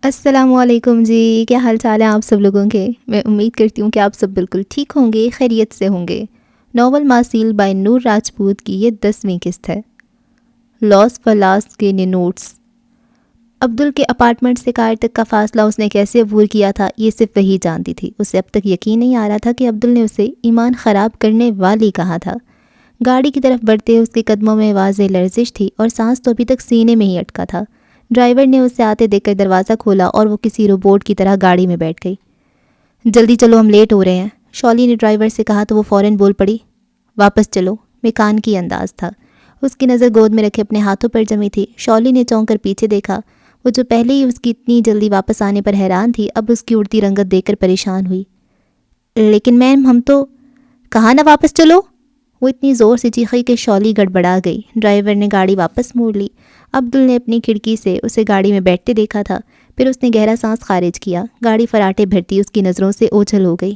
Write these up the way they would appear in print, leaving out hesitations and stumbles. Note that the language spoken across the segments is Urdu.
السلام علیکم جی، کیا حال چال ہیں آپ سب لوگوں کے؟ میں امید کرتی ہوں کہ آپ سب بالکل ٹھیک ہوں گے، خیریت سے ہوں گے۔ ناول ماسیل بائی نور راجپوت کی یہ 10ویں قسط ہے، لاس پلاس کے نوٹس۔ عبدل کے اپارٹمنٹ سے کار تک کا فاصلہ اس نے کیسے عبور کیا تھا، یہ صرف وہی جانتی تھی۔ اسے اب تک یقین نہیں آ رہا تھا کہ عبدل نے اسے ایمان خراب کرنے والی کہا تھا۔ گاڑی کی طرف بڑھتے اس کے قدموں میں واضح لرزش تھی اور سانس تو ابھی تک سینے میں ہی اٹکا تھا۔ ڈرائیور نے اسے آتے دیکھ کر دروازہ کھولا اور وہ کسی روبوٹ کی طرح گاڑی میں بیٹھ گئی۔ جلدی چلو، ہم لیٹ ہو رہے ہیں، شولی نے ڈرائیور سے کہا تو وہ فوراً بول پڑی، واپس چلو۔ میکان کی انداز تھا، اس کی نظر گود میں رکھے اپنے ہاتھوں پر جمی تھی۔ شولی نے چونک کر پیچھے دیکھا، وہ جو پہلے ہی اس کی اتنی جلدی واپس آنے پر حیران تھی، اب اس کی اڑتی رنگت دیکھ کر پریشان ہوئی۔ لیکن میم، ہم تو کہا نا واپس چلو۔ وہ اتنی زور سے چیخی کہ شولی گڑبڑا گئی۔ ڈرائیور نے گاڑی واپس موڑ لی۔ عبدل نے اپنی کھڑکی سے اسے گاڑی میں بیٹھتے دیکھا تھا، پھر اس نے گہرا سانس خارج کیا۔ گاڑی فراٹے بھرتی اس کی نظروں سے اوجھل ہو گئی۔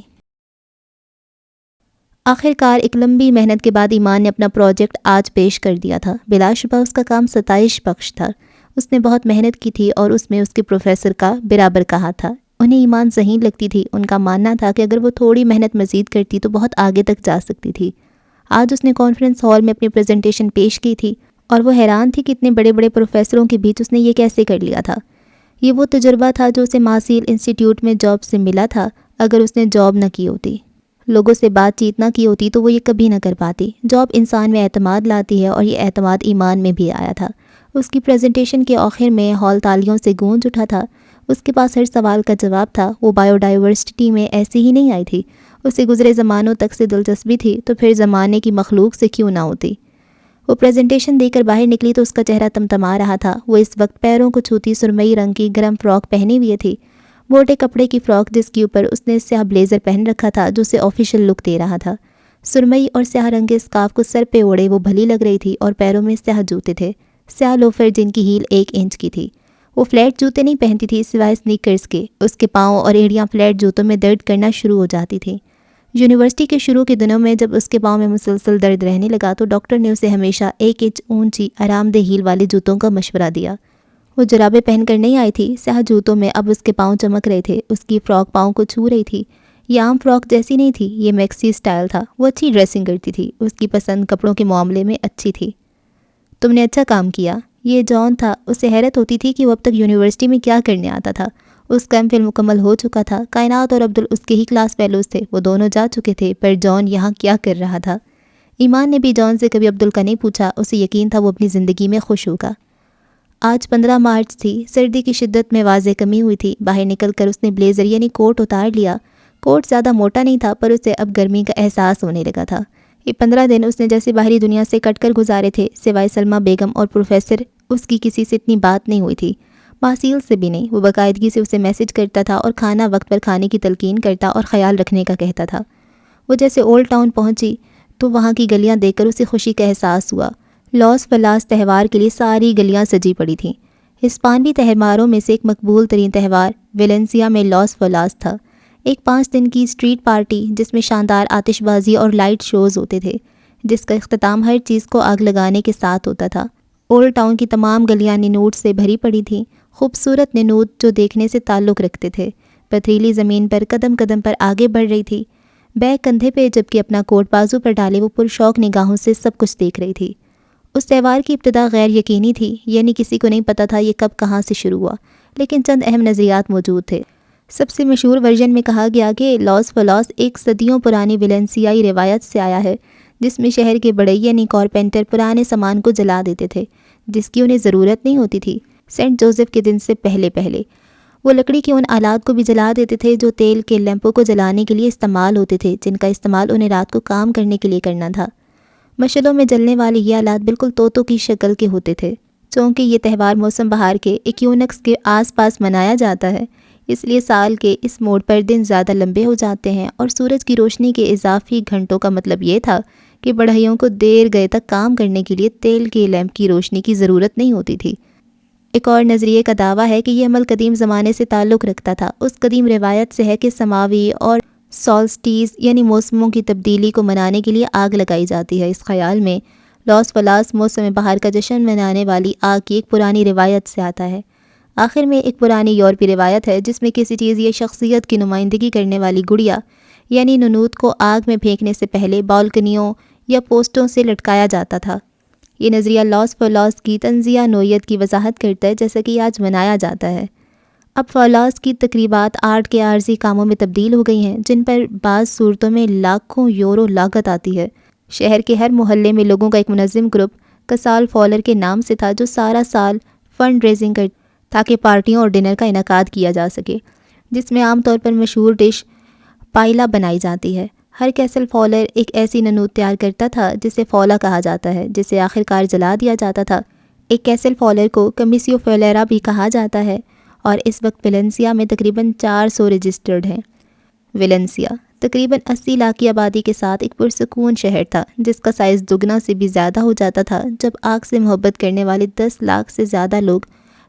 آخر کار ایک لمبی محنت کے بعد ایمان نے اپنا پروجیکٹ آج پیش کر دیا تھا۔ بلا شبہ اس کا کام ستائش بخش تھا۔ اس نے بہت محنت کی تھی اور اس میں اس کے پروفیسر کا برابر کہا تھا۔ انہیں ایمان ذہین لگتی تھی۔ ان کا ماننا تھا کہ اگر وہ تھوڑی محنت مزید کرتی تو بہت آگے تک جا سکتی تھی۔ آج اس نے کانفرنس ہال میں اپنی پریزنٹیشن پیش کی تھی اور وہ حیران تھی کہ اتنے بڑے بڑے پروفیسروں کے بیچ اس نے یہ کیسے کر لیا تھا۔ یہ وہ تجربہ تھا جو اسے ماسیل انسٹیٹیوٹ میں جاب سے ملا تھا۔ اگر اس نے جاب نہ کی ہوتی، لوگوں سے بات چیت نہ کی ہوتی تو وہ یہ کبھی نہ کر پاتی۔ جاب انسان میں اعتماد لاتی ہے اور یہ اعتماد ایمان میں بھی آیا تھا۔ اس کی پریزنٹیشن کے آخر میں ہال تالیوں سے گونج اٹھا تھا۔ اس کے پاس ہر سوال کا جواب تھا۔ وہ بایو ڈائیورسٹی میں ایسی ہی نہیں آئی تھی، اسے گزرے زمانوں تک سے دلچسپی تھی، تو پھر زمانے کی مخلوق سے کیوں نہ ہوتی۔ وہ پریزنٹیشن دے کر باہر نکلی تو اس کا چہرہ تمتما رہا تھا۔ وہ اس وقت پیروں کو چھوتی سرمئی رنگ کی گرم فراک پہنے ہوئے تھی، موٹے کپڑے کی فراک جس کے اوپر اس نے سیاہ بلیزر پہن رکھا تھا جو اسے آفیشل لک دے رہا تھا۔ سرمئی اور سیاہ رنگ کے اسکارف کو سر پہ اوڑے وہ بھلی لگ رہی تھی اور پیروں میں سیاہ جوتے تھے، سیاہ لوفر جن کی ہیل 1 انچ کی تھی۔ وہ فلیٹ جوتے نہیں پہنتی تھی سوائے سنیکرز کے۔ اس کے پاؤں اور ایڑیاں فلیٹ جوتوں میں درد کرنا شروع ہو جاتی تھیں۔ یونیورسٹی کے شروع کے دنوں میں جب اس کے پاؤں میں مسلسل درد رہنے لگا تو ڈاکٹر نے اسے ہمیشہ 1 انچ اونچی آرام دہ ہیل والے جوتوں کا مشورہ دیا۔ وہ جرابیں پہن کر نہیں آئی تھی، سیاہ جوتوں میں اب اس کے پاؤں چمک رہے تھے۔ اس کی فراک پاؤں کو چھو رہی تھی۔ یہ عام فراک جیسی نہیں تھی، یہ میکسی سٹائل تھا۔ وہ اچھی ڈریسنگ کرتی تھی، اس کی پسند کپڑوں کے معاملے میں اچھی تھی۔ تم نے اچھا کام کیا، یہ جان تھا۔ اسے حیرت ہوتی تھی کہ وہ اب تک یونیورسٹی میں کیا کرنے آتا تھا۔ اس کا MPhil مکمل ہو چکا تھا۔ کائنات اور عبدل اس کے ہی کلاس فیلوز تھے، وہ دونوں جا چکے تھے، پر جان یہاں کیا کر رہا تھا؟ ایمان نے بھی جان سے کبھی عبدل کا نہیں پوچھا، اسے یقین تھا وہ اپنی زندگی میں خوش ہوگا۔ آج 15 مارچ تھی، سردی کی شدت میں واضح کمی ہوئی تھی۔ باہر نکل کر اس نے بلیزر یعنی کوٹ اتار لیا۔ کوٹ زیادہ موٹا نہیں تھا پر اسے اب گرمی کا احساس ہونے لگا تھا۔ یہ 15 دن اس نے جیسے باہری دنیا سے کٹ کر گزارے تھے، سوائے سلمہ بیگم اور پروفیسر اس کی کسی سے اتنی بات نہیں ہوئی تھی، ماسیل سے بھی نہیں۔ وہ باقاعدگی سے اسے میسج کرتا تھا اور کھانا وقت پر کھانے کی تلقین کرتا اور خیال رکھنے کا کہتا تھا۔ وہ جیسے اولڈ ٹاؤن پہنچی تو وہاں کی گلیاں دیکھ کر اسے خوشی کا احساس ہوا۔ لاس پلاس تہوار کے لیے ساری گلیاں سجی پڑی تھیں۔ ہسپانوی تہواروں میں سے ایک مقبول ترین تہوار ویلنسیا میں لاس پلاس تھا، ایک 5 دن کی اسٹریٹ پارٹی جس میں شاندار آتش بازی اور لائٹ شوز ہوتے تھے، جس کا اختتام ہر چیز کو آگ لگانے کے ساتھ ہوتا تھا۔ اولڈ ٹاؤن کی تمام گلیاں ننود سے بھری پڑی تھیں، خوبصورت ننود جو دیکھنے سے تعلق رکھتے تھے۔ پتھریلی زمین پر قدم قدم پر آگے بڑھ رہی تھی، بیگ کندھے پہ جبکہ اپنا کوٹ بازو پر ڈالے وہ پرشوق نگاہوں سے سب کچھ دیکھ رہی تھی۔ اس تہوار کی ابتدا غیر یقینی تھی، یعنی کسی کو نہیں پتا تھا یہ کب کہاں سے شروع ہوا، لیکن چند اہم نظریات موجود تھے۔ سب سے مشہور ورژن میں کہا گیا کہ لاس پلاس ایک صدیوں پرانی ویلنسیائی روایت سے آیا ہے، جس میں شہر کے بڑے یعنی کارپینٹر پرانے سامان کو جلا دیتے تھے جس کی انہیں ضرورت نہیں ہوتی تھی۔ سینٹ جوزف کے دن سے پہلے وہ لکڑی کے ان آلات کو بھی جلا دیتے تھے جو تیل کے لیمپوں کو جلانے کے لیے استعمال ہوتے تھے، جن کا استعمال انہیں رات کو کام کرنے کے لیے کرنا تھا۔ مشعلوں میں جلنے والے یہ آلات بالکل طوطوں کی شکل کے ہوتے تھے۔ چونکہ یہ تہوار موسم بہار کے ایکوینکس کے آس پاس منایا جاتا ہے، اس لیے سال کے اس موڑ پر دن زیادہ لمبے ہو جاتے ہیں، اور سورج کی روشنی کے اضافی گھنٹوں کا مطلب یہ تھا کہ بڑھئیوں کو دیر گئے تک کام کرنے کے لیے تیل کے لیمپ کی روشنی کی ضرورت نہیں ہوتی تھی۔ ایک اور نظریے کا دعویٰ ہے کہ یہ عمل قدیم زمانے سے تعلق رکھتا تھا۔ اس قدیم روایت سے ہے کہ سماوی اور سولسٹیز یعنی موسموں کی تبدیلی کو منانے کے لیے آگ لگائی جاتی ہے۔ اس خیال میں لاس پلاس موسم بہار کا جشن منانے والی آگ کی ایک پرانی روایت سے آتا ہے۔ آخر میں ایک پرانی یورپی روایت ہے جس میں کسی چیز یا شخصیت کی نمائندگی کرنے والی گڑیا یعنی ننود کو آگ میں پھینکنے سے پہلے بالکنیوں یا پوسٹوں سے لٹکایا جاتا تھا۔ یہ نظریہ لاس فالاس کی طنزیہ نوعیت کی وضاحت کرتا ہے جیسا کہ آج منایا جاتا ہے۔ اب فالاس کی تقریبات آرٹ کے عارضی کاموں میں تبدیل ہو گئی ہیں جن پر بعض صورتوں میں لاکھوں یورو لاگت آتی ہے۔ شہر کے ہر محلے میں لوگوں کا ایک منظم گروپ کسال فالر کے نام سے تھا جو سارا سال فنڈ ریزنگ کرتا تاکہ پارٹیوں اور ڈنر کا انعقاد کیا جا سکے، جس میں عام طور پر مشہور ڈش پائلا بنائی جاتی ہے۔ ہر کیسل فالر ایک ایسی ننود تیار کرتا تھا جسے فولا کہا جاتا ہے، جسے آخر کار جلا دیا جاتا تھا۔ ایک کیسل فالر کو کمیسیو فیلیرا بھی کہا جاتا ہے اور اس وقت ویلنسیا میں تقریباً 400 رجسٹرڈ ہیں۔ ویلنسیا تقریباً 80 لاکھ کی آبادی کے ساتھ ایک پرسکون شہر تھا جس کا سائز دگنا سے بھی زیادہ ہو جاتا تھا جب آگ سے محبت کرنے والے 10 لاکھ سے زیادہ لوگ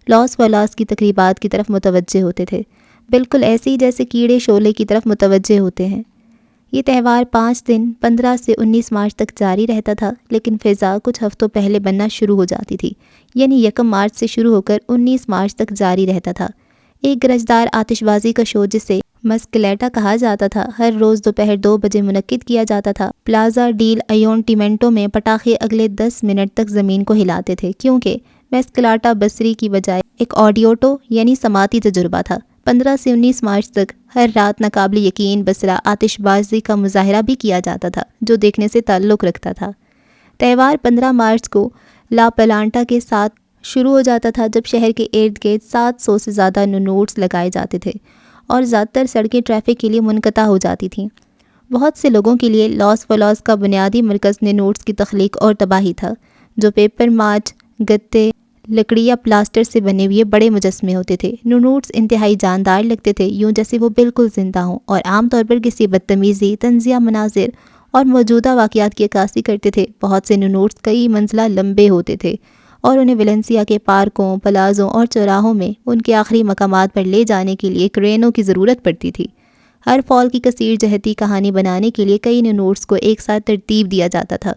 لاس فالاس کی تقریبات کی طرف متوجہ ہوتے تھے، بالکل ایسے ہی جیسے کیڑے شعلے کی طرف متوجہ ہوتے ہیں۔ یہ تہوار 5 دن 15 سے 19 مارچ تک جاری رہتا تھا، لیکن فضا کچھ ہفتوں پہلے بننا شروع ہو جاتی تھی، یعنی 1 مارچ سے شروع ہو کر 19 مارچ تک جاری رہتا تھا۔ ایک گرجدار آتش بازی کا شو جسے مسکلیٹا کہا جاتا تھا ہر روز دوپہر 2 بجے منعقد کیا جاتا تھا۔ پلازا ڈیل ایونٹیمنٹو میں پٹاخے اگلے 10 منٹ تک زمین کو ہلاتے تھے کیونکہ مسکلاٹا بصری کی بجائے ایک آڈیوٹو یعنی سماعتی تجربہ تھا۔ 15 سے 19 مارچ تک ہر رات ناقابل یقین بصرہ آتش بازی کا مظاہرہ بھی کیا جاتا تھا جو دیکھنے سے تعلق رکھتا تھا۔ تہوار 15 مارچ کو لا پلانٹا کے ساتھ شروع ہو جاتا تھا جب شہر کے ارد گرد 700 سے زیادہ ننوڈس لگائے جاتے تھے اور زیادہ تر سڑکیں ٹریفک کے لیے منقطع ہو جاتی تھیں۔ بہت سے لوگوں کے لیے لاس فالاس کا بنیادی مرکز ننوڈس کی تخلیق اور تباہی تھا، جو پیپر ماچ، گتے، لکڑی یا پلاسٹر سے بنے ہوئے بڑے مجسمے ہوتے تھے۔ ننوڈس انتہائی جاندار لگتے تھے، یوں جیسے وہ بالکل زندہ ہوں، اور عام طور پر کسی بدتمیزی، طنزیہ مناظر اور موجودہ واقعات کی عکاسی کرتے تھے۔ بہت سے ننوڈس کئی منزلہ لمبے ہوتے تھے اور انہیں ویلنسیا کے پارکوں، پلازوں اور چوراہوں میں ان کے آخری مقامات پر لے جانے کے لیے کرینوں کی ضرورت پڑتی تھی۔ ہر فال کی کثیر جہتی کہانی بنانے کے لیے کئی ننوڈس کو ایک ساتھ ترتیب دیا جاتا تھا۔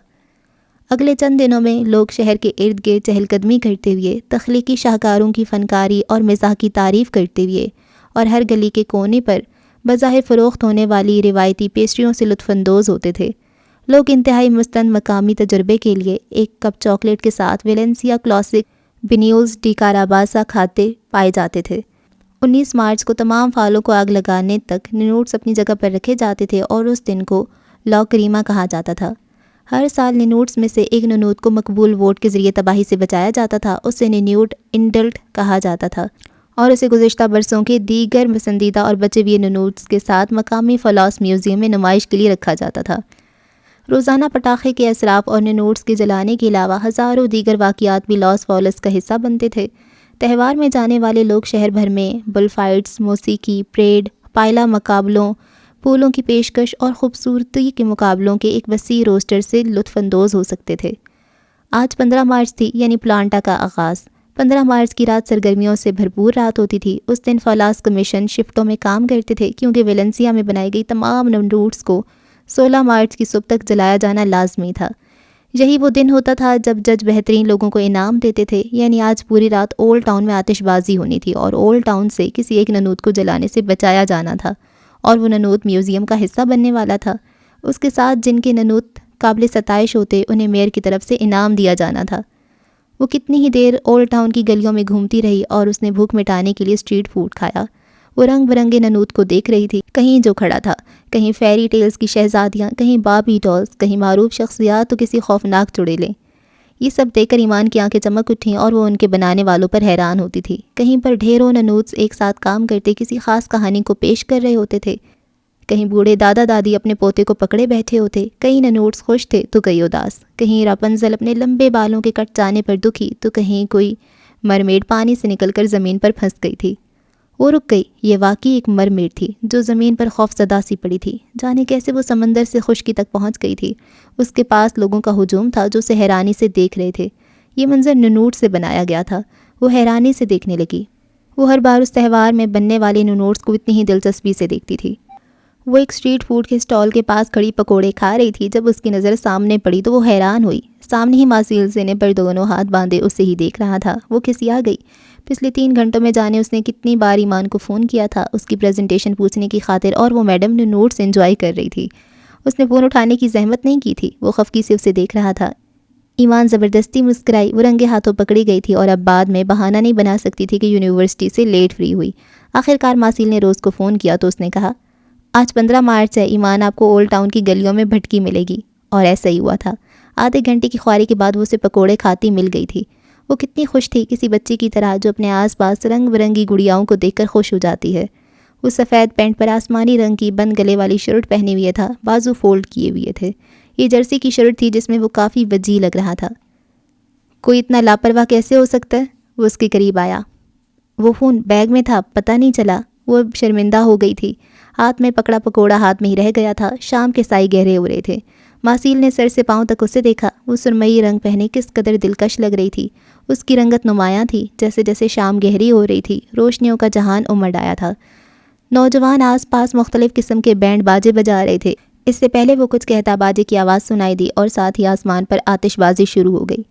اگلے چند دنوں میں لوگ شہر کے ارد گرد چہل قدمی کرتے ہوئے، تخلیقی شاہکاروں کی فنکاری اور مزاح کی تعریف کرتے ہوئے اور ہر گلی کے کونے پر بظاہر فروخت ہونے والی روایتی پیسٹریوں سے لطف اندوز ہوتے تھے۔ لوگ انتہائی مستند مقامی تجربے کے لیے ایک کپ چاکلیٹ کے ساتھ ویلنسیا کلاسک بینیوز ڈی کاراباسا کھاتے پائے جاتے تھے۔ 19 مارچ کو تمام فالوں کو آگ لگانے تک ننوڈس اپنی جگہ پر رکھے جاتے تھے اور اس دن کو لا کریما کہا جاتا تھا۔ ہر سال ننوڈس میں سے ایک ننود کو مقبول ووٹ کے ذریعے تباہی سے بچایا جاتا تھا، اسے ننود انڈلٹ کہا جاتا تھا اور اسے گزشتہ برسوں کے دیگر پسندیدہ اور بچے ہوئے ننوڈس کے ساتھ مقامی فالاس میوزیم میں نمائش کے لیے رکھا جاتا تھا۔ روزانہ پٹاخے کے اسراف اور ننوڈس کے جلانے کے علاوہ ہزاروں دیگر واقعات بھی لاس فالاس کا حصہ بنتے تھے۔ تہوار میں جانے والے لوگ شہر بھر میں بل فائٹس، موسیقی، پریڈ، پائلا مقابلوں، پھولوں کی پیشکش اور خوبصورتی کے مقابلوں کے ایک وسیع روسٹر سے لطف اندوز ہو سکتے تھے۔ آج 15 مارچ تھی، یعنی پلانٹا کا آغاز۔ 15 مارچ کی رات سرگرمیوں سے بھرپور رات ہوتی تھی۔ اس دن فالاس کمیشن شفٹوں میں کام کرتے تھے کیونکہ ویلنسیا میں بنائی گئی تمام ننوڈس کو 16 مارچ کی صبح تک جلایا جانا لازمی تھا۔ یہی وہ دن ہوتا تھا جب جج بہترین لوگوں کو انعام دیتے تھے، یعنی آج پوری رات اولڈ ٹاؤن میں آتش بازی ہونی تھی اور اولڈ ٹاؤن سے کسی ایک ننود کو جلانے سے بچایا جانا تھا اور وہ ننود میوزیم کا حصہ بننے والا تھا۔ اس کے ساتھ جن کے ننود قابل ستائش ہوتے انہیں میئر کی طرف سے انعام دیا جانا تھا۔ وہ کتنی ہی دیر اولڈ ٹاؤن کی گلیوں میں گھومتی رہی اور اس نے بھوک مٹانے کے لیے اسٹریٹ فوڈ کھایا۔ وہ رنگ برنگے ننود کو دیکھ رہی تھی، کہیں جو کھڑا تھا، کہیں فیری ٹیلز کی شہزادیاں، کہیں باربی ڈالز، کہیں معروف شخصیات تو کسی خوفناک چڑیلیں۔ یہ سب دیکھ کر ایمان کی آنکھیں چمک اٹھیں اور وہ ان کے بنانے والوں پر حیران ہوتی تھی۔ کہیں پر ڈھیروں ننودس ایک ساتھ کام کرتے کسی خاص کہانی کو پیش کر رہے ہوتے تھے، کہیں بوڑھے دادا دادی اپنے پوتے کو پکڑے بیٹھے ہوتے، کئی ننوڈس خوش تھے تو کئی اداس، کہیں راپنزل اپنے لمبے بالوں کے کٹ جانے پر دکھی تو کہیں کوئی مرمیڈ پانی سے نکل کر زمین پر پھنس گئی تھی۔ وہ رک گئی، یہ واقعی ایک مرمیڈ تھی جو زمین پر خوفزدہ سی پڑی تھی، جانے کیسے وہ سمندر سے خشکی تک پہنچ گئی تھی۔ اس کے پاس لوگوں کا ہجوم تھا جو اسے حیرانی سے دیکھ رہے تھے۔ یہ منظر ننوڈ سے بنایا گیا تھا۔ وہ حیرانی سے دیکھنے لگی۔ وہ ہر بار اس تہوار میں بننے والے ننوڈس کو اتنی ہی دلچسپی سے دیکھتی تھی۔ وہ ایک اسٹریٹ فوڈ کے اسٹال کے پاس کھڑی پکوڑے کھا رہی تھی، جب اس کی نظر سامنے پڑی تو وہ حیران ہوئی۔ سامنے ہی ماسیل زینے پر دونوں ہاتھ باندھے اسے ہی دیکھ رہا تھا۔ وہ کھسیا گئی۔ پچھلے 3 گھنٹوں میں جانے اس نے کتنی بار ایمان کو فون کیا تھا اس کی پریزنٹیشن پوچھنے کی خاطر، اور وہ میڈم نے نوٹس انجوائے کر رہی تھی۔ اس نے فون اٹھانے کی زحمت نہیں کی تھی، وہ خفگی سے اسے دیکھ رہا تھا۔ ایمان زبردستی مسکرائی، وہ رنگے ہاتھوں پکڑی گئی تھی اور اب بعد میں بہانہ نہیں بنا سکتی تھی کہ یونیورسٹی سے لیٹ فری ہوئی۔ آخر کار ماسیل نے روز کو فون کیا تو اس نے کہا، آج 15 مارچ ہے ایمان، آپ کو اولڈ ٹاؤن کی گلیوں میں بھٹکی ملے گی۔ اور ایسا ہی ہوا تھا۔ آدھے گھنٹے کی خواری کے بعد وہ اسے پکوڑے کھاتی مل گئی تھی۔ وہ کتنی خوش تھی، کسی بچی کی طرح جو اپنے آس پاس رنگ برنگی گڑیاؤں کو دیکھ کر خوش ہو جاتی ہے۔ وہ سفید پینٹ پر آسمانی رنگ کی بند گلے والی شرٹ پہنے ہوئے تھا، بازو فولڈ کیے ہوئے تھے۔ یہ جرسی کی شرٹ تھی جس میں وہ کافی وجیح لگ رہا تھا۔ کوئی اتنا لاپرواہ کیسے ہو سکتا ہے؟ وہ اس کے قریب آیا۔ وہ فون بیگ میں تھا، پتہ نہیں چلا۔ وہ شرمندہ ہو گئی تھی۔ ہاتھ میں پکڑا پکوڑا ہاتھ میں ہی رہ گیا تھا۔ شام کے سائے گہرے ہو رہے تھے۔ ماسیل نے سر سے پاؤں تک اسے دیکھا۔ وہ سرمئی رنگ پہنے کس قدر دلکش لگ رہی تھی۔ اس کی رنگت نمایاں تھی۔ جیسے جیسے شام گہری ہو رہی تھی، روشنیوں کا جہان امڑ آیا تھا۔ نوجوان آس پاس مختلف قسم کے بینڈ باجے بجا رہے تھے۔ اس سے پہلے وہ کچھ کہتا باجے کی آواز سنائی دی اور ساتھ ہی آسمان پر آتش بازی شروع ہو گئی۔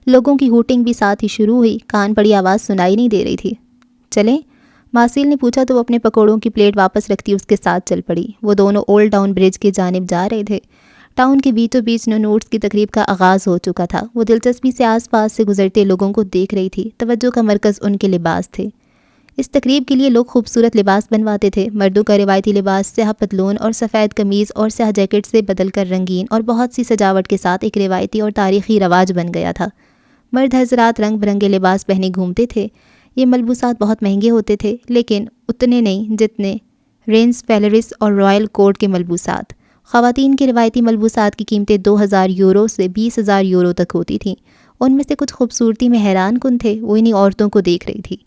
لوگوں کی ہوٹنگ بھی ساتھ ہی شروع ہوئی۔ کان پڑی آواز سنائی نہیں دے رہی تھی۔ چلیں؟ ماسیل نے پوچھا تو وہ اپنے پکوڑوں کی پلیٹ واپس رکھتی اس کے ساتھ چل پڑی۔ وہ دونوں اولڈ ٹاؤن برج کی جانب جا رہے تھے۔ ٹاؤن کے بیچوں بیچ نوٹس کی تقریب کا آغاز ہو چکا تھا۔ وہ دلچسپی سے آس پاس سے گزرتے لوگوں کو دیکھ رہی تھی۔ توجہ کا مرکز ان کے لباس تھے۔ اس تقریب کے لیے لوگ خوبصورت لباس بنواتے تھے۔ مردوں کا روایتی لباس سیاہ پتلون اور سفید قمیض اور سیاہ جیکٹ سے بدل کر رنگین اور بہت سی سجاوٹ کے ساتھ ایک روایتی اور تاریخی رواج بن گیا تھا۔ مرد حضرات رنگ برنگے لباس پہنے گھومتے تھے۔ یہ ملبوسات بہت مہنگے ہوتے تھے، لیکن اتنے نہیں جتنے رینس پیلرس اور رائل کورٹ کے ملبوسات۔ خواتین کے روایتی ملبوسات کی قیمتیں 2000 یورو سے 20,000 یورو تک ہوتی تھیں۔ ان میں سے کچھ خوبصورتی میں حیران کن تھے۔ وہ انہی عورتوں کو دیکھ رہی تھی۔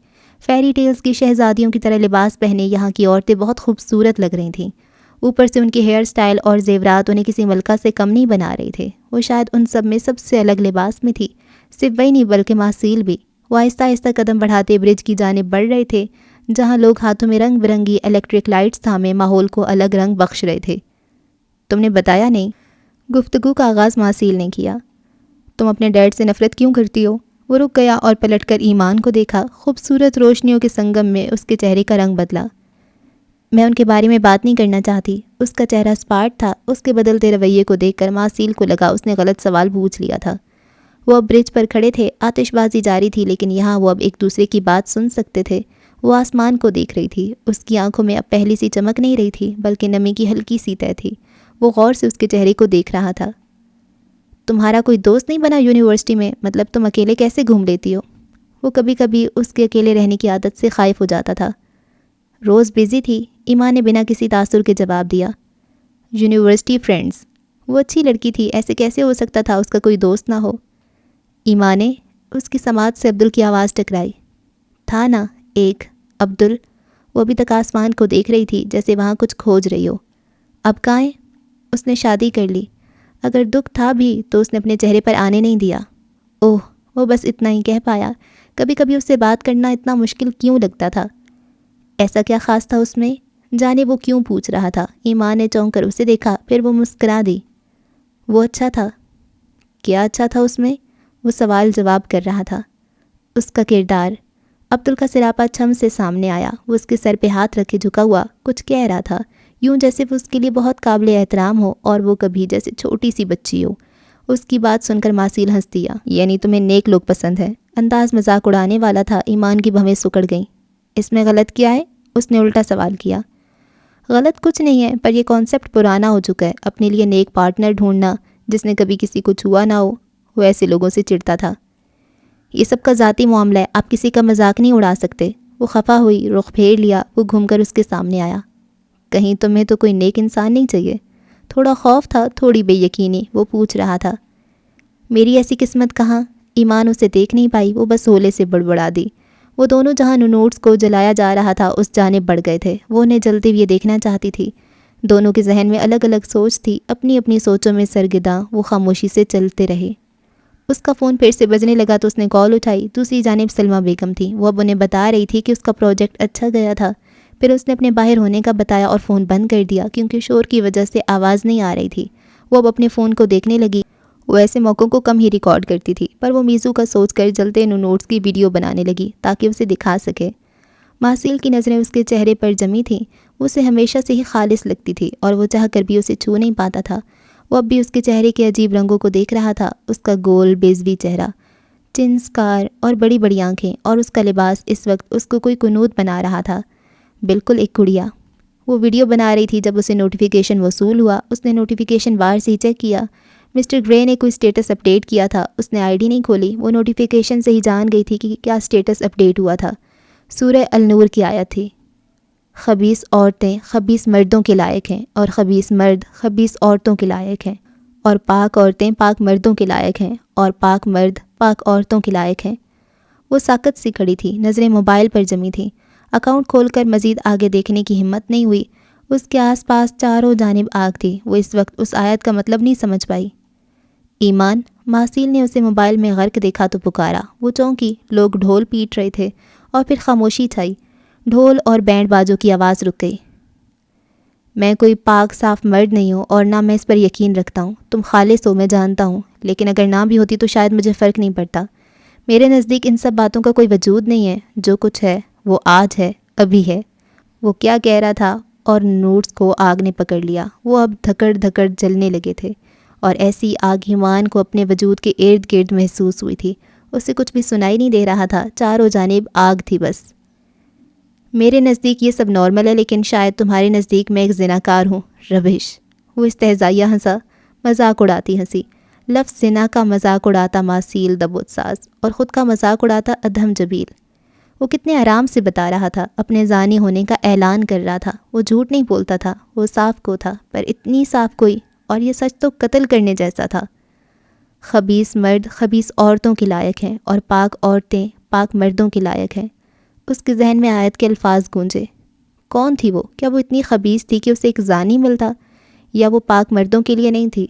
فیری ٹیلز کی شہزادیوں کی طرح لباس پہنے یہاں کی عورتیں بہت خوبصورت لگ رہی تھیں۔ اوپر سے ان کے ہیئر سٹائل اور زیورات انہیں کسی ملکہ سے کم نہیں بنا رہے تھے۔ وہ شاید ان سب میں سب سے الگ لباس میں تھی۔ صرف وہی نہیں بلکہ ماسیل بھی۔ وہ آہستہ آہستہ قدم بڑھاتے برج کی جانب بڑھ رہے تھے، جہاں لوگ ہاتھوں میں رنگ برنگی الیکٹرک لائٹس تھامے ماحول کو الگ رنگ بخش رہے تھے۔ تم نے بتایا نہیں؟ گفتگو کا آغاز ماسیل نے کیا۔ تم اپنے ڈیڈ سے نفرت کیوں کرتی ہو؟ وہ رک گیا اور پلٹ کر ایمان کو دیکھا۔ خوبصورت روشنیوں کے سنگم میں اس کے چہرے کا رنگ بدلا۔ میں ان کے بارے میں بات نہیں کرنا چاہتی۔ اس کا چہرہ سپاٹ تھا۔ اس کے بدلتے رویے کو دیکھ کر ماسیل کو لگا اس نے غلط سوال پوچھ لیا تھا۔ وہ اب برج پر کھڑے تھے۔ آتش بازی جاری تھی، لیکن یہاں وہ اب ایک دوسرے کی بات سن سکتے تھے۔ وہ آسمان کو دیکھ رہی تھی۔ اس کی آنکھوں میں اب پہلی سی چمک نہیں رہی تھی، بلکہ نمی کی ہلکی سی تہ تھی۔ وہ غور سے اس کے چہرے کو دیکھ رہا تھا۔ تمہارا کوئی دوست نہیں بنا یونیورسٹی میں؟ مطلب تم اکیلے کیسے گھوم لیتی ہو؟ وہ کبھی کبھی اس کے اکیلے رہنے کی عادت سے خائف ہو جاتا تھا۔ روز بزی تھی، ایمان نے بنا کسی تاثر کے جواب دیا۔ University friends? وہ اچھی لڑکی تھی، ایسے کیسے ہو سکتا تھا اس کا کوئی دوست نہ ہو؟ ایمان نے اس کی سماعت سے عبدل کی آواز ٹکرائی۔ تھا نا ایک عبدل۔ وہ ابھی تک آسمان کو دیکھ رہی تھی جیسے وہاں کچھ کھوج رہی ہو۔ اب کہاں ہے؟ اس نے شادی کر لی۔ اگر دکھ تھا بھی تو اس نے اپنے چہرے پر آنے نہیں دیا۔ اوہ، وہ بس اتنا ہی کہہ پایا۔ کبھی کبھی اس سے بات کرنا اتنا مشکل کیوں لگتا تھا؟ ایسا کیا خاص تھا اس میں؟ جانے وہ کیوں پوچھ رہا تھا۔ ایمان نے چونک کر اسے دیکھا، پھر وہ مسکرا دی۔ وہ اچھا تھا۔ کیا اچھا تھا اس میں؟ وہ سوال جواب کر رہا تھا۔ اس کا کردار۔ عبدل کا سراپا چھم سے سامنے آیا۔ وہ اس کے سر پہ ہاتھ رکھے جھکا ہوا کچھ کہہ رہا تھا، یوں جیسے وہ اس کے لیے بہت قابل احترام ہو اور وہ کبھی جیسے چھوٹی سی بچی ہو۔ اس کی بات سن کر ماسیل ہنس دیا۔ یعنی تمہیں نیک لوگ پسند ہیں؟ انداز مذاق اڑانے والا تھا۔ ایمان کی بھویں سکڑ گئیں۔ اس میں غلط کیا ہے؟ اس نے الٹا سوال کیا۔ غلط کچھ نہیں ہے، پر یہ کانسیپٹ پرانا ہو چکا ہے۔ اپنے لیے نیک پارٹنر ڈھونڈنا جس نے کبھی کسی کو چھوا نہ ہو، وہ ایسے لوگوں سے چڑھتا تھا۔ یہ سب کا ذاتی معاملہ ہے، آپ کسی کا مذاق نہیں اڑا سکتے۔ وہ خفا ہوئی، رخ پھیر لیا۔ وہ گھوم کر اس کے سامنے آیا۔ کہیں تمہیں تو کوئی نیک انسان نہیں چاہیے؟ تھوڑا خوف تھا، تھوڑی بے یقینی۔ وہ پوچھ رہا تھا۔ میری ایسی قسمت کہاں؟ ایمان اسے دیکھ نہیں پائی، وہ بس ہولے سے بڑبڑا دی۔ وہ دونوں جہاں نوٹس کو جلایا جا رہا تھا اس جانب بڑھ گئے تھے۔ وہ انہیں جلتے ہوئے دیکھنا چاہتی تھی۔ دونوں کے ذہن میں الگ الگ سوچ تھی، اپنی اپنی سوچوں میں سرگرداں۔ وہ خاموشی سے چلتے رہے۔ اس کا فون پھر سے بجنے لگا تو اس نے کال اٹھائی۔ دوسری جانب سلمہ بیگم تھی۔ وہ اب انہیں بتا رہی تھی کہ اس کا پروجیکٹ اچھا گیا تھا۔ پھر اس نے اپنے باہر ہونے کا بتایا اور فون بند کر دیا کیونکہ شور کی وجہ سے آواز نہیں آ رہی تھی۔ وہ اب اپنے فون کو دیکھنے لگی۔ وہ ایسے موقعوں کو کم ہی ریکارڈ کرتی تھی، پر وہ میزو کا سوچ کر جلتے نوٹس کی ویڈیو بنانے لگی تاکہ اسے دکھا سکے۔ ماسیل کی نظریں اس کے چہرے پر جمی تھیں۔ وہ اسے ہمیشہ سے ہی خالص لگتی تھی اور وہ چاہ کر بھی اسے چھو نہیں پاتا تھا۔ وہ اب بھی اس کے چہرے کے عجیب رنگوں کو دیکھ رہا تھا، اس کا گول بیضوی چہرہ، چن اسکار اور بڑی بڑی آنکھیں، اور اس کا لباس اس وقت اس کو کوئی کنوت بنا رہا تھا، بالکل ایک گڑیا۔ وہ ویڈیو بنا رہی تھی جب اسے نوٹیفیکیشن وصول ہوا۔ اس نے نوٹیفیکیشن بار سے ہی چیک کیا۔ مسٹر گرے نے کوئی سٹیٹس اپڈیٹ کیا تھا۔ اس نے آئی ڈی نہیں کھولی۔ وہ نوٹیفیکیشن سے ہی جان گئی تھی کہ کیا سٹیٹس اپڈیٹ ہوا تھا۔ سورہ النور کی آیت تھی، خبیث عورتیں خبیث مردوں کے لائق ہیں اور خبیث مرد خبیث عورتوں کے لائق ہیں، اور پاک عورتیں پاک مردوں کے لائق ہیں اور پاک مرد پاک عورتوں کے لائق ہیں۔ وہ ساکت سی کھڑی تھی، نظریں موبائل پر جمی تھیں۔ اکاؤنٹ کھول کر مزید آگے دیکھنے کی ہمت نہیں ہوئی۔ اس کے آس پاس چاروں جانب آگ تھی۔ وہ اس وقت اس آیت کا مطلب نہیں سمجھ پائی۔ ایمان، ماسیل نے اسے موبائل میں غرق دیکھا تو پکارا۔ وہ چونکی، لوگ ڈھول پیٹ رہے تھے اور پھر خاموشی چھائی۔ ڈھول اور بینڈ بازوں کی آواز رک گئی۔ میں کوئی پاک صاف مرد نہیں ہوں اور نہ میں اس پر یقین رکھتا ہوں۔ تم خالص ہو، میں جانتا ہوں، لیکن اگر نہ بھی ہوتی تو شاید مجھے فرق نہیں پڑتا۔ میرے نزدیک ان سب باتوں کا کوئی وجود نہیں ہے۔ جو کچھ ہے وہ آج ہے، ابھی ہے۔ وہ کیا کہہ رہا تھا اور نوٹس کو آگ نے پکڑ لیا۔ وہ اب دھکڑ دھکڑ جلنے لگے تھے اور ایسی آگ ایمان کو اپنے وجود کے ارد گرد محسوس ہوئی تھی۔ اسے کچھ بھی سنائی نہیں دے رہا تھا، چاروں جانب آگ تھی بس۔ میرے نزدیک یہ سب نارمل ہے، لیکن شاید تمہارے نزدیک میں ایک زناکار ہوں۔ ربش۔ وہ استہزائیہ ہنسا، مذاق اڑاتی ہنسی۔ لفظ زنا کا مذاق اڑاتا ماسیل دبوت ساز، اور خود کا مذاق اڑاتا ادھم جبیل۔ وہ کتنے آرام سے بتا رہا تھا، اپنے زانی ہونے کا اعلان کر رہا تھا۔ وہ جھوٹ نہیں بولتا تھا، وہ صاف کو تھا، پر اتنی صاف کوئی، اور یہ سچ تو قتل کرنے جیسا تھا۔ خبیث مرد خبیث عورتوں کے لائق ہیں اور پاک عورتیں پاک مردوں کے لائق ہیں۔ اس کے ذہن میں آیت کے الفاظ گونجے۔ کون تھی وہ؟ کیا وہ اتنی خبیث تھی کہ اسے ایک زانی ملتا، یا وہ پاک مردوں کے لیے نہیں تھی؟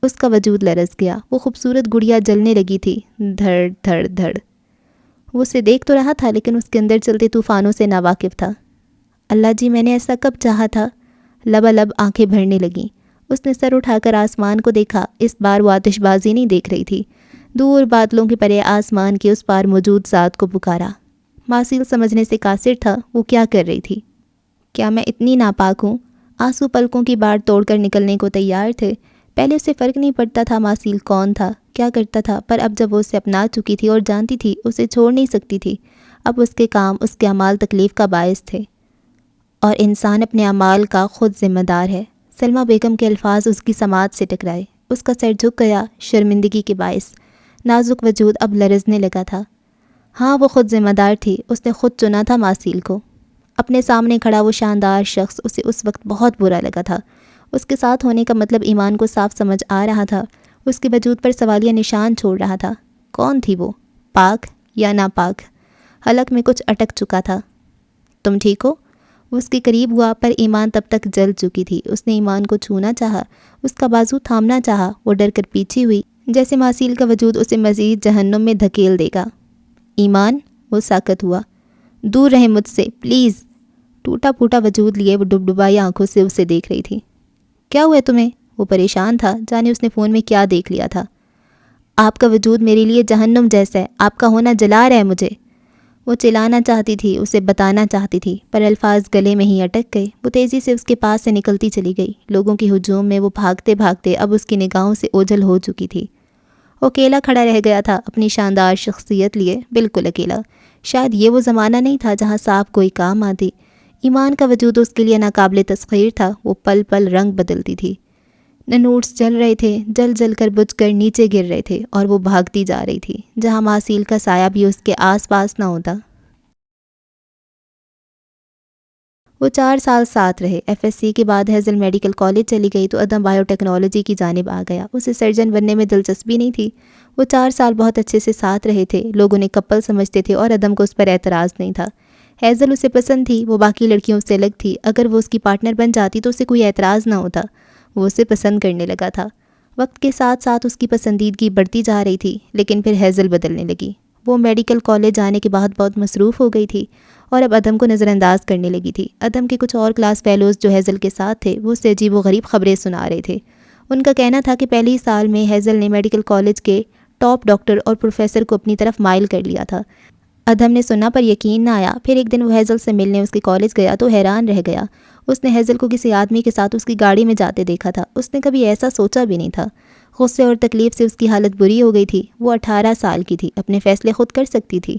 اس کا وجود لرز گیا۔ وہ خوبصورت گڑیا جلنے لگی تھی، دھڑ دھڑ دھڑ۔ وہ اسے دیکھ تو رہا تھا لیکن اس کے اندر چلتے طوفانوں سے ناواقف تھا۔ اللہ جی، میں نے ایسا کب چاہا تھا؟ لبالب آنکھیں بھرنے لگیں۔ اس نے سر اٹھا کر آسمان کو دیکھا۔ اس بار وہ آتش بازی نہیں دیکھ رہی تھی، دور بادلوں کے پرے آسمان کے اس پار موجود ذات کو پکارا۔ ماسیل سمجھنے سے قاصر تھا وہ کیا کر رہی تھی۔ کیا میں اتنی ناپاک ہوں؟ آنسو پلکوں کی باڑ توڑ کر نکلنے کو تیار تھے۔ پہلے اسے فرق نہیں پڑتا تھا ماسیل کون تھا، کیا کرتا تھا، پر اب جب وہ اسے اپنا چکی تھی اور جانتی تھی اسے چھوڑ نہیں سکتی تھی، اب اس کے کام، اس کے اعمال تکلیف کا باعث تھے، اور انسان اپنے اعمال کا خود ذمہ دار ہے۔ سلمہ بیگم کے الفاظ اس کی سماعت سے ٹکرائے۔ اس کا سر جھک گیا، شرمندگی کے باعث۔ نازک وجود اب لرزنے لگا تھا۔ ہاں، وہ خود ذمہ دار تھی۔ اس نے خود چنا تھا ماسیل کو۔ اپنے سامنے کھڑا وہ شاندار شخص اسے اس وقت بہت برا لگا تھا۔ اس کے ساتھ ہونے کا مطلب ایمان کو صاف سمجھ آ رہا تھا۔ اس کے وجود پر سوالیہ نشان چھوڑ رہا تھا۔ کون تھی وہ؟ پاک یا ناپاک؟ حلق میں کچھ اٹک چکا تھا۔ تم ٹھیک ہو؟ وہ اس کے قریب ہوا، پر ایمان تب تک جل چکی تھی۔ اس نے ایمان کو چھونا چاہا، اس کا بازو تھامنا چاہا۔ وہ ڈر کر پیچھے ہوئی، جیسے ماسیل کا وجود اسے مزید جہنم میں دھکیل دے گا۔ ایمان، وہ ساکت ہوا۔ دور رہیں مجھ سے، پلیز۔ ٹوٹا پھوٹا وجود لیے وہ ڈبڈبائی آنکھوں سے اسے دیکھ رہی تھی۔ کیا ہوا تمہیں؟ وہ پریشان تھا، جانے اس نے فون میں کیا دیکھ لیا تھا۔ آپ کا وجود میرے لیے جہنم جیسا ہے، آپ کا ہونا جلا رہا ہے مجھے۔ وہ چلانا چاہتی تھی، اسے بتانا چاہتی تھی، پر الفاظ گلے میں ہی اٹک گئے۔ وہ تیزی سے اس کے پاس سے نکلتی چلی گئی۔ لوگوں کے ہجوم میں وہ بھاگتے بھاگتے اب اس کی نگاہوں سے اوجھل ہو چکی تھی۔ وہ اکیلا کھڑا رہ گیا تھا، اپنی شاندار شخصیت لیے، بالکل اکیلا۔ شاید یہ وہ زمانہ نہیں تھا جہاں صاف کوئی کام آتی۔ ایمان کا وجود اس کے لیے ناقابل تسخیر تھا۔ وہ پل پل رنگ بدلتی تھی۔ نوٹس جل رہے تھے، جل جل کر بجھ کر نیچے گر رہے تھے، اور وہ بھاگتی جا رہی تھی جہاں ماسیل کا سایہ بھی اس کے آس پاس نہ ہوتا۔ وہ 4 سال ساتھ رہے۔ ایف ایس سی کے بعد ہیزل میڈیکل کالج چلی گئی تو ادم بائیو ٹیکنالوجی کی جانب آ گیا۔ اسے سرجن بننے میں دلچسپی نہیں تھی۔ وہ 4 سال بہت اچھے سے ساتھ رہے تھے، لوگ انہیں کپل سمجھتے تھے اور ادم کو اس پر اعتراض نہیں تھا۔ ہیزل اسے پسند تھی، وہ باقی لڑکیوں سے الگ تھی۔ اگر وہ اس کی پارٹنر بن جاتی تو اسے کوئی اعتراض نہ ہوتا۔ وہ اسے پسند کرنے لگا تھا۔ وقت کے ساتھ ساتھ اس کی پسندیدگی بڑھتی جا رہی تھی، لیکن پھر ہیزل بدلنے لگی۔ وہ میڈیکل کالج جانے کے بعد بہت مصروف ہو گئی تھی اور اب ادم کو نظر انداز کرنے لگی تھی۔ ادم کے کچھ اور کلاس فیلوز جو ہیزل کے ساتھ تھے، وہ اسے عجیب و غریب خبریں سنا رہے تھے۔ ان کا کہنا تھا کہ پہلے ہی سال میں ہیزل نے میڈیکل کالج کے ٹاپ ڈاکٹر اور پروفیسر کو اپنی طرف مائل کر لیا تھا۔ ادھم نے سنا پر یقین نہ آیا۔ پھر ایک دن وہ ہیزل سے ملنے اس کے کالج گیا تو حیران رہ گیا۔ اس نے ہیزل کو کسی آدمی کے ساتھ اس کی گاڑی میں جاتے دیکھا تھا۔ اس نے کبھی ایسا سوچا بھی نہیں تھا۔ غصے اور تکلیف سے اس کی حالت بری ہو گئی تھی۔ وہ 18 سال کی تھی، اپنے فیصلے خود کر سکتی تھی۔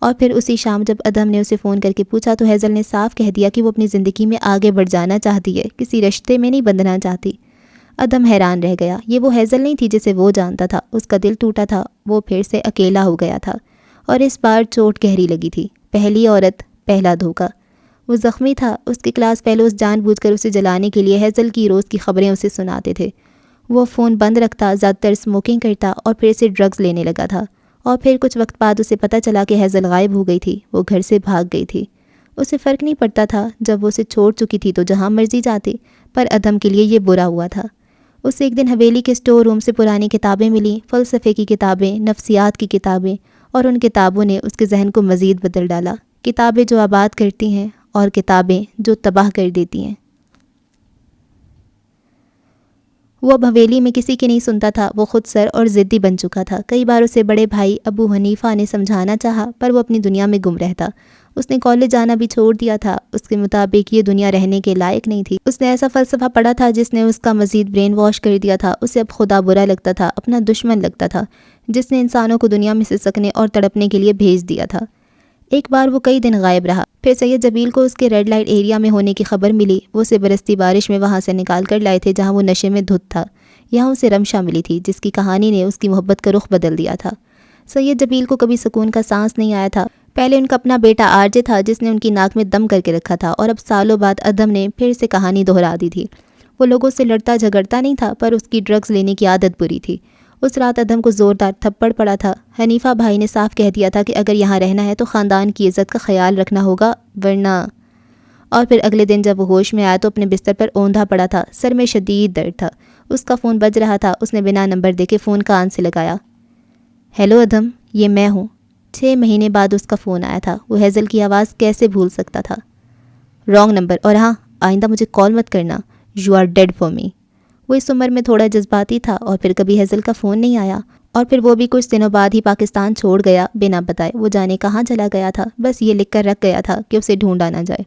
اور پھر اسی شام جب ادھم نے اسے فون کر کے پوچھا تو ہیزل نے صاف کہہ دیا کہ وہ اپنی زندگی میں آگے بڑھ جانا چاہتی ہے، کسی رشتے میں نہیں بندھنا چاہتی۔ ادھم حیران رہ گیا۔ یہ وہ ہیزل نہیں تھی جسے وہ جانتا تھا۔ اس کا دل ٹوٹا تھا، وہ پھر سے اکیلا ہو گیا تھا، اور اس بار چوٹ گہری لگی تھی۔ پہلی عورت، پہلا دھوکہ۔ وہ زخمی تھا۔ اس کے کلاس فیلوز جان بوجھ کر اسے جلانے کے لیے ہیزل کی روز کی خبریں اسے سناتے تھے۔ وہ فون بند رکھتا، زیادہ تر اسموکنگ کرتا اور پھر سے ڈرگز لینے لگا تھا۔ اور پھر کچھ وقت بعد اسے پتہ چلا کہ ہیزل غائب ہو گئی تھی، وہ گھر سے بھاگ گئی تھی۔ اسے فرق نہیں پڑتا تھا، جب وہ اسے چھوڑ چکی تھی تو جہاں مرضی جاتی، پر ادھم کے لیے یہ برا ہوا تھا۔ اسے ایک دن حویلی کے اسٹور روم سے پرانی کتابیں ملیں، فلسفے کی کتابیں، نفسیات کی کتابیں، اور ان کتابوں نے اس کے ذہن کو مزید بدل ڈالا۔ کتابیں جو آباد کرتی ہیں اور کتابیں جو تباہ کر دیتی ہیں۔ وہ اب حویلی میں کسی کی نہیں سنتا تھا۔ وہ خود سر اور ضدی بن چکا تھا۔ کئی بار اسے بڑے بھائی ابو حنیفہ نے سمجھانا چاہا، پر وہ اپنی دنیا میں گم رہتا۔ اس نے کالج جانا بھی چھوڑ دیا تھا۔ اس کے مطابق یہ دنیا رہنے کے لائق نہیں تھی۔ اس نے ایسا فلسفہ پڑھا تھا جس نے اس کا مزید برین واش کر دیا تھا۔ اسے اب خدا برا لگتا تھا، اپنا دشمن لگتا تھا، جس نے انسانوں کو دنیا میں سسکنے اور تڑپنے کے لیے بھیج دیا تھا۔ ایک بار وہ کئی دن غائب رہا۔ پھر سید جبیل کو اس کے ریڈ لائٹ ایریا میں ہونے کی خبر ملی۔ وہ اسے برستی بارش میں وہاں سے نکال کر لائے تھے جہاں وہ نشے میں دھت تھا۔ یہاں اسے رمشا ملی تھی، جس کی کہانی نے اس کی محبت کا رخ بدل دیا تھا۔ سید جبیل کو کبھی سکون کا سانس نہیں آیا تھا۔ پہلے ان کا اپنا بیٹا آرجے تھا جس نے ان کی ناک میں دم کر کے رکھا تھا، اور اب سالوں بعد ادھم نے پھر سے کہانی دہرا دی تھی۔ وہ لوگوں سے لڑتا جھگڑتا نہیں تھا، پر اس کی ڈرگز لینے کی عادت بری تھی۔ اس رات ادھم کو زوردار تھپڑ پڑا تھا۔ حنیفہ بھائی نے صاف کہہ دیا تھا کہ اگر یہاں رہنا ہے تو خاندان کی عزت کا خیال رکھنا ہوگا، ورنہ۔ اور پھر اگلے دن جب وہ ہوش میں آیا تو اپنے بستر پر اوندھا پڑا تھا، سر میں شدید درد تھا۔ اس کا فون بج رہا تھا۔ اس نے بنا نمبر دیکھے فون کان سے لگایا۔ ہیلو ادھم، یہ میں ہوں۔ 6 مہینے بعد اس کا فون آیا تھا۔ وہ ہیزل کی آواز کیسے بھول سکتا تھا؟ رانگ نمبر، اور ہاں، آئندہ مجھے کال مت کرنا، you are dead for me. وہ اس عمر میں تھوڑا جذباتی تھا، اور پھر کبھی ہیزل کا فون نہیں آیا، اور پھر وہ بھی کچھ دنوں بعد ہی پاکستان چھوڑ گیا بنا بتائے۔ وہ جانے کہاں چلا گیا تھا، بس یہ لکھ کر رکھ گیا تھا کہ اسے ڈھونڈا نہ جائے۔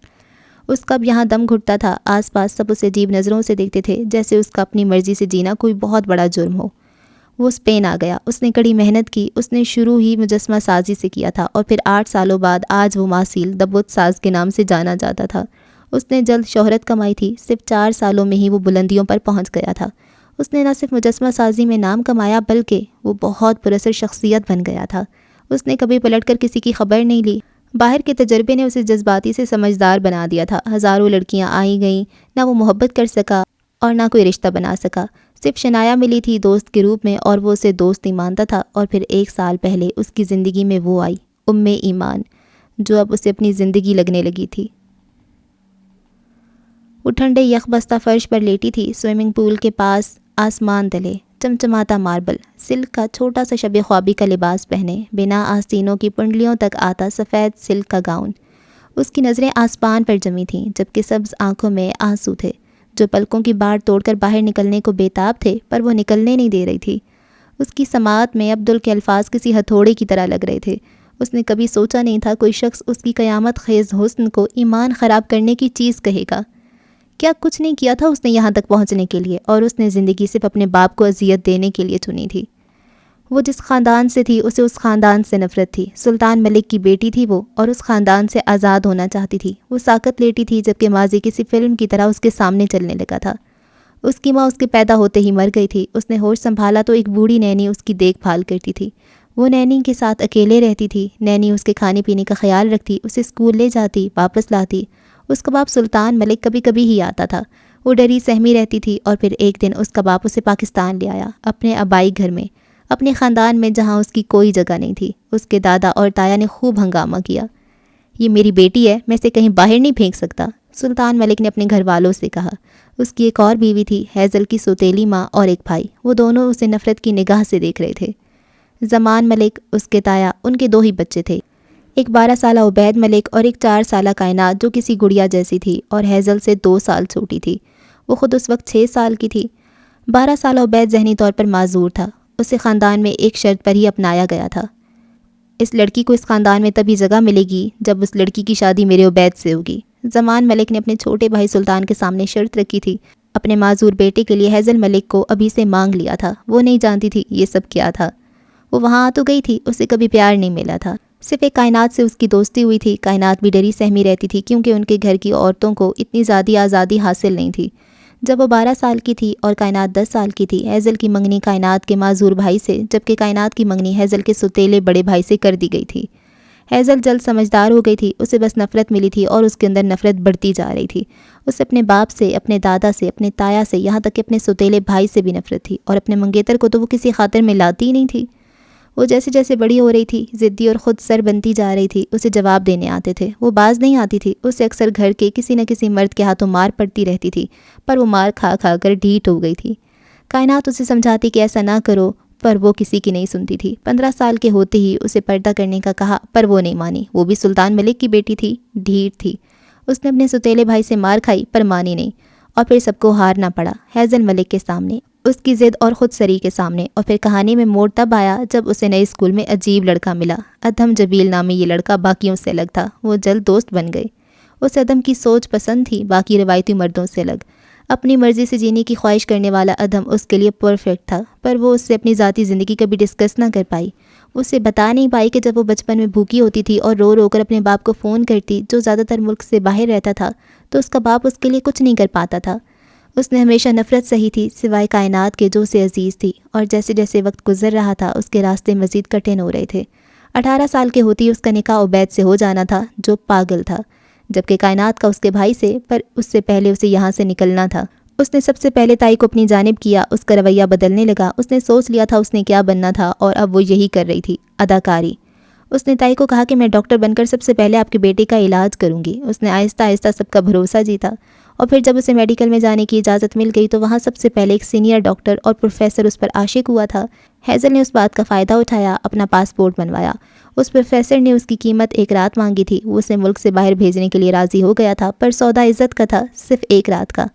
اس کا اب یہاں دم گھٹتا تھا۔ آس پاس سب اسے عجیب نظروں سے دیکھتے تھے، جیسے اس کا اپنی مرضی سے جینا کوئی بہت بڑا جرم ہو۔ وہ اسپین آ گیا۔ اس نے کڑی محنت کی۔ اس نے شروع ہی مجسمہ سازی سے کیا تھا، اور پھر 8 سالوں بعد آج وہ ماسیل دا بت ساز کے نام سے جانا جاتا تھا۔ اس نے جلد شہرت کمائی تھی۔ صرف 4 سالوں میں ہی وہ بلندیوں پر پہنچ گیا تھا۔ اس نے نہ صرف مجسمہ سازی میں نام کمایا، بلکہ وہ بہت پراثر شخصیت بن گیا تھا۔ اس نے کبھی پلٹ کر کسی کی خبر نہیں لی۔ باہر کے تجربے نے اسے جذباتی سے سمجھدار بنا دیا تھا۔ ہزاروں لڑکیاں آئی گئیں، نہ وہ محبت کر سکا اور نہ کوئی رشتہ بنا سکا۔ صرف شنایا ملی تھی دوست کے روپ میں، اور وہ اسے دوست نہیں مانتا تھا۔ اور پھر 1 سال پہلے اس کی زندگی میں وہ آئی، ایمان، جو اب اسے اپنی زندگی لگنے لگی تھی۔ وہ ٹھنڈے یخ بستہ فرش پر لیٹی تھی، سوئمنگ پول کے پاس، آسمان تلے، چمچماتا ماربل، سلک کا چھوٹا سا شب خوابی کا لباس پہنے، بنا آستینوں کی پنڈلیوں تک آتا سفید سلک کا گاؤن۔ اس کی نظریں آسمان پر جمی تھیں، جبکہ سبز آنکھوں میں آنسو تھے، جو پلکوں کی باڑ توڑ کر باہر نکلنے کو بےتاب تھے، پر وہ نکلنے نہیں دے رہی تھی۔ اس کی سماعت میں عبدل کے الفاظ کسی ہتھوڑے کی طرح لگ رہے تھے۔ اس نے کبھی سوچا نہیں تھا کوئی شخص اس کی قیامت خیز حسن کو ایمان خراب کرنے کی چیز کہے گا۔ کیا کچھ نہیں کیا تھا اس نے یہاں تک پہنچنے کے لیے، اور اس نے زندگی صرف اپنے باپ کو اذیت دینے کے لیے چنی تھی۔ وہ جس خاندان سے تھی، اسے اس خاندان سے نفرت تھی۔ سلطان ملک کی بیٹی تھی وہ، اور اس خاندان سے آزاد ہونا چاہتی تھی۔ وہ ساکت لیٹی تھی، جبکہ ماضی کسی فلم کی طرح اس کے سامنے چلنے لگا تھا۔ اس کی ماں اس کے پیدا ہوتے ہی مر گئی تھی۔ اس نے ہوش سنبھالا تو ایک بوڑھی نینی اس کی دیکھ بھال کرتی تھی۔ وہ نینی کے ساتھ اکیلے رہتی تھی۔ نینی اس کے کھانے پینے کا خیال رکھتی، اسے اسکول لے جاتی، واپس لاتی۔ اس کا باپ سلطان ملک کبھی کبھی ہی آتا تھا۔ وہ ڈری سہمی رہتی تھی، اور پھر ایک دن اس کا باپ اسے پاکستان لے آیا، اپنے آبائی گھر میں، اپنے خاندان میں جہاں اس کی کوئی جگہ نہیں تھی۔ اس کے دادا اور تایا نے خوب ہنگامہ کیا۔ یہ میری بیٹی ہے، میں اسے کہیں باہر نہیں پھینک سکتا، سلطان ملک نے اپنے گھر والوں سے کہا۔ اس کی ایک اور بیوی تھی، ہیزل کی سوتیلی ماں، اور ایک بھائی۔ وہ دونوں اسے نفرت کی نگاہ سے دیکھ رہے تھے۔ زمان ملک، اس کے تایا، ان کے 2 ہی بچے تھے، ایک 12 سالہ عبید ملک اور ایک 4 سالہ کائنات، جو کسی گڑیا جیسی تھی اور ہیزل سے 2 سال چھوٹی تھی۔ وہ خود اس وقت 6 سال کی تھی۔ 12 سال عبید ذہنی طور پر معذور تھا. اسے خاندان میں ایک شرط پر ہی اپنایا گیا تھا. اس لڑکی کو اس خاندان میں تبھی جگہ ملے گی جب اس لڑکی کی شادی میرے عبید سے ہوگی. زمان ملک نے اپنے چھوٹے بھائی سلطان کے سامنے شرط رکھی تھی. اپنے معذور بیٹے کے لیے حیضل ملک کو ابھی سے مانگ لیا تھا. وہ نہیں جانتی تھی یہ سب کیا تھا. وہ وہاں آ تو گئی تھی، اسے کبھی پیار نہیں ملا تھا. صرف ایک کائنات سے اس کی دوستی ہوئی تھی. کائنات بھی ڈری سہمی رہتی تھی کیونکہ ان کے گھر کی عورتوں کو اتنی زیادہ آزادی حاصل نہیں تھی. جب وہ 12 سال کی تھی اور کائنات 10 سال کی تھی، حیضل کی منگنی کائنات کے معذور بھائی سے، جبکہ کائنات کی منگنی حیضل کے ستیلے بڑے بھائی سے کر دی گئی تھی. حیضل جلد سمجھدار ہو گئی تھی. اسے بس نفرت ملی تھی اور اس کے اندر نفرت بڑھتی جا رہی تھی. اسے اپنے باپ سے، اپنے دادا سے، اپنے تایا سے، یہاں تک کہ اپنے ستیلے بھائی سے بھی نفرت تھی. اور اپنے منگیتر کو تو وہ کسی خاطر میں لاتی ہی نہیں تھی. وہ جیسے جیسے بڑی ہو رہی تھی، ضدی اور خود سر بنتی جا رہی تھی. اسے جواب دینے آتے تھے، وہ باز نہیں آتی تھی. اسے اکثر گھر کے کسی نہ کسی مرد کے ہاتھوں مار پڑتی رہتی تھی، پر وہ مار کھا کھا کر ڈھیٹ ہو گئی تھی. کائنات اسے سمجھاتی کہ ایسا نہ کرو، پر وہ کسی کی نہیں سنتی تھی. 15 سال کے ہوتے ہی اسے پردہ کرنے کا کہا، پر وہ نہیں مانی. وہ بھی سلطان ملک کی بیٹی تھی، ڈھیٹ تھی. اس نے اپنے ستیلے بھائی سے مار کھائی پر مانی نہیں، اور پھر سب کو ہارنا پڑا. حیضل ملک کے سامنے، اس کی ضد اور خود سری کے سامنے. اور پھر کہانی میں موڑ تب آیا جب اسے نئے اسکول میں عجیب لڑکا ملا. ادھم جبیل نامی یہ لڑکا باقیوں سے الگ تھا. وہ جلد دوست بن گئے. اس ادھم کی سوچ پسند تھی، باقی روایتی مردوں سے الگ. اپنی مرضی سے جینے کی خواہش کرنے والا ادھم اس کے لیے پرفیکٹ تھا، پر وہ اس سے اپنی ذاتی زندگی کبھی ڈسکس نہ کر پائی. اسے بتا نہیں پائی کہ جب وہ بچپن میں بھوکی ہوتی تھی اور رو رو کر اپنے باپ کو فون کرتی، جو زیادہ تر ملک سے باہر رہتا تھا، تو اس کا باپ اس کے لیے کچھ نہیں کر پاتا تھا. اس نے ہمیشہ نفرت سہی تھی، سوائے کائنات کے جو اسے عزیز تھی. اور جیسے جیسے وقت گزر رہا تھا، اس کے راستے مزید کٹھن ہو رہے تھے. 18 سال کے ہوتی اس کا نکاح عبید سے ہو جانا تھا، جو پاگل تھا، جبکہ کائنات کا اس کے بھائی سے، پر اس سے پہلے اسے یہاں سے نکلنا تھا. اس نے سب سے پہلے تائی کو اپنی جانب کیا. اس کا رویہ بدلنے لگا. اس نے سوچ لیا تھا اس نے کیا بننا تھا، اور اب وہ یہی کر رہی تھی، اداکاری. اس نے تائی کو کہا کہ میں ڈاکٹر بن کر سب سے پہلے آپ کے بیٹے کا علاج کروں گی. اس نے آہستہ آہستہ سب کا بھروسہ جیتا. اور پھر جب اسے میڈیکل میں جانے کی اجازت مل گئی تو وہاں سب سے پہلے ایک سینئر ڈاکٹر اور پروفیسر اس پر عاشق ہوا تھا. حیضل نے اس بات کا فائدہ اٹھایا، اپنا پاسپورٹ بنوایا. اس پروفیسر نے اس کی قیمت 1 رات مانگی تھی. وہ اسے ملک سے باہر بھیجنے کے لیے راضی ہو گیا تھا، پر سودا عزت کا تھا، صرف 1 رات کا.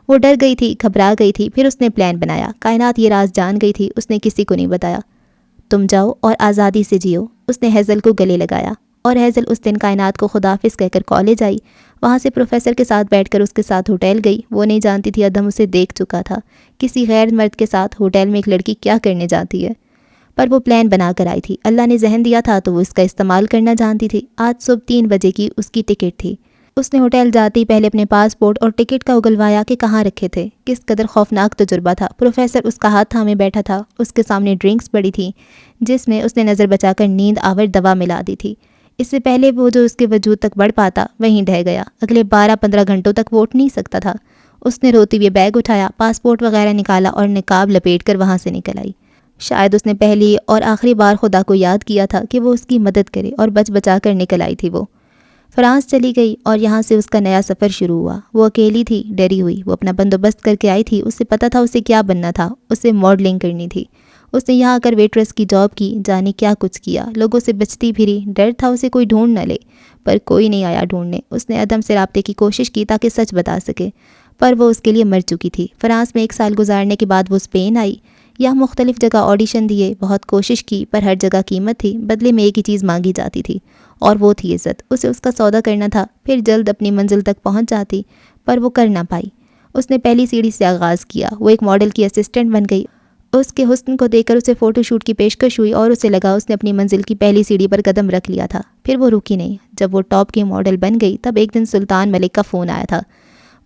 وہ ڈر گئی تھی، گھبرا گئی تھی. پھر اس نے پلان بنایا. کائنات یہ راز جان گئی تھی، اس نے کسی کو نہیں بتایا. تم جاؤ اور آزادی سے جیو. اس نے حیضل کو گلے لگایا. اور حیضل اس دن کائنات کو خداحافظ کہہ کر کالج آئی. وہاں سے پروفیسر کے ساتھ بیٹھ کر اس کے ساتھ ہوٹل گئی. وہ نہیں جانتی تھی ادھم اسے دیکھ چکا تھا. کسی غیر مرد کے ساتھ ہوٹل میں ایک لڑکی کیا کرنے جاتی ہے، پر وہ پلان بنا کر آئی تھی. اللہ نے ذہن دیا تھا تو وہ اس کا استعمال کرنا جانتی تھی. آج صبح 3 بجے کی اس کی ٹکٹ تھی. اس نے ہوٹل جاتے ہی پہلے اپنے پاسپورٹ اور ٹکٹ کا اگلوایا کہ کہاں رکھے تھے. کس قدر خوفناک تجربہ تھا. پروفیسر اس کا ہاتھ تھامے بیٹھا تھا. اس کے سامنے ڈرنکس پڑی تھی جس میں اس نے نظر بچا کر نیند آور دوا ملا دی تھی. اس سے پہلے وہ جو اس کے وجود تک بڑھ پاتا وہیں ڈھہ گیا. اگلے 12-15 گھنٹوں تک وہ اٹھ نہیں سکتا تھا. اس نے روتے ہوئے بیگ اٹھایا، پاسپورٹ وغیرہ نکالا اور نقاب لپیٹ کر وہاں سے نکل آئی. شاید اس نے پہلی اور آخری بار خدا کو یاد کیا تھا کہ وہ اس کی مدد کرے، اور بچ بچا کر نکل آئی تھی. وہ فرانس چلی گئی اور یہاں سے اس کا نیا سفر شروع ہوا. وہ اکیلی تھی، ڈری ہوئی. وہ اپنا بندوبست کر کے آئی تھی. اسے پتہ تھا اسے کیا بننا تھا. اسے ماڈلنگ کرنی تھی. اس نے یہاں آ کر ویٹرس کی جاب کی. جانے کیا کچھ کیا. لوگوں سے بچتی پھری. ڈر تھا اسے کوئی ڈھونڈ نہ لے، پر کوئی نہیں آیا ڈھونڈنے. اس نے ادھم سے رابطے کی کوشش کی تاکہ سچ بتا سکے، پر وہ اس کے لیے مر چکی تھی. فرانس میں 1 سال گزارنے کے بعد وہ اسپین آئی. یہاں مختلف جگہ آڈیشن دیے، بہت کوشش کی، پر ہر جگہ قیمت تھی. بدلے میں ایک ہی چیز مانگی جاتی تھی، اور وہ تھی عزت. اسے اس کا سودا کرنا تھا. پھر جلد اپنی منزل تک پہنچ جاتی، پر وہ کر نہ پائی. اس نے پہلی سیڑھی سے آغاز کیا. وہ ایک ماڈل کی اسسٹنٹ بن گئی. اس کے حسن کو دیکھ کر اسے فوٹو شوٹ کی پیشکش ہوئی اور اسے لگا اس نے اپنی منزل کی پہلی سیڑھی پر قدم رکھ لیا تھا. پھر وہ رکی نہیں. جب وہ ٹاپ کی ماڈل بن گئی تب ایک دن سلطان ملک کا فون آیا تھا.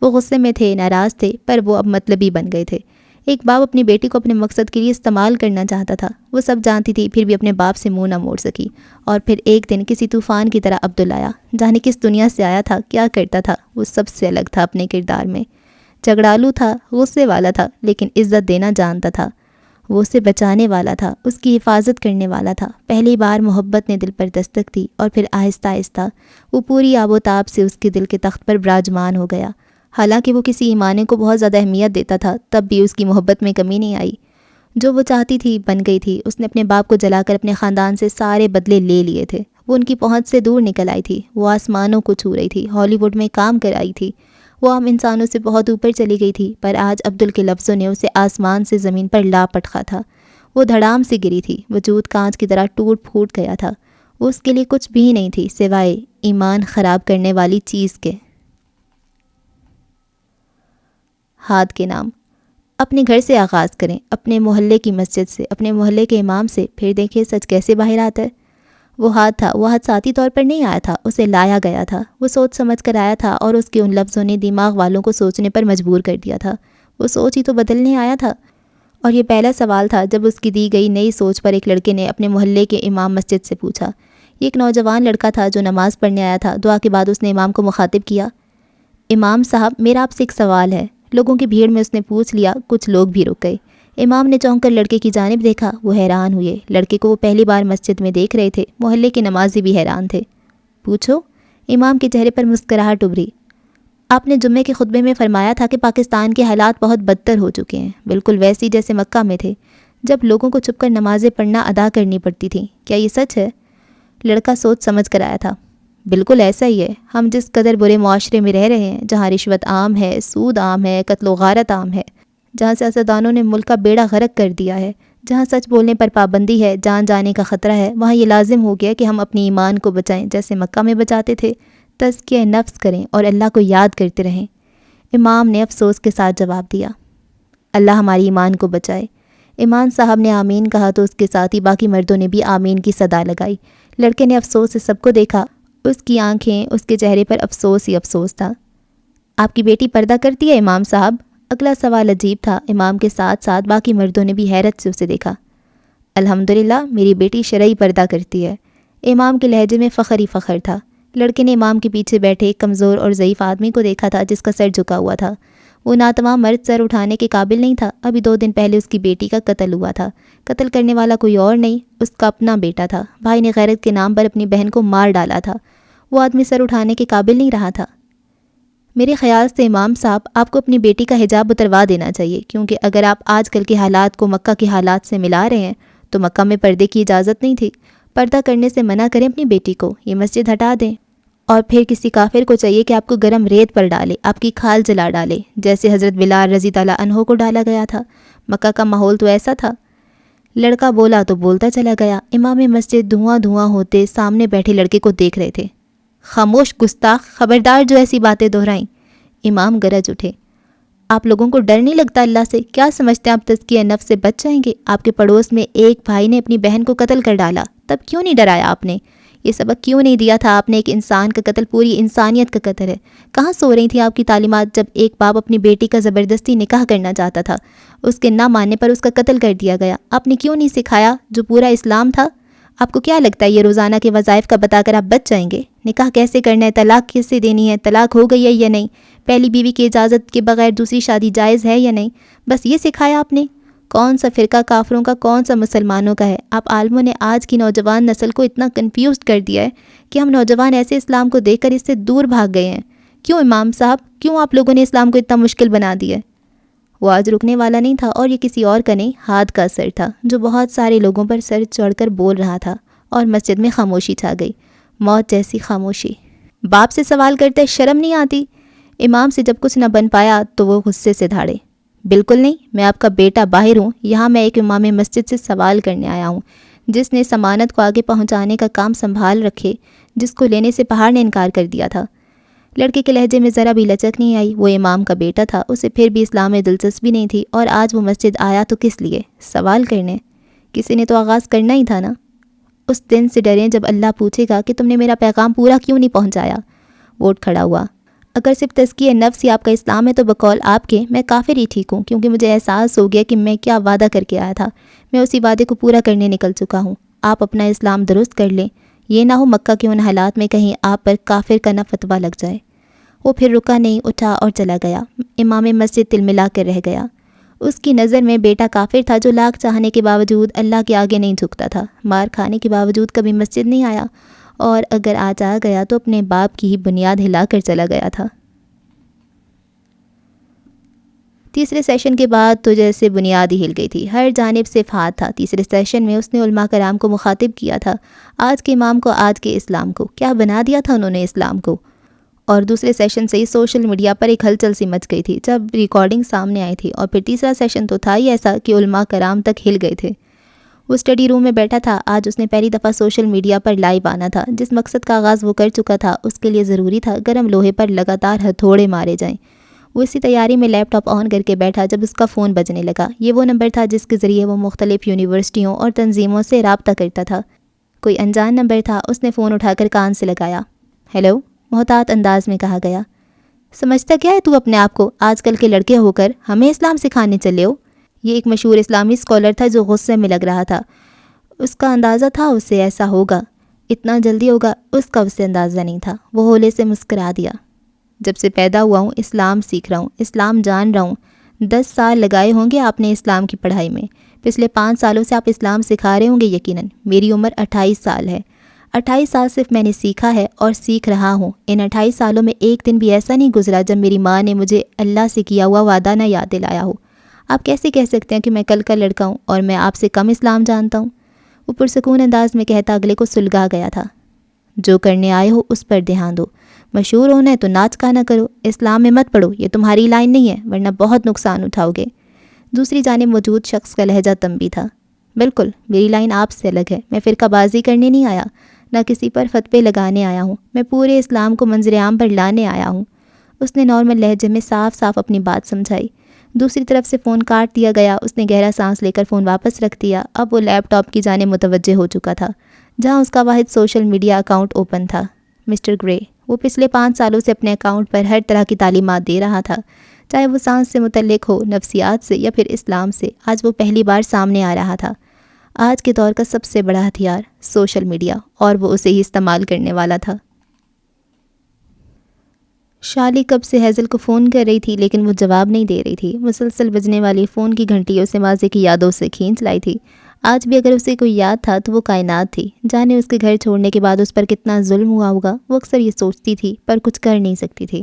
وہ غصے میں تھے، ناراض تھے، پر وہ اب مطلبی بن گئے تھے. ایک باپ اپنی بیٹی کو اپنے مقصد کے لیے استعمال کرنا چاہتا تھا. وہ سب جانتی تھی، پھر بھی اپنے باپ سے منہ نہ موڑ سکی. اور پھر ایک دن کسی طوفان کی طرح عبدل آیا. جانے کس دنیا سے آیا تھا، کیا کرتا تھا. وہ سب سے الگ تھا اپنے کردار میں. جھگڑالو تھا، غصے والا تھا، لیکن عزت دینا جانتا تھا. وہ اسے بچانے والا تھا، اس کی حفاظت کرنے والا تھا. پہلی بار محبت نے دل پر دستک دی، اور پھر آہستہ آہستہ وہ پوری آب و تاب سے اس کے دل کے تخت پر براجمان ہو گیا. حالانکہ وہ کسی ایمانے کو بہت زیادہ اہمیت دیتا تھا، تب بھی اس کی محبت میں کمی نہیں آئی. جو وہ چاہتی تھی بن گئی تھی. اس نے اپنے باپ کو جلا کر اپنے خاندان سے سارے بدلے لے لیے تھے. وہ ان کی پہنچ سے دور نکل آئی تھی. وہ آسمانوں کو چھو رہی تھی. ہالی ووڈ میں کام کر آئی تھی. وہ عام انسانوں سے بہت اوپر چلی گئی تھی، پر آج عبدل کے لفظوں نے اسے آسمان سے زمین پر لا پٹخا تھا۔ وہ دھڑام سے گری تھی، وجود کانچ کی طرح ٹوٹ پھوٹ گیا تھا۔ اس کے لیے کچھ بھی نہیں تھی سوائے ایمان خراب کرنے والی چیز کے۔ ہاتھ کے نام۔ اپنے گھر سے آغاز کریں، اپنے محلے کی مسجد سے، اپنے محلے کے امام سے، پھر دیکھیں سچ کیسے باہر آتا ہے۔ وہ ہاتھ تھا، وہ ہاتھ ذاتی طور پر نہیں آیا تھا، اسے لایا گیا تھا۔ وہ سوچ سمجھ کر آیا تھا اور اس کے ان لفظوں نے دماغ والوں کو سوچنے پر مجبور کر دیا تھا۔ وہ سوچ ہی تو بدلنے آیا تھا۔ اور یہ پہلا سوال تھا جب اس کی دی گئی نئی سوچ پر ایک لڑکے نے اپنے محلے کے امام مسجد سے پوچھا۔ یہ ایک نوجوان لڑکا تھا جو نماز پڑھنے آیا تھا۔ دعا کے بعد اس نے امام کو مخاطب کیا، امام صاحب میرا آپ سے ایک سوال ہے۔ لوگوں کی بھیڑ میں اس نے پوچھ لیا، کچھ لوگ بھی رک گئے۔ امام نے چونک کر لڑکے کی جانب دیکھا، وہ حیران ہوئے۔ لڑکے کو وہ پہلی بار مسجد میں دیکھ رہے تھے۔ محلے کے نمازی بھی حیران تھے۔ پوچھو۔ امام کے چہرے پر مسکراہٹ ابھری۔ آپ نے جمعے کے خطبے میں فرمایا تھا کہ پاکستان کے حالات بہت بدتر ہو چکے ہیں، بالکل ویسی جیسے مکہ میں تھے، جب لوگوں کو چھپ کر نمازیں پڑھنا ادا کرنی پڑتی تھیں۔ کیا یہ سچ ہے؟ لڑکا سوچ سمجھ کر آیا تھا۔ بالکل ایسا ہی ہے۔ ہم جس قدر برے معاشرے میں رہ رہے ہیں، جہاں رشوت عام ہے، سود عام ہے، قتل و غارت عام ہے، جہاں سیاستدانوں نے ملک کا بیڑا غرق کر دیا ہے، جہاں سچ بولنے پر پابندی ہے، جان جانے کا خطرہ ہے، وہاں یہ لازم ہو گیا کہ ہم اپنی ایمان کو بچائیں جیسے مکہ میں بچاتے تھے، تزکیہ نفس کریں اور اللہ کو یاد کرتے رہیں۔ امام نے افسوس کے ساتھ جواب دیا، اللہ ہماری ایمان کو بچائے۔ امام صاحب نے آمین کہا تو اس کے ساتھ ہی باقی مردوں نے بھی آمین کی صدا لگائی۔ لڑکے نے افسوس سے سب کو دیکھا، اس کی آنکھیں، اس کے چہرے پر افسوس ہی افسوس تھا۔ آپ کی بیٹی پردہ کرتی ہے امام صاحب؟ اگلا سوال عجیب تھا۔ امام کے ساتھ ساتھ باقی مردوں نے بھی حیرت سے اسے دیکھا۔ الحمدللہ میری بیٹی شرعی پردہ کرتی ہے۔ امام کے لہجے میں فخر ہی فخر تھا۔ لڑکے نے امام کے پیچھے بیٹھے ایک کمزور اور ضعیف آدمی کو دیکھا تھا جس کا سر جھکا ہوا تھا۔ وہ ناتواں مرد سر اٹھانے کے قابل نہیں تھا۔ ابھی 2 دن پہلے اس کی بیٹی کا قتل ہوا تھا۔ قتل کرنے والا کوئی اور نہیں، اس کا اپنا بیٹا تھا۔ بھائی نے غیرت کے نام پر اپنی بہن کو مار ڈالا تھا۔ وہ آدمی سر اٹھانے کے قابل نہیں رہا تھا۔ میرے خیال سے امام صاحب آپ کو اپنی بیٹی کا حجاب اتروا دینا چاہیے، کیونکہ اگر آپ آج کل کے حالات کو مکہ کے حالات سے ملا رہے ہیں تو مکہ میں پردے کی اجازت نہیں تھی۔ پردہ کرنے سے منع کریں اپنی بیٹی کو، یہ مسجد ہٹا دیں۔ اور پھر کسی کافر کو چاہیے کہ آپ کو گرم ریت پر ڈالے، آپ کی کھال جلا ڈالے، جیسے حضرت بلال رضی اللہ عنہ کو ڈالا گیا تھا۔ مکہ کا ماحول تو ایسا تھا۔ لڑکا بولا تو بولتا چلا گیا۔ امام مسجد دھواں دھواں ہوتے سامنے بیٹھے لڑکے کو دیکھ رہے تھے۔ خاموش گستاخ، خبردار جو ایسی باتیں دہرائیں۔ امام گرج اٹھے، آپ لوگوں کو ڈر نہیں لگتا اللہ سے؟ کیا سمجھتے ہیں آپ تزکیہ نفس سے بچ جائیں گے؟ آپ کے پڑوس میں ایک بھائی نے اپنی بہن کو قتل کر ڈالا، تب کیوں نہیں ڈرایا آپ نے؟ یہ سبق کیوں نہیں دیا تھا آپ نے؟ ایک انسان کا قتل پوری انسانیت کا قتل ہے۔ کہاں سو رہی تھی آپ کی تعلیمات جب ایک باپ اپنی بیٹی کا زبردستی نکاح کرنا چاہتا تھا، اس کے نہ ماننے پر اس کا قتل کر دیا گیا؟ آپ نے کیوں نہیں سکھایا جو پورا اسلام تھا؟ آپ کو کیا لگتا ہے یہ روزانہ کے وظائف کا بتا کر آپ بچ جائیں گے؟ نکاح کیسے کرنا ہے، طلاق کیسے دینی ہے، طلاق ہو گئی ہے یا نہیں، پہلی بیوی کی اجازت کے بغیر دوسری شادی جائز ہے یا نہیں، بس یہ سکھایا آپ نے؟ کون سا فرقہ کافروں کا، کون سا مسلمانوں کا ہے؟ آپ عالموں نے آج کی نوجوان نسل کو اتنا کنفیوزڈ کر دیا ہے کہ ہم نوجوان ایسے اسلام کو دیکھ کر اس سے دور بھاگ گئے ہیں۔ کیوں امام صاحب، کیوں آپ لوگوں نے اسلام کو اتنا مشکل بنا دیا ہے؟ وہ آج رکنے والا نہیں تھا، اور یہ کسی اور کا نہیں، ہاتھ کا اثر تھا جو بہت سارے لوگوں پر سر چڑھ کر بول رہا تھا، اور مسجد میں خاموشی چھا گئی، موت جیسی خاموشی۔ باپ سے سوال کرتے شرم نہیں آتی؟ امام سے جب کچھ نہ بن پایا تو وہ غصے سے دھاڑے، بالکل نہیں، میں آپ کا بیٹا باہر ہوں، یہاں میں ایک امام مسجد سے سوال کرنے آیا ہوں جس نے ضمانت کو آگے پہنچانے کا کام سنبھال رکھے، جس کو لینے سے پہاڑ نے انکار کر دیا تھا۔ لڑکے کے لہجے میں ذرا بھی لچک نہیں آئی۔ وہ امام کا بیٹا تھا، اسے پھر بھی اسلام میں دلچسپی نہیں تھی، اور آج وہ مسجد آیا تو کس لیے؟ سوال کرنے۔ کسی نے تو آغاز کرنا ہی تھا نا۔ اس دن سے ڈریں جب اللہ پوچھے گا کہ تم نے میرا پیغام پورا کیوں نہیں پہنچایا۔ وہ اٹھ کھڑا ہوا۔ اگر صرف تزکیہ نفس ہی آپ کا اسلام ہے تو بقول آپ کے میں کافر ہی ٹھیک ہوں، کیونکہ مجھے احساس ہو گیا کہ میں کیا وعدہ کر کے آیا تھا، میں اسی وعدے کو پورا کرنے نکل چکا ہوں۔ آپ اپنا اسلام درست کر لیں، یہ نہ ہو مکہ کے ان حالات میں کہیں آپ پر کافر کا نہ فتویٰ لگ جائے۔ وہ پھر رکا نہیں، اٹھا اور چلا گیا۔ امام مسجد تلملا کر رہ گیا۔ اس کی نظر میں بیٹا کافر تھا جو لاکھ چاہنے کے باوجود اللہ کے آگے نہیں جھکتا تھا، مار کھانے کے باوجود کبھی مسجد نہیں آیا، اور اگر آج آ گیا تو اپنے باپ کی ہی بنیاد ہلا کر چلا گیا تھا۔ تیسرے سیشن کے بعد تو جیسے بنیاد ہی ہل گئی تھی، ہر جانب سے فات تھا۔ تیسرے سیشن میں اس نے علماء کرام کو مخاطب کیا تھا، آج کے امام کو، آج کے اسلام کو، کیا بنا دیا تھا انہوں نے اسلام کو۔ اور دوسرے سیشن سے ہی سوشل میڈیا پر ایک ہلچل سی مچ گئی تھی جب ریکارڈنگ سامنے آئی تھی، اور پھر تیسرا سیشن تو تھا ہی ایسا کہ علماء کرام تک ہل گئے تھے۔ وہ اسٹڈی روم میں بیٹھا تھا، آج اس نے پہلی دفعہ سوشل میڈیا پر لائیو آنا تھا۔ جس مقصد کا آغاز وہ کر چکا تھا، اس کے لیے ضروری تھا گرم لوہے پر لگاتار ہتھوڑے مارے جائیں۔ وہ اسی تیاری میں لیپ ٹاپ آن کر کے بیٹھا جب اس کا فون بجنے لگا۔ یہ وہ نمبر تھا جس کے ذریعے وہ مختلف یونیورسٹیوں اور تنظیموں سے رابطہ کرتا تھا۔ کوئی انجان نمبر تھا۔ اس نے فون اٹھا کر کان سے لگایا۔ ہیلو، محتاط انداز میں کہا گیا۔ سمجھتا کیا ہے تو اپنے آپ کو؟ آج کل کے لڑکے ہو کر ہمیں اسلام سکھانے چلے ہو؟ یہ ایک مشہور اسلامی اسکالر تھا جو غصے میں لگ رہا تھا۔ اس کا اندازہ تھا اس سے ایسا ہوگا، اتنا جلدی ہوگا، اس کا اسے اندازہ نہیں تھا۔ وہ ہولے سے مسکرا دیا۔ جب سے پیدا ہوا ہوں اسلام سیکھ رہا ہوں، اسلام جان رہا ہوں۔ 10 سال لگائے ہوں گے آپ نے اسلام کی پڑھائی میں۔ پچھلے 5 سالوں سے آپ اسلام سکھا رہے ہوں گے یقیناً۔ میری عمر 28 سال ہے۔ 28 سال صرف میں نے سیکھا ہے اور سیکھ رہا ہوں۔ ان 28 سالوں میں ایک دن بھی ایسا نہیں گزرا جب میری ماں نے مجھے اللہ سے کیا ہوا وعدہ نہ یاد دلایا ہو۔ آپ کیسے کہہ سکتے ہیں کہ میں کل کا لڑکا ہوں اور میں آپ سے کم اسلام جانتا ہوں؟ وہ پرسکون انداز میں کہتا اگلے کو سلگا گیا تھا۔ جو کرنے آئے ہو اس پر دھیان دو۔ مشہور ہونا ہے تو ناچ گانا کرو، اسلام میں مت پڑھو، یہ تمہاری لائن نہیں ہے، ورنہ بہت نقصان اٹھاؤ گے۔ دوسری جانب موجود شخص کا لہجہ تنبیہ تھا۔ بالکل، میری لائن آپ سے الگ ہے۔ میں فرقہ بازی کرنے نہیں آیا، نہ کسی پر فتوے لگانے آیا ہوں۔ میں پورے اسلام کو منظر عام پر لانے آیا ہوں۔ اس نے نارمل لہجے میں صاف صاف اپنی بات سمجھائی۔ دوسری طرف سے فون کاٹ دیا گیا۔ اس نے گہرا سانس لے کر فون واپس رکھ دیا۔ اب وہ لیپ ٹاپ کی جانب متوجہ ہو چکا تھا جہاں اس کا واحد سوشل میڈیا اکاؤنٹ اوپن تھا۔ مسٹر گرے، وہ پچھلے 5 سالوں سے اپنے اکاؤنٹ پر ہر طرح کی تعلیمات دے رہا تھا، چاہے وہ سائنس سے متعلق ہو، نفسیات سے، یا پھر اسلام سے۔ آج وہ پہلی بار سامنے آ رہا تھا۔ آج کے دور کا سب سے بڑا ہتھیار سوشل میڈیا، اور وہ اسے ہی استعمال کرنے والا تھا۔ شالی کب سے ہیزل کو فون کر رہی تھی لیکن وہ جواب نہیں دے رہی تھی۔ مسلسل بجنے والی فون کی گھنٹی اسے ماضی کی یادوں سے کھینچ لائی تھی۔ آج بھی اگر اسے کوئی یاد تھا تو وہ کائنات تھی۔ جانے اس کے گھر چھوڑنے کے بعد اس پر کتنا ظلم ہوا ہوگا، وہ اکثر یہ سوچتی تھی پر کچھ کر نہیں سکتی تھی۔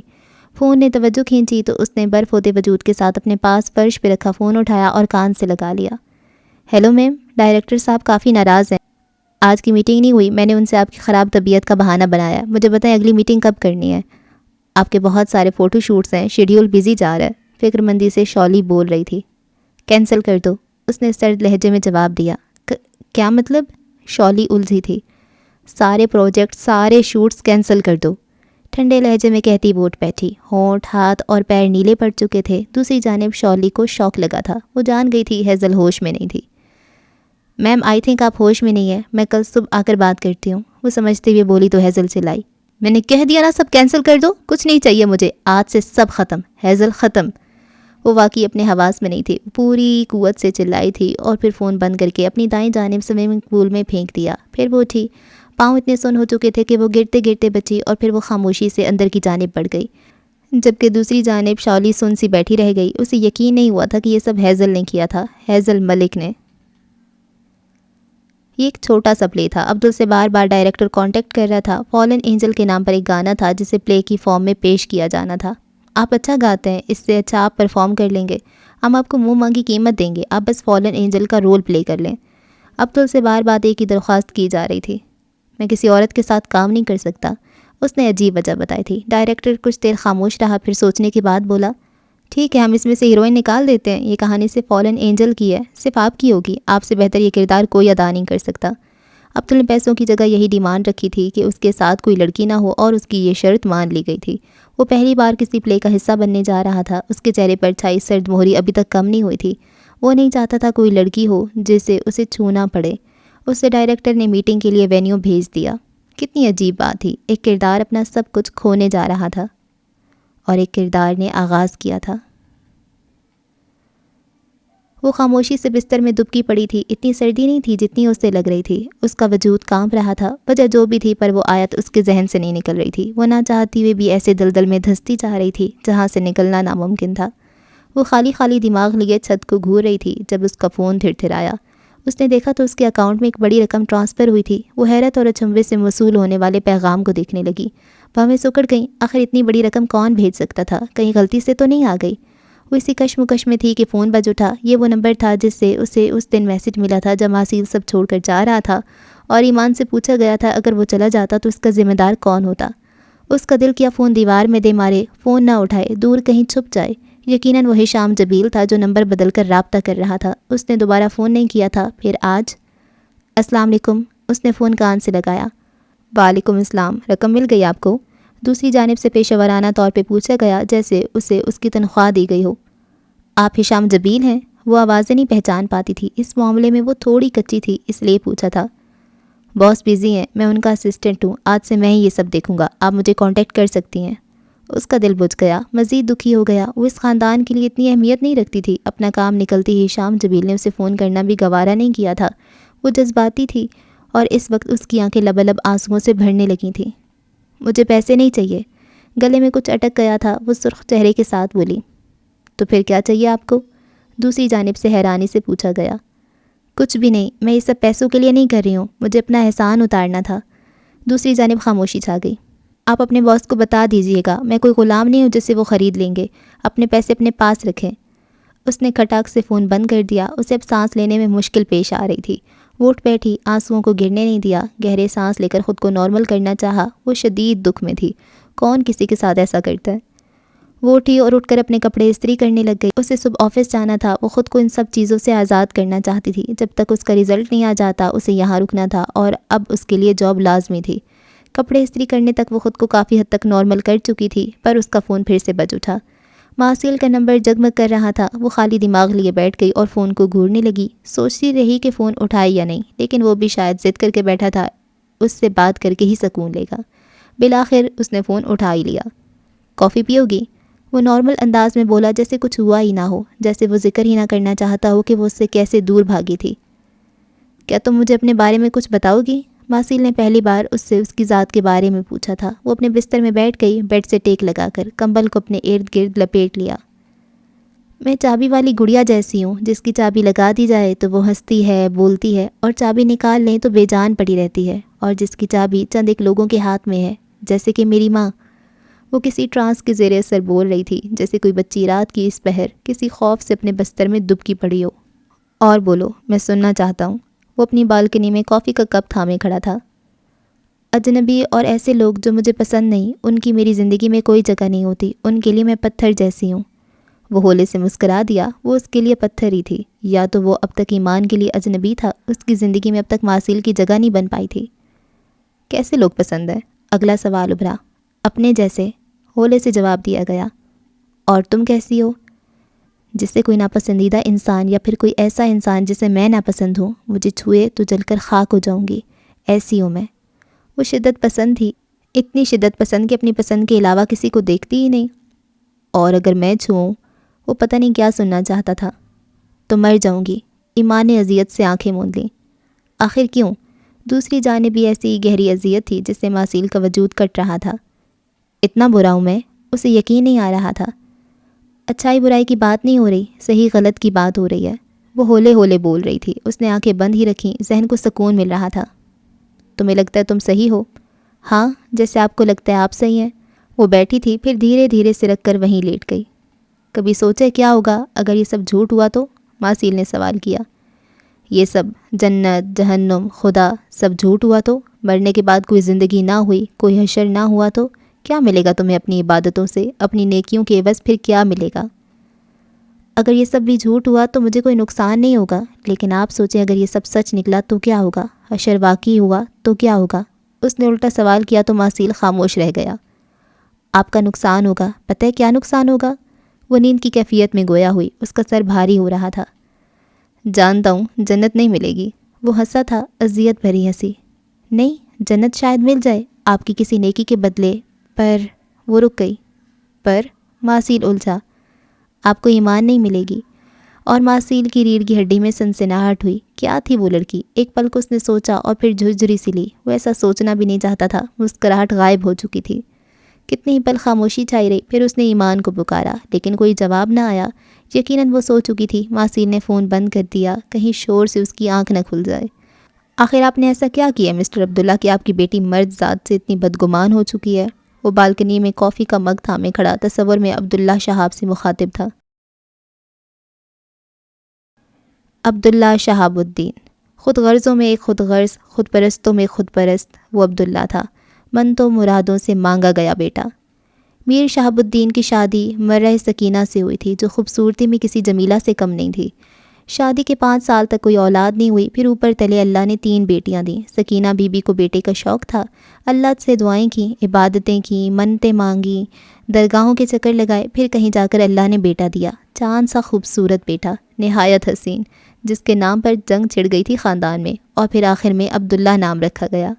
فون نے توجہ کھینچی تو اس نے برف ہوتے وجود کے ساتھ اپنے پاس فرش پہ رکھا فون اٹھایا اور کان سے لگا لیا۔ ہیلو میم، ڈائریکٹر صاحب کافی ناراض ہیں۔ آج کی میٹنگ نہیں ہوئی، میں نے ان سے آپ کی خراب طبیعت کا بہانہ بنایا۔ مجھے بتائیں اگلی میٹنگ کب کرنی ہے؟ آپ کے بہت سارے فوٹو شوٹس ہیں، شیڈیول بزی جا رہا ہے، فکر مندی سے شالی بول رہی تھی۔ کینسل کر دو، اس نے سرد لہجے میں جواب دیا۔ کیا مطلب؟ شالی الجھی تھی۔ سارے پروجیکٹ، سارے شوٹس کینسل کر دو، ٹھنڈے لہجے میں کہتی وہ اٹھ بیٹھی۔ ہونٹ، ہاتھ اور پیر نیلے پڑ چکے تھے۔ دوسری جانب شالی کو شوق لگا تھا۔ وہ جان گئی تھی ہیزل ہوش میں نہیں تھی۔ میم آئی تھنک آپ ہوش میں نہیں ہیں، میں کل صبح آ کر بات کرتی ہوں، وہ سمجھتے ہوئے بولی تو ہیزل چلائی۔ میں نے کہہ دیا نا سب کینسل کر دو، کچھ نہیں چاہیے مجھے، آج سے سب ختم، ہیزل ختم۔ وہ واقعی اپنے حواس میں نہیں تھی، پوری قوت سے چلائی تھی اور پھر فون بند کر کے اپنی دائیں جانب سوئمنگ پول میں پھینک دیا۔ پھر وہ اٹھی، پاؤں اتنے سن ہو چکے تھے کہ وہ گرتے گرتے بچی اور پھر وہ خاموشی سے اندر کی جانب بڑھ گئی، جبکہ دوسری جانب شالی سن سی بیٹھی رہ گئی۔ اسے یقین نہیں ہوا تھا کہ یہ سب ہیزل نے کیا تھا، ہیزل ملک نے۔ یہ ایک چھوٹا سا پلے تھا۔ عبدل سے بار بار ڈائریکٹر کانٹیکٹ کر رہا تھا۔ فالن اینجل کے نام پر ایک گانا تھا جسے پلے کی فارم میں پیش کیا جانا تھا۔ آپ اچھا گاتے ہیں، اس سے اچھا آپ پرفارم کر لیں گے، ہم آپ کو منہ مانگی قیمت دیں گے، آپ بس فالن اینجل کا رول پلے کر لیں۔ عبدل سے بار بار ایک ہی درخواست کی جا رہی تھی۔ میں کسی عورت کے ساتھ کام نہیں کر سکتا، اس نے عجیب وجہ بتائی تھی۔ ڈائریکٹر کچھ دیر خاموش رہا، پھر سوچنے کے بعد بولا، ٹھیک ہے، ہم اس میں سے ہیروئن نکال دیتے ہیں۔ یہ کہانی صرف فالن اینجل کی ہے، صرف آپ کی ہوگی، آپ سے بہتر یہ کردار کوئی ادا نہیں کر سکتا۔ عبدل نے پیسوں کی جگہ یہی ڈیمانڈ رکھی تھی کہ اس کے ساتھ کوئی لڑکی نہ ہو، اور اس کی یہ شرط مان لی گئی تھی۔ وہ پہلی بار کسی پلے کا حصہ بننے جا رہا تھا۔ اس کے چہرے پر چھائی سرد مہری ابھی تک کم نہیں ہوئی تھی۔ وہ نہیں چاہتا تھا کوئی لڑکی ہو جسے اسے چھونا پڑے۔ اس سے ڈائریکٹر نے میٹنگ کے لیے وینیو بھیج دیا۔ کتنی عجیب بات تھی، ایک کردار اپنا سب کچھ کھونے جا رہا تھا اور ایک کردار نے آغاز کیا تھا۔ وہ خاموشی سے بستر میں دبکی پڑی تھی۔ اتنی سردی نہیں تھی جتنی اسے لگ رہی تھی۔ اس کا وجود کانپ رہا تھا، وجہ جو بھی تھی پر وہ آیت اس کے ذہن سے نہیں نکل رہی تھی۔ وہ نہ چاہتی ہوئے بھی ایسے دلدل میں دھنستی جا رہی تھی جہاں سے نکلنا ناممکن تھا۔ وہ خالی خالی دماغ لیے چھت کو گھور رہی تھی جب اس کا فون تھرتھرایا۔ اس نے دیکھا تو اس کے اکاؤنٹ میں ایک بڑی رقم ٹرانسفر ہوئی تھی۔ وہ حیرت اور اچنبھے سے موصول ہونے والے پیغام کو دیکھنے لگی۔ بھویں سکڑ گئیں، آخر اتنی بڑی رقم کون بھیج سکتا تھا؟ کہیں غلطی سے تو نہیں آ گئی؟ وہ اسی کشمکش میں تھی کہ فون بج اٹھا۔ یہ وہ نمبر تھا جس سے اسے اس دن میسج ملا تھا جب محصیل سب چھوڑ کر جا رہا تھا اور ایمان سے پوچھا گیا تھا اگر وہ چلا جاتا تو اس کا ذمہ دار کون ہوتا۔ اس کا دل کیا فون دیوار میں دے مارے، فون نہ اٹھائے، دور کہیں چھپ جائے۔ یقیناً وہ ہشام جبیل تھا جو نمبر بدل کر رابطہ کر رہا تھا۔ اس نے دوبارہ فون نہیں کیا تھا، پھر آج۔ السلام علیکم، اس نے فون کان سے لگایا۔ وعلیکم السلام، رقم مل گئی آپ کو؟ دوسری جانب سے پیشہ ورانہ طور پہ پوچھا گیا، جیسے اسے اس کی تنخواہ دی گئی ہو۔ آپ ہشام جبیل ہیں؟ وہ آوازیں نہیں پہچان پاتی تھی، اس معاملے میں وہ تھوڑی کچی تھی، اس لیے پوچھا تھا۔ باس بزی ہیں، میں ان کا اسسٹنٹ ہوں، آج سے میں ہی یہ سب دیکھوں گا، آپ مجھے کانٹیکٹ کر سکتی ہیں۔ اس کا دل بجھ گیا، مزید دکھی ہو گیا۔ وہ اس خاندان کے لیے اتنی اہمیت نہیں رکھتی تھی۔ اپنا کام نکلتی ہی ہشام جبیل نے اسے فون کرنا بھی گوارا نہیں کیا تھا۔ وہ جذباتی تھی اور اس وقت اس کی آنکھیں لبالب آنسوؤں سے بھرنے لگی تھیں۔ مجھے پیسے نہیں چاہیے، گلے میں کچھ اٹک گیا تھا، وہ سرخ چہرے کے ساتھ بولی۔ تو پھر کیا چاہیے آپ کو؟ دوسری جانب سے حیرانی سے پوچھا گیا۔ کچھ بھی نہیں، میں یہ سب پیسوں کے لیے نہیں کر رہی ہوں، مجھے اپنا احسان اتارنا تھا۔ دوسری جانب خاموشی چھا گئی۔ آپ اپنے باس کو بتا دیجئے گا، میں کوئی غلام نہیں ہوں جسے وہ خرید لیں گے، اپنے پیسے اپنے پاس رکھیں۔ اس نے کھٹاک سے فون بند کر دیا۔ اسے اب سانس لینے میں مشکل پیش آ رہی تھی۔ وہ اٹھ بیٹھی، آنسوؤں کو گرنے نہیں دیا، گہرے سانس لے کر خود کو نارمل کرنا چاہا۔ وہ شدید دکھ میں تھی، کون کسی کے ساتھ ایسا کرتا ہے؟ وہ اٹھی اور اٹھ کر اپنے کپڑے استری کرنے لگ گئی۔ اسے صبح آفس جانا تھا، وہ خود کو ان سب چیزوں سے آزاد کرنا چاہتی تھی۔ جب تک اس کا رزلٹ نہیں آ جاتا اسے یہاں رکنا تھا، اور اب اس کے لیے جاب لازمی تھی۔ کپڑے استری کرنے تک وہ خود کو کافی حد تک نارمل کر چکی تھی، پر اس کا فون پھر سے بج اٹھا۔ ماسیل کا نمبر جگمگ کر رہا تھا۔ وہ خالی دماغ لیے بیٹھ گئی اور فون کو گھورنے لگی۔ سوچتی رہی کہ فون اٹھائے یا نہیں، لیکن وہ بھی شاید ضد کر کے بیٹھا تھا، اس سے بات کر کے ہی سکون لے گا۔ بالآخر اس نے فون اٹھا ہی لیا۔ کافی پیو گی؟ وہ نارمل انداز میں بولا، جیسے کچھ ہوا ہی نہ ہو، جیسے وہ ذکر ہی نہ کرنا چاہتا ہو کہ وہ اس سے کیسے دور بھاگی تھی۔ کیا تم مجھے اپنے بارے میں کچھ بتاؤ گی؟ ماسیل نے پہلی بار اس سے اس کی ذات کے بارے میں پوچھا تھا۔ وہ اپنے بستر میں بیٹھ گئی، بیڈ سے ٹیک لگا کر کمبل کو اپنے ارد گرد لپیٹ لیا۔ میں چابی والی گڑیا جیسی ہوں، جس کی چابی لگا دی جائے تو وہ ہنستی ہے، بولتی ہے، اور چابی نکال لیں تو بے جان پڑی رہتی ہے، اور جس کی چابی چند ایک لوگوں کے ہاتھ میں ہے، جیسے کہ میری ماں۔ وہ کسی ٹرانس کے زیر اثر بول رہی تھی، جیسے کوئی بچی رات کی اس پہر کسی خوف سے اپنے بستر میں دبکی پڑی ہو۔ اور بولو، میں سننا چاہتا ہوں۔ وہ اپنی بالکنی میں کافی کا کپ تھامے کھڑا تھا۔ اجنبی اور ایسے لوگ جو مجھے پسند نہیں، ان کی میری زندگی میں کوئی جگہ نہیں ہوتی، ان کے لیے میں پتھر جیسی ہوں۔ وہ ہولے سے مسکرا دیا۔ وہ اس کے لیے پتھر ہی تھی، یا تو وہ اب تک ایمان کے لیے اجنبی تھا، اس کی زندگی میں اب تک ماسیل کی جگہ نہیں بن پائی تھی۔ کیسے لوگ پسند ہیں؟ اگلا سوال ابھرا۔ اپنے جیسے، ہولے سے جواب دیا گیا۔ اور تم کیسی ہو؟ جس سے کوئی ناپسندیدہ انسان یا پھر کوئی ایسا انسان جسے میں ناپسند ہوں مجھے چھوئے تو جل کر خاک ہو جاؤں گی، ایسی ہوں میں۔ وہ شدت پسند تھی، اتنی شدت پسند کہ اپنی پسند کے علاوہ کسی کو دیکھتی ہی نہیں۔ اور اگر میں چھوؤں، وہ پتہ نہیں کیا سننا چاہتا تھا۔ تو مر جاؤں گی، ایمان نے اذیت سے آنکھیں موند لیں۔ آخر کیوں؟ دوسری جانب بھی ایسی گہری اذیت تھی جس سے ماسیل کا وجود کٹ رہا تھا۔ اتنا برا ہوں میں؟ اسے یقین نہیں آ رہا تھا۔ اچھائی برائی کی بات نہیں ہو رہی، صحیح غلط کی بات ہو رہی ہے۔ وہ ہولے ہولے بول رہی تھی، اس نے آنکھیں بند ہی رکھیں، ذہن کو سکون مل رہا تھا۔ تمہیں لگتا ہے تم صحیح ہو؟ ہاں، جیسے آپ کو لگتا ہے آپ صحیح ہیں۔ وہ بیٹھی تھی، پھر دھیرے دھیرے سرک کر وہیں لیٹ گئی۔ کبھی سوچے کیا ہوگا اگر یہ سب جھوٹ ہوا تو؟ ماسیل نے سوال کیا۔ یہ سب جنت، جہنم، خدا، سب جھوٹ ہوا تو؟ مرنے کے بعد کوئی زندگی نہ ہوئی، کوئی حشر نہ ہوا تو کیا ملے گا تمہیں اپنی عبادتوں سے، اپنی نیکیوں کے عوض پھر کیا ملے گا؟ اگر یہ سب بھی جھوٹ ہوا تو مجھے کوئی نقصان نہیں ہوگا، لیکن آپ سوچیں اگر یہ سب سچ نکلا تو کیا ہوگا؟ حشر واقعی ہوا تو کیا ہوگا؟ اس نے الٹا سوال کیا تو ماسیل خاموش رہ گیا۔ آپ کا نقصان ہوگا، پتہ ہے کیا نقصان ہوگا؟ وہ نیند کی کیفیت میں گویا ہوئی، اس کا سر بھاری ہو رہا تھا۔ جانتا ہوں جنت نہیں ملے گی۔ وہ ہنسا تھا، اذیت بھری ہنسی۔ نہیں، جنت شاید مل جائے آپ کی کسی نیکی کے بدلے، پر وہ رک گئی۔ پر ماسیل الجھا۔ آپ کو ایمان نہیں ملے گی۔ اور ماسیل کی ریڑھ کی ہڈی میں سنسناہٹ ہوئی۔ کیا تھی وہ لڑکی؟ ایک پل کو اس نے سوچا اور پھر جھرجھری سی لی۔ وہ ایسا سوچنا بھی نہیں چاہتا تھا، مسکراہٹ غائب ہو چکی تھی۔ کتنی ہی پل خاموشی چھائی رہی، پھر اس نے ایمان کو پکارا، لیکن کوئی جواب نہ آیا۔ یقیناً وہ سو چکی تھی۔ ماسیل نے فون بند کر دیا، کہیں شور سے اس کی آنکھ نہ کھل جائے۔ آخر آپ نے ایسا کیا کیا مسٹر عبداللہ کہ آپ کی بیٹی مرد ذات سے اتنی بدگمان ہو چکی ہے؟ وہ بالکنی میں کافی کا مگ تھامے کھڑا تصور میں عبداللہ شہاب سے مخاطب تھا۔ عبداللہ شہاب الدین، خود غرضوں میں ایک خود غرض، خود پرستوں میں خود پرست، وہ عبداللہ تھا۔ من تو مرادوں سے مانگا گیا بیٹا۔ میر شہاب الدین کی شادی مرہ سکینہ سے ہوئی تھی، جو خوبصورتی میں کسی جمیلہ سے کم نہیں تھی۔ شادی کے 5 سال تک کوئی اولاد نہیں ہوئی، پھر اوپر تلے اللہ نے 3 بیٹیاں دیں۔ سکینہ بی بی کو بیٹے کا شوق تھا، اللہ سے دعائیں کیں، عبادتیں کیں، منتیں مانگیں، درگاہوں کے چکر لگائے، پھر کہیں جا کر اللہ نے بیٹا دیا، چاند سا خوبصورت بیٹا، نہایت حسین، جس کے نام پر جنگ چھڑ گئی تھی خاندان میں، اور پھر آخر میں عبداللہ نام رکھا گیا۔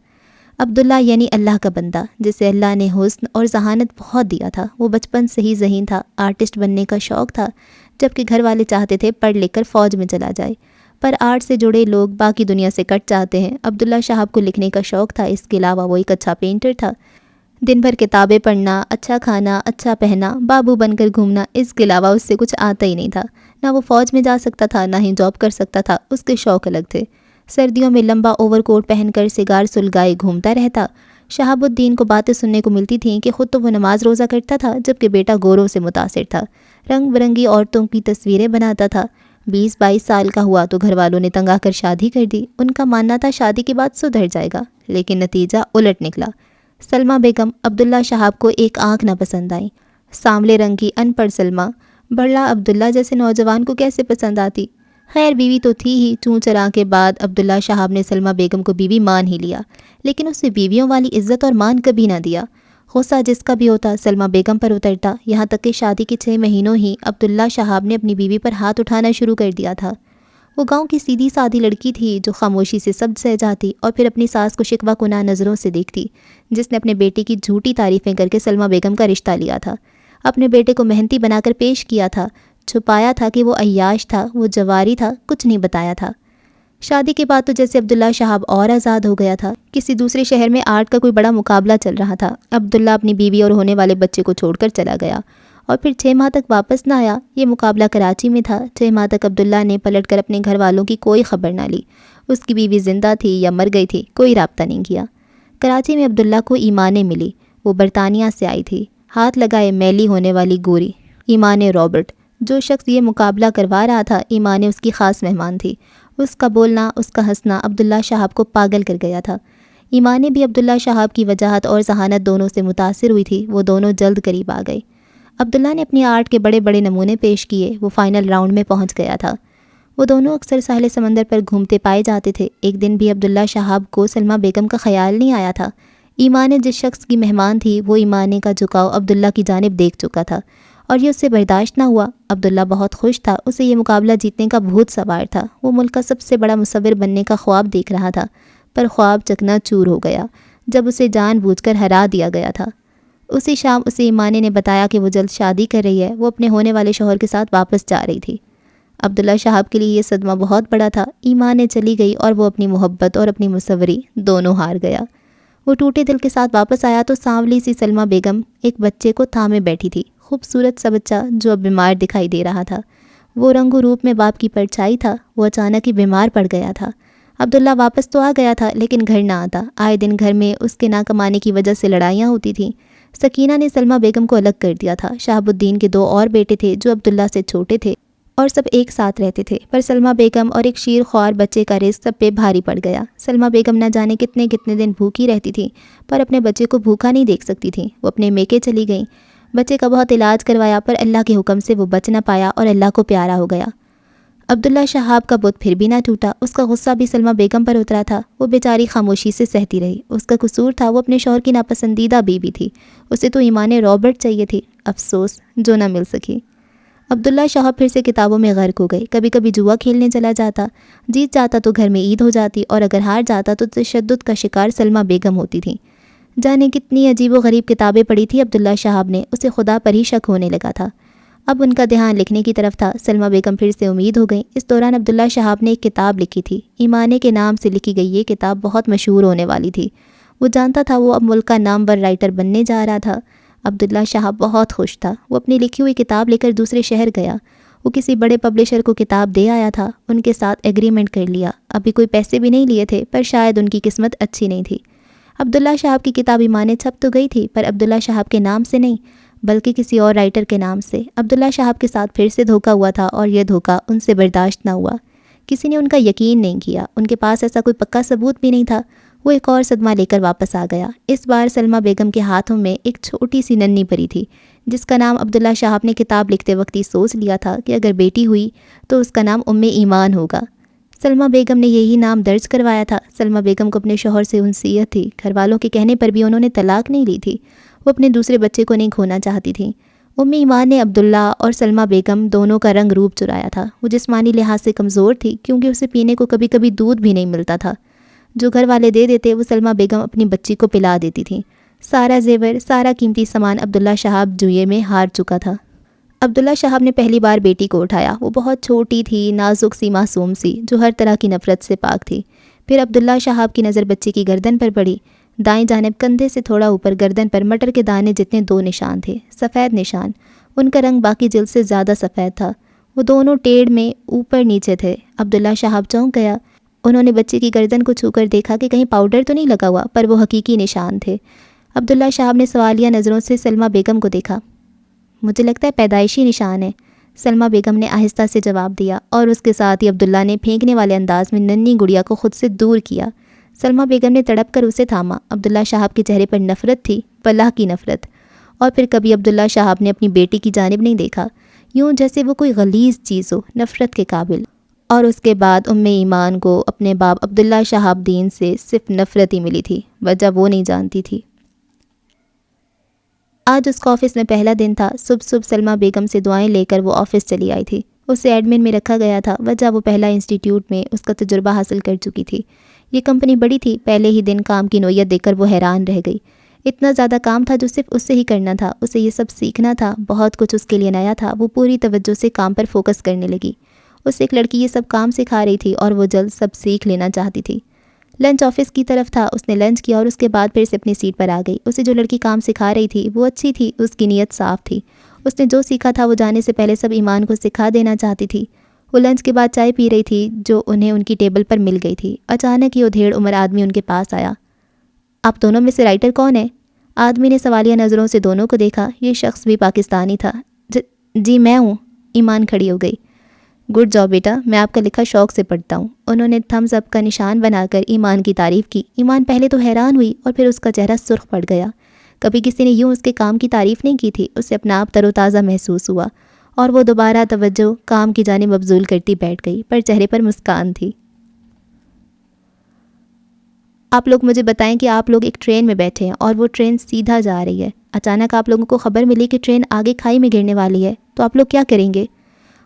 عبداللہ یعنی اللہ کا بندہ، جسے اللہ نے حسن اور ذہانت بہت دیا تھا۔ وہ بچپن سے ہی ذہین تھا، آرٹسٹ بننے کا شوق تھا، جبکہ گھر والے چاہتے تھے پڑھ لکھ کر فوج میں چلا جائے، پر آرٹ سے جڑے لوگ باقی دنیا سے کٹ جاتے ہیں۔ عبداللہ شہاب کو لکھنے کا شوق تھا، اس کے علاوہ وہ ایک اچھا پینٹر تھا۔ دن بھر کتابیں پڑھنا، اچھا کھانا، اچھا پہنا، بابو بن کر گھومنا، اس کے علاوہ اس سے کچھ آتا ہی نہیں تھا۔ نہ وہ فوج میں جا سکتا تھا، نہ ہی جاب کر سکتا تھا، اس کے شوق الگ تھے۔ سردیوں میں لمبا اوور کوٹ پہن کر سگار سلگائے گھومتا رہتا۔ شہاب الدین کو باتیں سننے کو ملتی تھیں کہ خود تو وہ نماز روزہ کرتا تھا، جبکہ بیٹا گوروں سے متاثر تھا، رنگ برنگی عورتوں کی تصویریں بناتا تھا۔ 20-22 سال کا ہوا تو گھر والوں نے تنگ آ کر شادی کر دی۔ ان کا ماننا تھا شادی کے بعد سدھر جائے گا، لیکن نتیجہ الٹ نکلا۔ سلمہ بیگم عبداللہ شہاب کو ایک آنکھ نہ پسند آئی۔ سانولے رنگ کی ان پڑھ سلمہ بڑھڑا عبداللہ جیسے نوجوان کو کیسے پسند آتی؟ خیر بیوی تو تھی ہی، چوں چراں کے بعد عبداللہ شہاب نے سلمہ بیگم کو بیوی مان ہی لیا، لیکن اسے بیویوں والی عزت اور مان کبھی نہ دیا۔ غصہ جس کا بھی ہوتا سلمہ بیگم پر اترتا، یہاں تک کہ شادی کے 6 مہینوں ہی عبداللہ شہاب نے اپنی بیوی پر ہاتھ اٹھانا شروع کر دیا تھا۔ وہ گاؤں کی سیدھی سادی لڑکی تھی، جو خاموشی سے سب سہ جاتی اور پھر اپنی ساس کو شکوہ کناہ نظروں سے دیکھتی، جس نے اپنے بیٹے کی جھوٹی تعریفیں کر کے سلمہ بیگم کا رشتہ لیا تھا، اپنے بیٹے کو محنتی بنا کر پیش کیا تھا، چھپایا تھا کہ وہ عیاش تھا، وہ جواری تھا، کچھ نہیں بتایا تھا۔ شادی کے بعد تو جیسے عبداللہ شہاب اور آزاد ہو گیا تھا۔ کسی دوسرے شہر میں آرٹ کا کوئی بڑا مقابلہ چل رہا تھا۔ عبداللہ اپنی بیوی اور ہونے والے بچے کو چھوڑ کر چلا گیا اور پھر 6 ماہ تک واپس نہ آیا۔ یہ مقابلہ کراچی میں تھا۔ 6 ماہ تک عبداللہ نے پلٹ کر اپنے گھر والوں کی کوئی خبر نہ لی۔ اس کی بیوی زندہ تھی یا مر گئی تھی، کوئی رابطہ نہیں کیا۔ کراچی میں عبداللہ کو ایمانیں ملی۔ وہ برطانیہ سے آئی تھی، ہاتھ لگائے میلی ہونے والی گوری ایمان رابرٹ۔ جو شخص یہ مقابلہ کروا رہا تھا، ایمان اس کی خاص مہمان تھی۔ اس کا بولنا، اس کا ہنسنا عبداللہ شہاب کو پاگل کر گیا تھا۔ ایمان بھی عبداللہ شہاب کی وجاہت اور ذہانت دونوں سے متاثر ہوئی تھی۔ وہ دونوں جلد قریب آ گئے۔ عبداللہ نے اپنی آرٹ کے بڑے بڑے نمونے پیش کیے۔ وہ فائنل راؤنڈ میں پہنچ گیا تھا۔ وہ دونوں اکثر ساحل سمندر پر گھومتے پائے جاتے تھے۔ ایک دن بھی عبداللہ شہاب کو سلمہ بیگم کا خیال نہیں آیا تھا۔ ایمان جس شخص کی مہمان تھی، وہ ایمان کا جھکاؤ عبداللہ کی جانب دیکھ چکا تھا اور یہ اس سے برداشت نہ ہوا۔ عبداللہ بہت خوش تھا، اسے یہ مقابلہ جیتنے کا بھوت سوار تھا۔ وہ ملک کا سب سے بڑا مصور بننے کا خواب دیکھ رہا تھا، پر خواب چکنا چور ہو گیا جب اسے جان بوجھ کر ہرا دیا گیا تھا۔ اسی شام اسے ایمانے نے بتایا کہ وہ جلد شادی کر رہی ہے، وہ اپنے ہونے والے شوہر کے ساتھ واپس جا رہی تھی۔ عبداللہ شہاب کے لیے یہ صدمہ بہت بڑا تھا۔ ایمانے چلی گئی اور وہ اپنی محبت اور اپنی مصوری دونوں ہار گیا۔ وہ ٹوٹے دل کے ساتھ واپس آیا تو سانولی سی سلمہ بیگم ایک بچے کو تھامے بیٹھی تھی، خوبصورت سا بچہ جو اب بیمار دکھائی دے رہا تھا۔ وہ رنگ و روپ میں باپ کی پرچھائی تھا۔ وہ اچانک ہی بیمار پڑ گیا تھا۔ عبداللہ واپس تو آ گیا تھا، لیکن گھر نہ آتا۔ آئے دن گھر میں اس کے نہ کمانے کی وجہ سے لڑائیاں ہوتی تھیں۔ سکینہ نے سلمہ بیگم کو الگ کر دیا تھا۔ شہاب الدین کے 2 اور بیٹے تھے جو عبداللہ سے چھوٹے تھے اور سب ایک ساتھ رہتے تھے، پر سلمہ بیگم اور ایک شیر خوار بچے کا رزق سب پہ بھاری پڑ گیا۔ سلمہ بیگم نہ جانے کتنے کتنے دن بھوکی رہتی تھی، پر اپنے بچے کو بھوکا نہیں دیکھ سکتی تھی۔ وہ اپنے میکے چلی گئیں۔ بچے کا بہت علاج کروایا، پر اللہ کے حکم سے وہ بچ نہ پایا اور اللہ کو پیارا ہو گیا۔ عبداللہ شہاب کا بت پھر بھی نہ ٹوٹا۔ اس کا غصہ بھی سلمہ بیگم پر اترا تھا۔ وہ بیچاری خاموشی سے سہتی رہی۔ اس کا قصور تھا، وہ اپنے شوہر کی ناپسندیدہ بیوی تھی۔ اسے تو ایمان رابرٹ چاہیے تھی، افسوس جو نہ مل سکی۔ عبداللہ شہاب پھر سے کتابوں میں غرق ہو گئے۔ کبھی کبھی جوا کھیلنے چلا جاتا، جیت جاتا تو گھر میں عید ہو جاتی، اور اگر ہار جاتا تو تشدد کا شکار سلمہ بیگم ہوتی تھی۔ جانے کتنی عجیب و غریب کتابیں پڑھی تھی عبداللہ شہاب نے، اسے خدا پر ہی شک ہونے لگا تھا۔ اب ان کا دھیان لکھنے کی طرف تھا۔ سلمہ بیگم پھر سے امید ہو گئیں۔ اس دوران عبداللہ شہاب نے ایک کتاب لکھی تھی۔ ایمانے کے نام سے لکھی گئی یہ کتاب بہت مشہور ہونے والی تھی۔ وہ جانتا تھا وہ اب ملک کا نامور رائٹر بننے جا رہا تھا۔ عبداللہ شہاب بہت خوش تھا۔ وہ اپنی لکھی ہوئی کتاب لے کر دوسرے شہر گیا۔ وہ کسی بڑے پبلشر کو کتاب دے آیا تھا۔ ان کے ساتھ ایگریمنٹ کر لیا۔ ابھی کوئی پیسے بھی نہیں لیے تھے، پر شاید ان کی قسمت اچھی نہیں تھی۔ عبداللہ شہاب کی کتاب ایمانے چھپ تو گئی تھی، پر عبداللہ شہاب کے نام سے نہیں، بلکہ کسی اور رائٹر کے نام سے۔ عبداللہ شہاب کے ساتھ پھر سے دھوکہ ہوا تھا، اور یہ دھوکہ ان سے برداشت نہ ہوا۔ کسی نے ان کا یقین نہیں کیا۔ ان کے پاس ایسا کوئی پکا ثبوت بھی نہیں تھا۔ وہ ایک اور صدمہ لے کر واپس آ گیا۔ اس بار سلمہ بیگم کے ہاتھوں میں ایک چھوٹی سی ننھی پری تھی جس کا نام عبداللہ شہاب نے کتاب لکھتے وقت ہی سوچ لیا تھا کہ اگر بیٹی ہوئی تو اس کا نام ایمان ہوگا۔ سلمہ بیگم نے یہی نام درج کروایا تھا۔ سلمہ بیگم کو اپنے شوہر سے انسیت تھی، گھر والوں کے کہنے پر بھی انہوں نے طلاق نہیں لی تھی۔ وہ اپنے دوسرے بچے کو نہیں کھونا چاہتی تھیں۔ ایمان نے عبداللہ اور سلمہ بیگم دونوں کا رنگ روپ چرایا تھا۔ وہ جسمانی لحاظ سے کمزور تھی کیونکہ اسے پینے کو کبھی کبھی دودھ بھی نہیں ملتا تھا۔ جو گھر والے دے دیتے وہ سلمہ بیگم اپنی بچی کو پلا دیتی تھیں۔ سارا زیور، سارا قیمتی سامان عبداللہ شہاب جوئے میں ہار چکا تھا۔ عبداللہ شہاب نے پہلی بار بیٹی کو اٹھایا۔ وہ بہت چھوٹی تھی، نازک سی، معصوم سی، جو ہر طرح کی نفرت سے پاک تھی۔ پھر عبداللہ شہاب کی نظر بچی کی گردن پر پڑی۔ دائیں جانب کندھے سے تھوڑا اوپر گردن پر مٹر کے دانے جتنے 2 نشان تھے، سفید نشان۔ ان کا رنگ باقی جلد سے زیادہ سفید تھا۔ وہ دونوں ٹیڑھ میں اوپر نیچے تھے۔ عبداللہ شہاب چونک گیا۔ انہوں نے بچی کی گردن کو چھو کر دیکھا کہ کہیں پاؤڈر تو نہیں لگا ہوا، پر وہ حقیقی نشان تھے۔ عبداللہ شہاب نے سوالیہ نظروں سے سلمہ بیگم کو دیکھا۔ مجھے لگتا ہے پیدائشی نشان ہے، سلمہ بیگم نے آہستہ سے جواب دیا، اور اس کے ساتھ ہی عبداللہ نے پھینکنے والے انداز میں ننھی گڑیا کو خود سے دور کیا۔ سلمہ بیگم نے تڑپ کر اسے تھاما۔ عبداللہ شہاب کے چہرے پر نفرت تھی، بلا کی نفرت۔ اور پھر کبھی عبداللہ شہاب نے اپنی بیٹی کی جانب نہیں دیکھا، یوں جیسے وہ کوئی غلیظ چیز ہو، نفرت کے قابل۔ اور اس کے بعد ایمان کو اپنے باپ عبداللہ شہاب دین سے صرف نفرت ہی ملی تھی، وجہ وہ نہیں جانتی تھی۔ آج اس کا آفس میں پہلا دن تھا۔ صبح سلمہ بیگم سے دعائیں لے کر وہ آفس چلی آئی تھی۔ اسے ایڈمن میں رکھا گیا تھا، وجہ وہ پہلا انسٹیٹیوٹ میں اس کا تجربہ حاصل کر چکی تھی۔ یہ کمپنی بڑی تھی، پہلے ہی دن کام کی نوعیت دیکھ کر وہ حیران رہ گئی۔ اتنا زیادہ کام تھا جو صرف اس سے ہی کرنا تھا، اسے یہ سب سیکھنا تھا، بہت کچھ اس کے لیے نیا تھا۔ وہ پوری توجہ سے کام پر فوکس کرنے لگی۔ اسے ایک لڑکی یہ سب کام سکھا رہی تھی اور وہ جلد سب سیکھ لینا چاہتی تھی۔ لنچ آفس کی طرف تھا، اس نے لنچ کیا اور اس کے بعد پھر سے اپنی سیٹ پر آ گئی۔ اسے جو لڑکی کام سکھا رہی تھی وہ اچھی تھی، اس کی نیت صاف تھی۔ اس نے جو سیکھا تھا وہ جانے سے پہلے سب ایمان کو سکھا دینا چاہتی تھی۔ وہ لنچ کے بعد چائے پی رہی تھی جو انہیں ان کی ٹیبل پر مل گئی تھی۔ اچانک یہ ادھیڑ عمر آدمی ان کے پاس آیا۔ آپ دونوں میں سے رائٹر کون ہے؟ آدمی نے سوالیہ نظروں سے دونوں کو دیکھا۔ یہ شخص بھی پاکستانی تھا۔ جی میں ہوں۔ ایمان کھڑی ہو گئی۔ گڈ جاب بیٹا، میں آپ کا لکھا شوق سے پڑھتا ہوں۔ انہوں نے تھمز اپ کا نشان بنا کر ایمان کی تعریف کی۔ ایمان پہلے تو حیران ہوئی اور پھر اس کا چہرہ سرخ پڑ گیا۔ کبھی کسی نے یوں اس کے کام کی تعریف نہیں کی تھی۔ اسے اپنا آپ تر و تازہ محسوس ہوا اور وہ دوبارہ توجہ کام کی جانب مبذول کرتی بیٹھ گئی، پر چہرے پر مسکان تھی۔ آپ لوگ مجھے بتائیں کہ آپ لوگ ایک ٹرین میں بیٹھے ہیں اور وہ ٹرین سیدھا جا رہی ہے۔ اچانک آپ لوگوں کو خبر ملی کہ ٹرین آگے کھائی میں گرنے والی ہے، تو آپ لوگ کیا کریں گے؟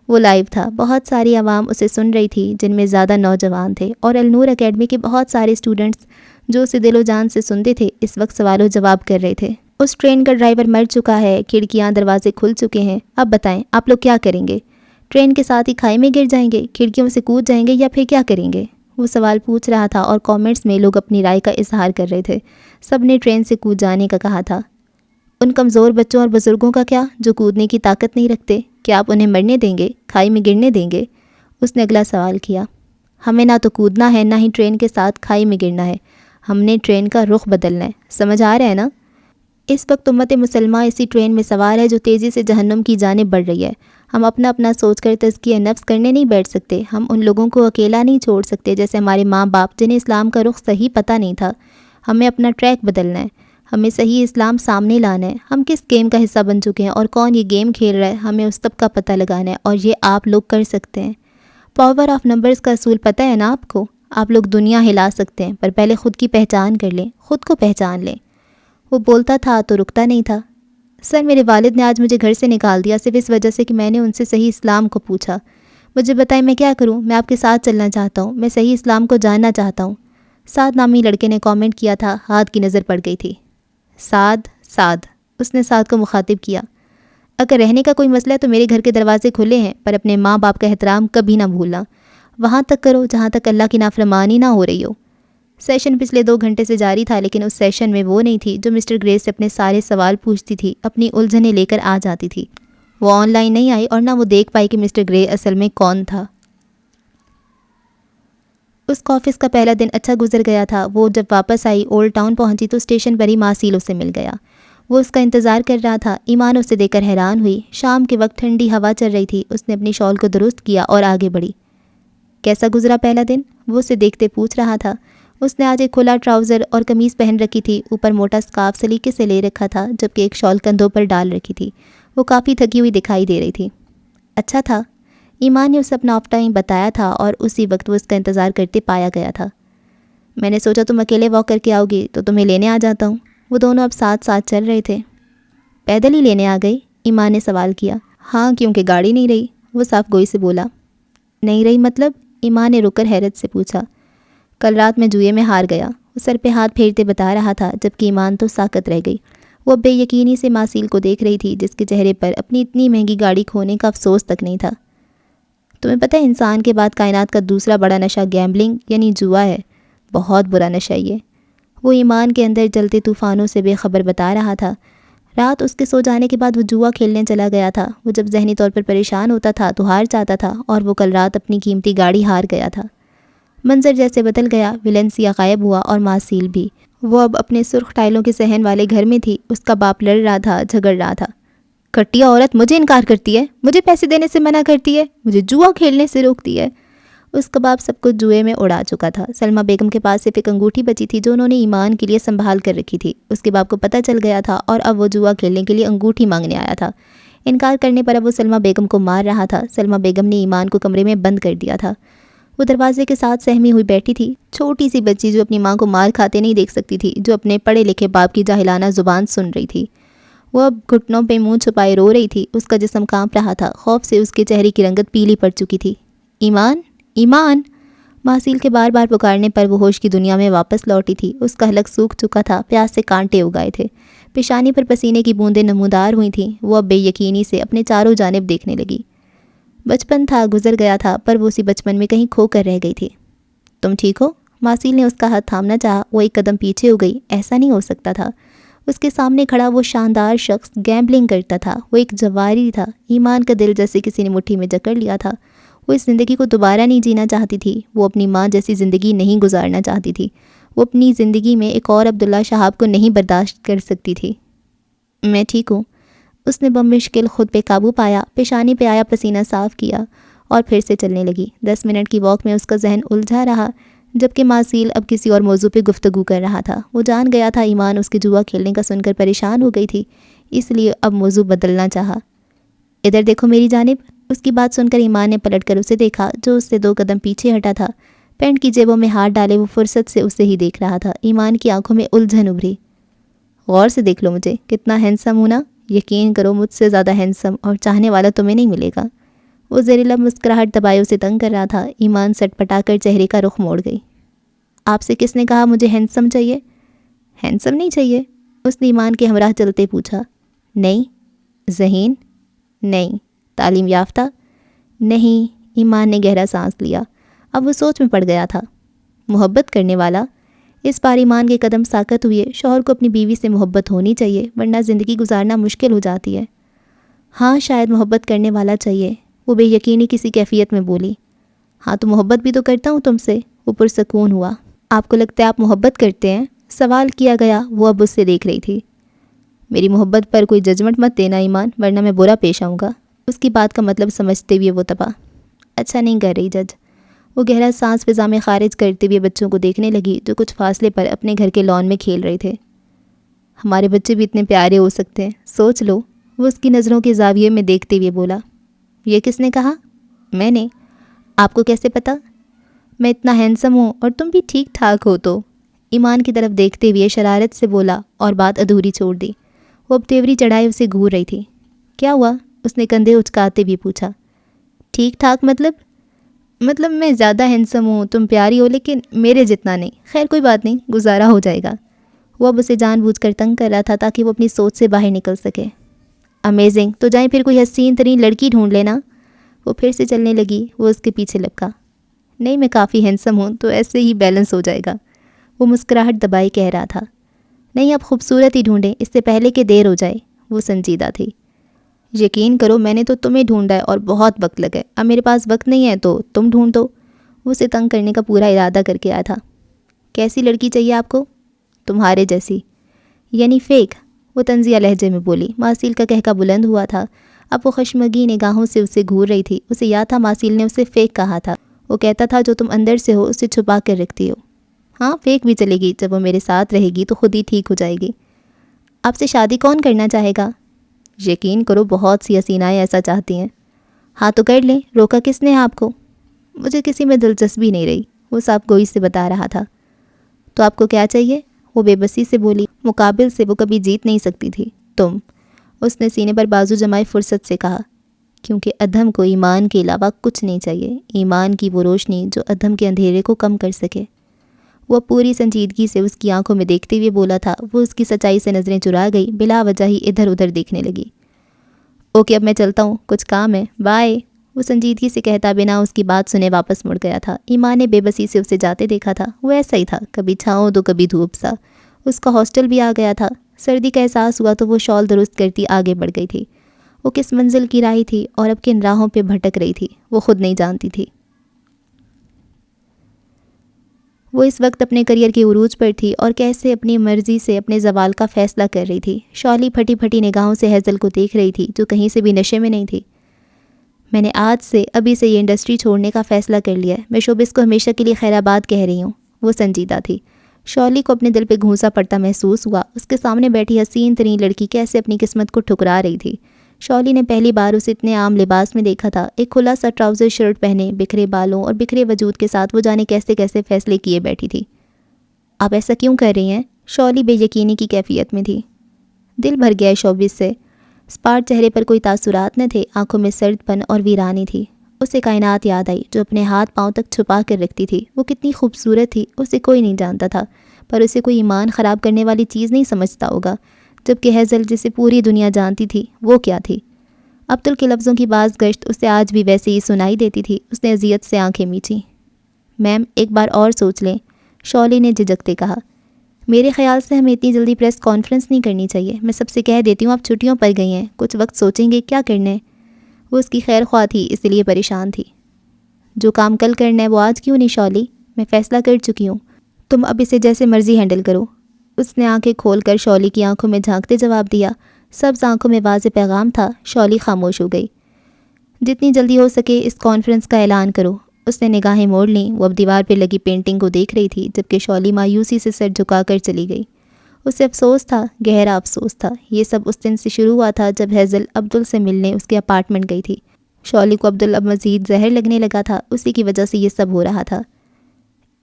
وہ لائیو تھا، بہت ساری عوام اسے سن رہی تھی جن میں زیادہ نوجوان تھے، اور النور اکیڈمی کے بہت سارے اسٹوڈنٹس جو اسے دل و جان سے سنتے تھے اس وقت سوال و جواب کر رہے تھے۔ اس ٹرین کا ڈرائیور مر چکا ہے، کھڑکیاں دروازے کھل چکے ہیں، اب بتائیں آپ لوگ کیا کریں گے؟ ٹرین کے ساتھ ہی کھائی میں گر جائیں گے، کھڑکیوں سے کود جائیں گے، یا پھر کیا کریں گے؟ وہ سوال پوچھ رہا تھا اور کامنٹس میں لوگ اپنی رائے کا اظہار کر رہے تھے۔ سب نے ٹرین سے کود جانے کا کہا تھا۔ ان کمزور بچوں اور بزرگوں کا کیا جو کودنے کی طاقت نہیں رکھتے؟ کیا آپ انہیں مرنے دیں گے، کھائی میں گرنے دیں گے؟ اس نے اگلا سوال کیا۔ ہمیں نہ تو کودنا ہے نہ ہی ٹرین کے ساتھ کھائی میں گرنا ہے، ہم نے ٹرین کا رخ بدلنا ہے، سمجھ آ رہا ہے نا؟ اس وقت امت مسلمہ اسی ٹرین میں سوار ہے جو تیزی سے جہنم کی جانب بڑھ رہی ہے۔ ہم اپنا اپنا سوچ کر تزکیہ نفس کرنے نہیں بیٹھ سکتے۔ ہم ان لوگوں کو اکیلا نہیں چھوڑ سکتے جیسے ہمارے ماں باپ جنہیں اسلام کا رخ صحیح پتہ نہیں تھا۔ ہمیں اپنا ٹریک بدلنا ہے، ہمیں صحیح اسلام سامنے لانا ہے۔ ہم کس گیم کا حصہ بن چکے ہیں اور کون یہ گیم کھیل رہا ہے، ہمیں اس سب کا پتہ لگانا ہے، اور یہ آپ لوگ کر سکتے ہیں۔ پاور آف نمبرز کا اصول پتہ ہے نا آپ کو؟ آپ لوگ دنیا ہلا سکتے ہیں، پر پہلے خود کی پہچان کر لیں، خود کو پہچان لیں۔ وہ بولتا تھا تو رکتا نہیں تھا۔ سر میرے والد نے آج مجھے گھر سے نکال دیا صرف اس وجہ سے کہ میں نے ان سے صحیح اسلام کو پوچھا۔ مجھے بتائیں میں کیا کروں؟ میں آپ کے ساتھ چلنا چاہتا ہوں، میں صحیح اسلام کو جاننا چاہتا ہوں۔ سعد نامی لڑکے نے کامنٹ کیا تھا۔ ہاتھ کی نظر پڑ گئی تھی۔ سعد، اس نے سعد کو مخاطب کیا۔ اگر رہنے کا کوئی مسئلہ ہے تو میرے گھر کے دروازے کھلے ہیں، پر اپنے ماں باپ کا احترام کبھی نہ بھولنا۔ وہاں تک کرو جہاں تک اللہ کی نافرمانی نہ ہو رہی ہو۔ سیشن پچھلے 2 گھنٹے سے جاری تھا، لیکن اس سیشن میں وہ نہیں تھی جو مسٹر گرے سے اپنے سارے سوال پوچھتی تھی، اپنی الجھنیں لے کر آ جاتی تھی۔ وہ آن لائن نہیں آئی اور نہ وہ دیکھ پائی کہ مسٹر گرے اصل میں کون تھا۔ اس کا آفس کا پہلا دن اچھا گزر گیا تھا۔ وہ جب واپس آئی، اولڈ ٹاؤن پہنچی تو اسٹیشن پر ہی ماسیل اسے مل گیا۔ وہ اس کا انتظار کر رہا تھا۔ ایمان اسے دیکھ کر حیران ہوئی۔ شام کے وقت ٹھنڈی ہوا چل رہی تھی۔ اس نے اپنی شال کو درست کیا اور آگے بڑھی۔ کیسا گزرا پہلا دن؟ وہ اسے دیکھتے پوچھ رہا تھا۔ اس نے آج ایک کھلا ٹراؤزر اور قمیص پہن رکھی تھی، اوپر موٹا اسکارف سلیقے سے لے رکھا تھا، جبکہ ایک شال کندھوں پر ڈال رکھی تھی۔ وہ کافی تھکی ہوئی دکھائی دے رہی تھی۔ اچھا تھا، ایمان نے اسے اپنا آف ٹائم بتایا تھا اور اسی وقت وہ اس کا انتظار کرتے پایا گیا تھا۔ میں نے سوچا تم اکیلے واک کر کے آؤ گی تو تمہیں لینے آ جاتا ہوں۔ وہ دونوں اب ساتھ ساتھ چل رہے تھے۔ پیدل ہی لینے آ گئی؟ ایمان نے سوال کیا۔ ہاں، کیونکہ گاڑی نہیں رہی، وہ صاف گوئی سے بولا۔ نہیں رہی مطلب؟ ایمان نے رک کر حیرت سے پوچھا۔ کل رات میں جوئے میں ہار گیا، وہ سر پہ ہاتھ پھیرتے بتا رہا تھا، جبکہ ایمان تو ساکت رہ گئی۔ وہ بے یقینی سے ماسیل کو دیکھ رہی تھی، جس کے چہرے پر اپنی اتنی مہنگی گاڑی کھونے کا افسوس تک نہیں تھا۔ تمہیں پتہ ہے انسان کے بعد کائنات کا دوسرا بڑا نشہ گیمبلنگ یعنی جوا ہے، بہت برا نشہ یہ۔ وہ ایمان کے اندر جلتے طوفانوں سے بے خبر بتا رہا تھا۔ رات اس کے سو جانے کے بعد وہ جوا کھیلنے چلا گیا تھا۔ وہ جب ذہنی طور پر پریشان ہوتا تھا تو ہار جاتا تھا، اور وہ کل رات اپنی قیمتی گاڑی ہار گیا تھا۔ منظر جیسے بدل گیا، ویلنسیا غائب ہوا اور ماسیل بھی۔ وہ اب اپنے سرخ ٹائلوں کے صحن والے گھر میں تھی۔ اس کا باپ لڑ رہا تھا، جھگڑ رہا تھا۔ گھٹیا عورت مجھے انکار کرتی ہے، مجھے پیسے دینے سے منع کرتی ہے، مجھے جوا کھیلنے سے روکتی ہے۔ اس کا باپ سب کچھ جوئے میں اڑا چکا تھا۔ سلمہ بیگم کے پاس صرف ایک انگوٹھی بچی تھی جو انہوں نے ایمان کے لیے سنبھال کر رکھی تھی۔ اس کے باپ کو پتہ چل گیا تھا اور اب وہ جوا کھیلنے کے لیے انگوٹھی مانگنے آیا تھا۔ انکار کرنے پر اب وہ سلمہ بیگم کو مار رہا تھا۔ سلمہ بیگم نے ایمان کو کمرے میں بند کر دیا تھا۔ وہ دروازے کے ساتھ سہمی ہوئی بیٹھی تھی، چھوٹی سی بچی جو اپنی ماں کو مار کھاتے نہیں دیکھ سکتی تھی، جو اپنے پڑھے لکھے باپ کی جاہلانہ زبان سن رہی تھی۔ وہ اب گھٹنوں پہ منہ چھپائے رو رہی تھی۔ اس کا جسم کانپ رہا تھا، خوف سے اس کے چہرے کی رنگت پیلی پڑ چکی تھی۔ ایمان، ایمان! ماسیل کے بار بار پکارنے پر وہ ہوش کی دنیا میں واپس لوٹی تھی۔ اس کا حلق سوکھ چکا تھا، پیاس سے کانٹے اگائے تھے، پیشانی پر پسینے کی بوندیں نمودار ہوئی تھیں۔ وہ اب بے یقینی سے اپنے چاروں جانب دیکھنے لگی۔ بچپن تھا، گزر گیا تھا، پر وہ اسی بچپن میں کہیں کھو کر رہ گئی تھی۔ تم ٹھیک ہو؟ ماسیل نے اس کا ہاتھ تھامنا چاہا۔ وہ ایک قدم پیچھے ہو گئی۔ ایسا نہیں ہو سکتا تھا۔ اس کے سامنے کھڑا وہ شاندار شخص گیمبلنگ کرتا تھا۔ وہ ایک جواری تھا۔ ایمان کا دل جیسے کسی نے مٹھی میں جکڑ لیا تھا۔ وہ اس زندگی کو دوبارہ نہیں جینا چاہتی تھی۔ وہ اپنی ماں جیسی زندگی نہیں گزارنا چاہتی تھی۔ وہ اپنی زندگی میں ایک اور عبداللہ شہاب کو نہیں برداشت کر سکتی تھی۔ میں ٹھیک ہوں، اس نے بمشکل خود پہ قابو پایا، پیشانی پہ آیا پسینہ صاف کیا اور پھر سے چلنے لگی۔ 10 منٹ کی واک میں اس کا ذہن الجھا رہا، جبکہ ماسیل اب کسی اور موضوع پہ گفتگو کر رہا تھا۔ وہ جان گیا تھا ایمان اس کے جوا کھیلنے کا سن کر پریشان ہو گئی تھی، اس لیے اب موضوع بدلنا چاہا۔ ادھر دیکھو میری جانب۔ اس کی بات سن کر ایمان نے پلٹ کر اسے دیکھا، جو اس سے 2 قدم پیچھے ہٹا تھا۔ پینٹ کی جیبوں میں ہاتھ ڈالے وہ فرصت سے اسے ہی دیکھ رہا تھا۔ ایمان کی آنکھوں میں الجھن ابھری۔ غور سے دیکھ لو مجھے، کتنا ہینسم ہوں نا؟ یقین کرو مجھ سے زیادہ ہینسم اور چاہنے والا تمہیں نہیں ملے گا۔ وہ زیر لب مسکراہٹ دبائے اسے تنگ کر رہا تھا۔ ایمان سٹ پٹا کر چہرے کا رخ موڑ گئی۔ آپ سے کس نے کہا مجھے ہینسم چاہیے؟ ہینسم نہیں چاہیے؟ اس نے ایمان کے ہمراہ چلتے پوچھا۔ نہیں۔ ذہین؟ نہیں۔ تعلیم یافتہ؟ نہیں۔ ایمان نے گہرا سانس لیا۔ اب وہ سوچ میں پڑ گیا تھا۔ محبت کرنے والا؟ اس بار ایمان کے قدم ساکت ہوئے۔ شوہر کو اپنی بیوی سے محبت ہونی چاہیے، ورنہ زندگی گزارنا مشکل ہو جاتی ہے۔ ہاں، شاید محبت کرنے والا چاہیے، وہ بے یقینی کسی کیفیت میں بولی۔ ہاں تو محبت بھی تو کرتا ہوں تم سے، وہ پرسکون ہوا۔ آپ کو لگتا ہے آپ محبت کرتے ہیں؟ سوال کیا گیا۔ وہ اب اس سے دیکھ رہی تھی۔ میری محبت پر کوئی ججمنٹ مت دینا ایمان، ورنہ میں برا پیش آؤں گا۔ اس کی بات کا مطلب سمجھتے ہوئے وہ تپا۔ اچھا نہیں کر رہی جج۔ وہ گہرا سانس فضا میں خارج کرتے ہوئے بچوں کو دیکھنے لگی، جو کچھ فاصلے پر اپنے گھر کے لان میں کھیل رہے تھے۔ ہمارے بچے بھی اتنے پیارے ہو سکتے ہیں، سوچ لو، وہ اس کی نظروں کے زاویے میں دیکھتے ہوئے بولا۔ یہ کس نے کہا؟ میں نے۔ آپ کو کیسے پتا؟ میں اتنا ہینسم ہوں اور تم بھی ٹھیک ٹھاک ہو تو؟ ایمان کی طرف دیکھتے ہوئے شرارت سے بولا اور بات ادھوری چھوڑ دی۔ وہ اب تیوری چڑھائے اسے گھور رہی تھی۔ کیا ہوا؟ اس نے کندھے اچکاتے ہوئے پوچھا۔ ٹھیک ٹھاک مطلب میں زیادہ ہینسم ہوں، تم پیاری ہو، لیکن میرے جتنا نہیں۔ خیر کوئی بات نہیں، گزارا ہو جائے گا۔ وہ اب اسے جان بوجھ کر تنگ کر رہا تھا تاکہ وہ اپنی سوچ سے باہر نکل سکے۔ امیزنگ، تو جائیں پھر کوئی حسین ترین لڑکی ڈھونڈ لینا۔ وہ پھر سے چلنے لگی۔ وہ اس کے پیچھے لپکا۔ نہیں، میں کافی ہینسم ہوں تو ایسے ہی بیلنس ہو جائے گا، وہ مسکراہٹ دبائے کہہ رہا تھا۔ نہیں، اب خوبصورت ہی ڈھونڈیں، اس سے پہلے کہ دیر ہو جائے، وہ سنجیدہ تھی۔ یقین کرو میں نے تو تمہیں ڈھونڈا ہے اور بہت وقت لگا ہے، اب میرے پاس وقت نہیں ہے تو تم ڈھونڈ دو۔ وہ اسے تنگ کرنے کا پورا ارادہ کر کے آیا تھا۔ کیسی لڑکی چاہیے آپ کو؟ تمہارے جیسی، یعنی فیک، وہ طنزیہ لہجے میں بولی۔ ماسیل کا کہکا بلند ہوا تھا۔ اب وہ خشمگی نگاہوں سے اسے گھور رہی تھی۔ اسے یاد تھا ماسیل نے اسے فیک کہا تھا۔ وہ کہتا تھا جو تم اندر سے ہو اسے چھپا کر رکھتی ہو۔ ہاں فیک بھی چلے گی، جب وہ میرے ساتھ رہے گی تو خود ہی ٹھیک ہو جائے گی۔ آپ سے شادی کون کرنا چاہے گا؟ یقین کرو بہت سی حسینائیں ایسا چاہتی ہیں۔ ہاں تو کر لیں، روکا کس نے آپ کو؟ مجھے کسی میں دلچسپی نہیں رہی، وہ صاحب گوئی سے بتا رہا تھا۔ تو آپ کو کیا چاہیے؟ وہ بے بسی سے بولی، مقابل سے وہ کبھی جیت نہیں سکتی تھی۔ تم، اس نے سینے پر بازو جمائے فرصت سے کہا، کیونکہ ادھم کو ایمان کے علاوہ کچھ نہیں چاہیے، ایمان کی وہ روشنی جو ادھم کے اندھیرے کو کم کر سکے۔ وہ پوری سنجیدگی سے اس کی آنکھوں میں دیکھتے ہوئے بولا تھا۔ وہ اس کی سچائی سے نظریں چرا گئی، بلا وجہ ہی ادھر ادھر دیکھنے لگی۔ اوکے اب میں چلتا ہوں، کچھ کام ہے، بائے، وہ سنجیدگی سے کہتا بنا اس کی بات سنے واپس مڑ گیا تھا۔ ایمان نے بے بسی سے اسے جاتے دیکھا تھا۔ وہ ایسا ہی تھا، کبھی چھاؤں تو کبھی دھوپ سا۔ اس کا ہاسٹل بھی آ گیا تھا۔ سردی کا احساس ہوا تو وہ شال درست کرتی آگے بڑھ گئی تھی۔ وہ کس منزل کی راہی تھی اور اب کن راہوں پہ بھٹک رہی تھی، وہ خود نہیں جانتی تھی۔ وہ اس وقت اپنے کریئر کے عروج پر تھی اور کیسے اپنی مرضی سے اپنے زوال کا فیصلہ کر رہی تھی۔ شالی پھٹی پھٹی نگاہوں سے ہیزل کو دیکھ رہی تھی جو کہیں سے بھی نشے میں نہیں تھی۔ میں نے آج سے ابھی سے یہ انڈسٹری چھوڑنے کا فیصلہ کر لیا ہے۔ میں شوبس کو ہمیشہ کے لیے خیر آباد کہہ رہی ہوں۔ وہ سنجیدہ تھی۔ شالی کو اپنے دل پہ گھونسا پڑتا محسوس ہوا۔ اس کے سامنے بیٹھی حسین ترین لڑکی کیسے اپنی قسمت کو ٹھکرا رہی تھی۔ شالی نے پہلی بار اسے اتنے عام لباس میں دیکھا تھا، ایک کھلا سا ٹراؤزر شرٹ پہنے، بکھرے بالوں اور بکھرے وجود کے ساتھ وہ جانے کیسے کیسے فیصلے کیے بیٹھی تھی۔ آپ ایسا کیوں کر رہی ہیں؟ شالی بے یقینی کی کیفیت میں تھی۔ دل بھر گیا شوبس سے۔ اسپاٹ چہرے پر کوئی تاثرات نہ تھے، آنکھوں میں سرد پن اور ویرانی تھی۔ اسے کائنات یاد آئی جو اپنے ہاتھ پاؤں تک چھپا کر رکھتی تھی۔ وہ کتنی خوبصورت تھی، اسے کوئی نہیں جانتا تھا، پر اسے کوئی ایمان خراب کرنے والی چیز نہیں سمجھتا ہوگا، جبکہ ہیزل جسے پوری دنیا جانتی تھی وہ کیا تھی؟ عبدل کے لفظوں کی باز گشت اسے آج بھی ویسے ہی سنائی دیتی تھی۔ اس نے اذیت سے آنکھیں میچیں۔ میم ایک بار اور سوچ لیں، شالی نے جھجکتے کہا۔ میرے خیال سے ہمیں اتنی جلدی پریس کانفرنس نہیں کرنی چاہیے۔ میں سب سے کہہ دیتی ہوں آپ چھٹیوں پر گئی ہیں، کچھ وقت سوچیں گے کیا کرنا ہے۔ وہ اس کی خیر خواہ تھی، اس لیے پریشان تھی۔ جو کام کل کرنا ہے وہ آج کیوں نہیں شالی؟ میں فیصلہ کر چکی ہوں، تم اب اسے جیسے مرضی ہینڈل کرو۔ اس نے آنکھیں کھول کر شالی کی آنکھوں میں جھانکتے جواب دیا۔ سبز آنکھوں میں واضح پیغام تھا۔ شالی خاموش ہو گئی۔ جتنی جلدی ہو سکے اس کانفرنس کا اعلان کرو۔ اس نے نگاہیں موڑ لیں۔ وہ اب دیوار پہ لگی پینٹنگ کو دیکھ رہی تھی، جبکہ شالی مایوسی سے سر جھکا کر چلی گئی۔ اسے افسوس تھا، گہرا افسوس تھا۔ یہ سب اس دن سے شروع ہوا تھا جب ہیزل عبدل سے ملنے اس کے اپارٹمنٹ گئی تھی۔ شالی کو عبدل اب مزید زہر لگنے لگا تھا، اسی کی وجہ سے یہ سب ہو رہا تھا۔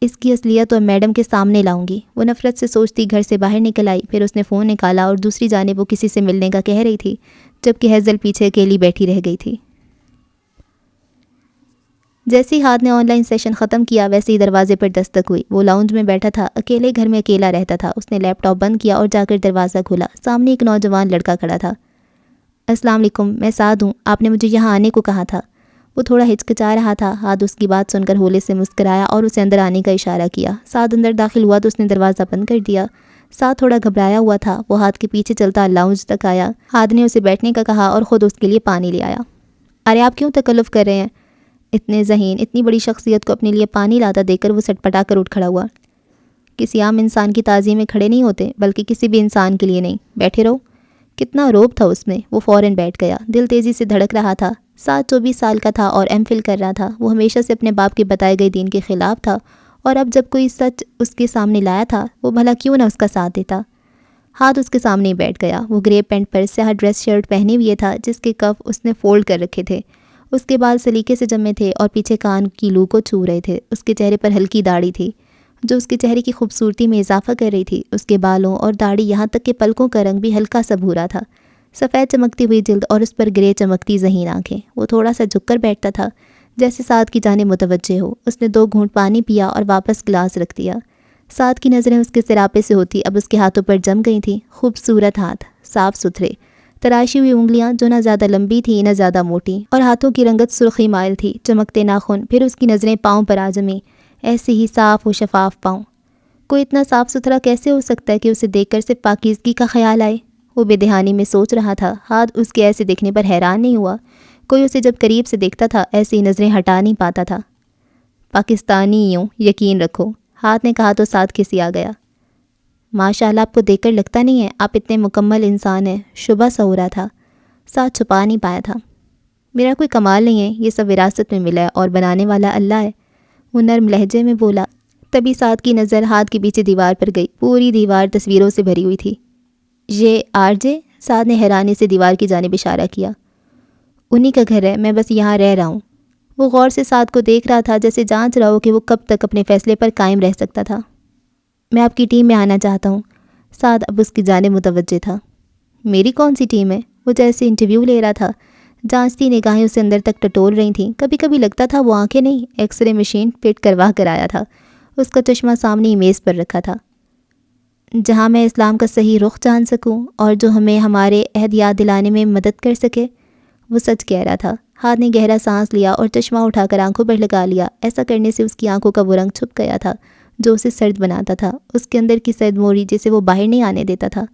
اس کی اصلیت تو میڈم کے سامنے لاؤں گی، وہ نفرت سے سوچتی گھر سے باہر نکل آئی۔ پھر اس نے فون نکالا اور دوسری جانب وہ کسی سے ملنے کا کہہ رہی تھی، جبکہ ہیزل پیچھے اکیلی بیٹھی رہ گئی تھی۔ جیسے ہی ہاتھ نے آن لائن سیشن ختم کیا ویسے ہی دروازے پر دستک ہوئی۔ وہ لاؤنج میں بیٹھا تھا، اکیلے گھر میں اکیلا رہتا تھا۔ اس نے لیپ ٹاپ بند کیا اور جا کر دروازہ کھولا۔ سامنے ایک نوجوان لڑکا کھڑا تھا۔ السلام علیکم، میں سعد ہوں، آپ نے مجھے یہاں آنے کو کہا تھا۔ وہ تھوڑا ہچکچا رہا تھا۔ ہاتھ اس کی بات سن کر ہولے سے مسکرایا اور اسے اندر آنے کا اشارہ کیا۔ سعد اندر داخل ہوا تو اس نے دروازہ بند کر دیا۔ سعد تھوڑا گھبرایا ہوا تھا۔ وہ ہاتھ کے پیچھے چلتا لاؤنج تک آیا۔ ہاتھ نے اسے بیٹھنے کا کہا اور خود اس کے لیے پانی لے آیا۔ ارے آپ کیوں تکلف کر رہے ہیں؟ اتنے ذہین، اتنی بڑی شخصیت کو اپنے لیے پانی لاتا دیکھ کر وہ سٹ پٹا کر اٹھ کھڑا ہوا۔ کسی عام انسان کی تعظیم میں کھڑے نہیں ہوتے، بلکہ کسی بھی انسان کے لیے نہیں، بیٹھے رہو۔ کتنا روب تھا اس میں۔ وہ فوراً بیٹھ گیا۔ دل تیزی سے دھڑک رہا تھا۔ سعد 24 سال کا تھا اور ایم فل کر رہا تھا۔ وہ ہمیشہ سے اپنے باپ کے بتائے گئے دین کے خلاف تھا، اور اب جب کوئی سچ اس کے سامنے لایا تھا وہ بھلا کیوں نہ اس کا ساتھ دیتا۔ ہاتھ اس کے سامنے ہی بیٹھ گیا۔ وہ گرے پینٹ پر سیاہ ڈریس شرٹ پہنے ہوئے تھا جس کے کف اس نے فولڈ کر رکھے تھے۔ اس کے بال سلیقے سے جمے تھے اور پیچھے کان کی لو کو چھو رہے تھے۔ اس کے چہرے پر ہلکی داڑھی تھی جو اس کے چہرے کی خوبصورتی میں اضافہ کر رہی تھی۔ اس کے بالوں اور داڑھی یہاں تک کہ پلکوں کا رنگ بھی ہلکا سا بھورا تھا۔ سفید چمکتی ہوئی جلد اور اس پر گرے چمکتی ذہین آنکھیں۔ وہ تھوڑا سا جھک کر بیٹھتا تھا جیسے سعد کی جانب متوجہ ہو۔ اس نے 2 گھونٹ پانی پیا اور واپس گلاس رکھ دیا۔ سعد کی نظریں اس کے سراپے سے ہوتی اب اس کے ہاتھوں پر جم گئی تھیں۔ خوبصورت ہاتھ، صاف ستھرے، تراشی ہوئی انگلیاں جو نہ زیادہ لمبی تھیں نہ زیادہ موٹی، اور ہاتھوں کی رنگت سرخی مائل تھی، چمکتے ناخن۔ پھر اس کی نظریں پاؤں پر آ جمیں، ایسے ہی صاف و شفاف پاؤں۔ کوئی اتنا صاف ستھرا کیسے ہو سکتا ہے کہ اسے دیکھ کر صرف پاکیزگی کا خیال آئے؟ وہ بے دہانی میں سوچ رہا تھا۔ ہاتھ اس کے ایسے دیکھنے پر حیران نہیں ہوا۔ کوئی اسے جب قریب سے دیکھتا تھا ایسی ہی نظریں ہٹا نہیں پاتا تھا۔ پاکستانی ہوں، یقین رکھو، ہاتھ نے کہا تو ساتھ کسی آ گیا۔ ماشاء اللہ، آپ کو دیکھ کر لگتا نہیں ہے آپ اتنے مکمل انسان ہیں، شبہ سا ہو رہا تھا۔ ساتھ چھپا نہیں پایا تھا۔ میرا کوئی کمال نہیں ہے، یہ سب وراثت میں ملا ہے اور بنانے والا اللہ ہے، وہ نرم لہجے میں بولا۔ تبھی سعد کی نظر ہاتھ کے پیچھے دیوار پر گئی۔ پوری دیوار تصویروں سے بھری ہوئی تھی۔ یہ RJ؟ سعد نے حیرانی سے دیوار کی جانب اشارہ کیا۔ انہی کا گھر ہے، میں بس یہاں رہ رہا ہوں۔ وہ غور سے سعد کو دیکھ رہا تھا، جیسے جانچ رہا ہو کہ وہ کب تک اپنے فیصلے پر قائم رہ سکتا تھا۔ میں آپ کی ٹیم میں آنا چاہتا ہوں۔ سعد اب اس کی جانب متوجہ تھا۔ میری کون سی ٹیم ہے؟ وہ جیسے انٹرویو لے رہا تھا، جانچتی نگاہیں اسے اندر تک ٹٹول رہی تھیں۔ کبھی کبھی لگتا تھا وہ آنکھیں نہیں، ایکس رے مشین فٹ کروا کر آیا تھا۔ اس کا چشمہ سامنے میز پر رکھا تھا۔ جہاں میں اسلام کا صحیح رخ جان سکوں اور جو ہمیں ہمارے عہد یاد دلانے میں مدد کر سکے۔ وہ سچ کہہ رہا تھا۔ ہاتھ نے گہرا سانس لیا اور چشمہ اٹھا کر آنکھوں پر لگا لیا۔ ایسا کرنے سے اس کی آنکھوں کا وہ رنگ چھپ گیا تھا جو اسے سرد بناتا تھا، اس کے اندر کی سرد موری جسے وہ باہر نہیں آنے دیتا تھا۔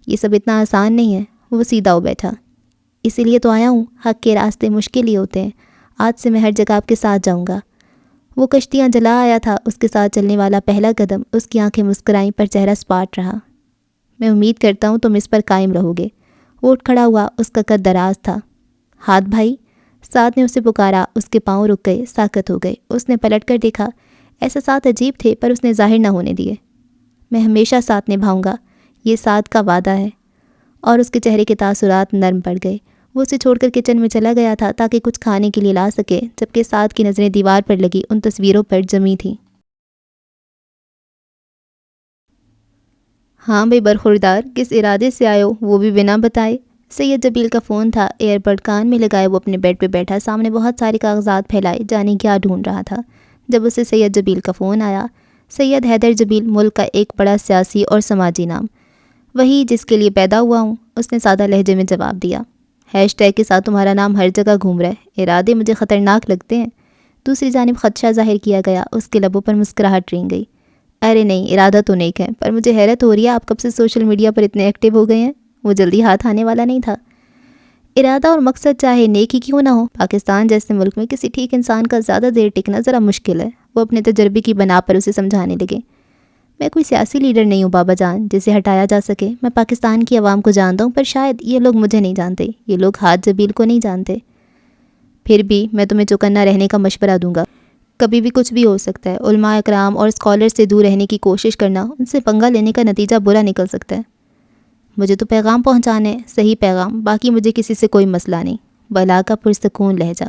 یہ سب اتنا آسان نہیں ہے۔ وہ سیدھا ہو بیٹھا۔ اسی لیے تو آیا ہوں، حق کے راستے مشکل ہی ہوتے ہیں۔ آج سے میں ہر جگہ آپ کے ساتھ جاؤں گا۔ وہ کشتیاں جلا آیا تھا، اس کے ساتھ چلنے والا پہلا قدم۔ اس کی آنکھیں مسکرائیں پر چہرہ سپاٹ رہا۔ میں امید کرتا ہوں تم اس پر قائم رہو گے۔ وہ اٹھ کھڑا ہوا، اس کا قد دراز تھا۔ ہاتھ بھائی؟ سعد نے اسے پکارا۔ اس کے پاؤں رک گئے، ساکت ہو گئے۔ اس نے پلٹ کر دیکھا۔ احساسات عجیب تھے پر اس نے ظاہر نہ ہونے دیے۔ میں ہمیشہ ساتھ نبھاؤں گا، یہ سعد کا وعدہ ہے۔ اور اس کے چہرے کے تاثرات نرم پڑ گئے۔ وہ اسے چھوڑ کر کچن میں چلا گیا تھا تاکہ کچھ کھانے کے لیے لا سکے، جبکہ سعد کی نظریں دیوار پر لگی ان تصویروں پر جمی تھیں۔ ہاں بے برخوردار، کس ارادے سے آئے ہو، وہ بھی بنا بتائے؟ سید جبیل کا فون تھا۔ ایئر بڈ کان میں لگائے وہ اپنے بیڈ پہ بیٹھا، سامنے بہت سارے کاغذات پھیلائے، جانے کیا ڈھونڈ رہا تھا جب اسے سید جبیل کا فون آیا۔ سید حیدر جبیل ملک کا ایک بڑا سیاسی اور سماجی نام، وہی جس کے لیے پیدا ہوا ہوں، اس نے سادہ لہجے میں جواب دیا۔ ہیش ٹیگ کے ساتھ تمہارا نام ہر جگہ گھوم رہا ہے، ارادے مجھے خطرناک لگتے ہیں۔ دوسری جانب خدشہ ظاہر کیا گیا، اس کے لبوں پر مسکراہٹ رنگ گئی۔ ارے نہیں، ارادہ تو نیک ہے، پر مجھے حیرت ہو رہی ہے آپ کب سے سوشل میڈیا پر اتنے ایکٹیو ہو گئے ہیں۔ وہ جلدی ہاتھ آنے والا نہیں تھا۔ ارادہ اور مقصد چاہے نیک ہی کیوں نہ ہو، پاکستان جیسے ملک میں کسی ٹھیک انسان کا زیادہ دیر ٹکنا ذرا مشکل ہے۔ وہ اپنے تجربے کی بنا پر اسے سمجھانے لگے۔ میں کوئی سیاسی لیڈر نہیں ہوں بابا جان جسے ہٹایا جا سکے۔ میں پاکستان کی عوام کو جانتا ہوں، پر شاید یہ لوگ مجھے نہیں جانتے، یہ لوگ ہاتھ جبیل کو نہیں جانتے۔ پھر بھی میں تمہیں چوکنا رہنے کا مشورہ دوں گا، کبھی بھی کچھ بھی ہو سکتا ہے۔ علماء اکرام اور اسکالر سے دور رہنے کی کوشش کرنا، ان سے پنگا لینے کا نتیجہ برا نکل سکتا ہے۔ مجھے تو پیغام پہنچانے، صحیح پیغام، باقی مجھے کسی سے کوئی مسئلہ نہیں۔ بلا کا پرسکون لہجہ۔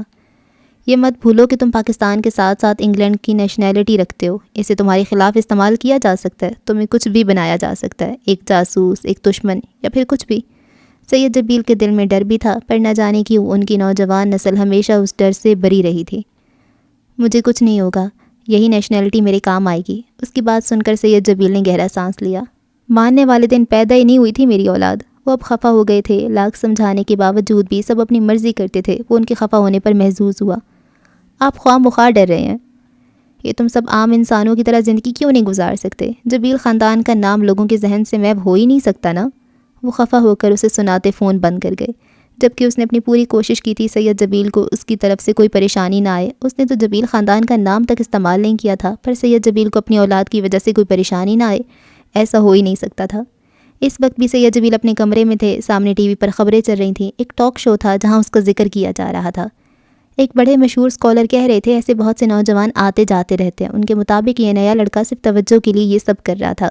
یہ مت بھولو کہ تم پاکستان کے ساتھ ساتھ انگلینڈ کی نیشنلٹی رکھتے ہو، اسے تمہارے خلاف استعمال کیا جا سکتا ہے، تمہیں کچھ بھی بنایا جا سکتا ہے، ایک جاسوس، ایک دشمن، یا پھر کچھ بھی۔ سید جبیل کے دل میں ڈر بھی تھا، پر نہ جانے کیوں ان کی نوجوان نسل ہمیشہ اس ڈر سے بری رہی تھی۔ مجھے کچھ نہیں ہوگا، یہی نیشنلٹی میرے کام آئے گی۔ اس کی بات سن کر سید جبیل نے گہرا سانس لیا۔ ماننے والے دن پیدا ہی نہیں ہوئی تھی میری اولاد۔ وہ اب خفا ہو گئے تھے، لاکھ سمجھانے کے باوجود بھی سب اپنی مرضی کرتے تھے۔ وہ ان کے خفا ہونے پر محظوظ ہوا۔ آپ خواہ مخواہ ڈر رہے ہیں، یہ تم سب عام انسانوں کی طرح زندگی کیوں نہیں گزار سکتے؟ جبیل خاندان کا نام لوگوں کے ذہن سے محو ہو ہی نہیں سکتا نا؟ وہ خفا ہو کر اسے سناتے فون بند کر گئے، جبکہ اس نے اپنی پوری کوشش کی تھی سید جبیل کو اس کی طرف سے کوئی پریشانی نہ آئے۔ اس نے تو جبیل خاندان کا نام تک استعمال نہیں کیا تھا، پر سید جبیل کو اپنی اولاد کی وجہ سے کوئی پریشانی نہ آئے، ایسا ہو ہی نہیں سکتا تھا۔ اس وقت بھی سید جبیل اپنے کمرے میں تھے، سامنے ٹی وی پر خبریں چل رہی تھیں۔ ایک ٹاک شو تھا جہاں اس کا ذکر کیا جا رہا تھا۔ ایک بڑے مشہور اسکالر کہہ رہے تھے ایسے بہت سے نوجوان آتے جاتے رہتے ہیں، ان کے مطابق یہ نیا لڑکا صرف توجہ کے لیے یہ سب کر رہا تھا۔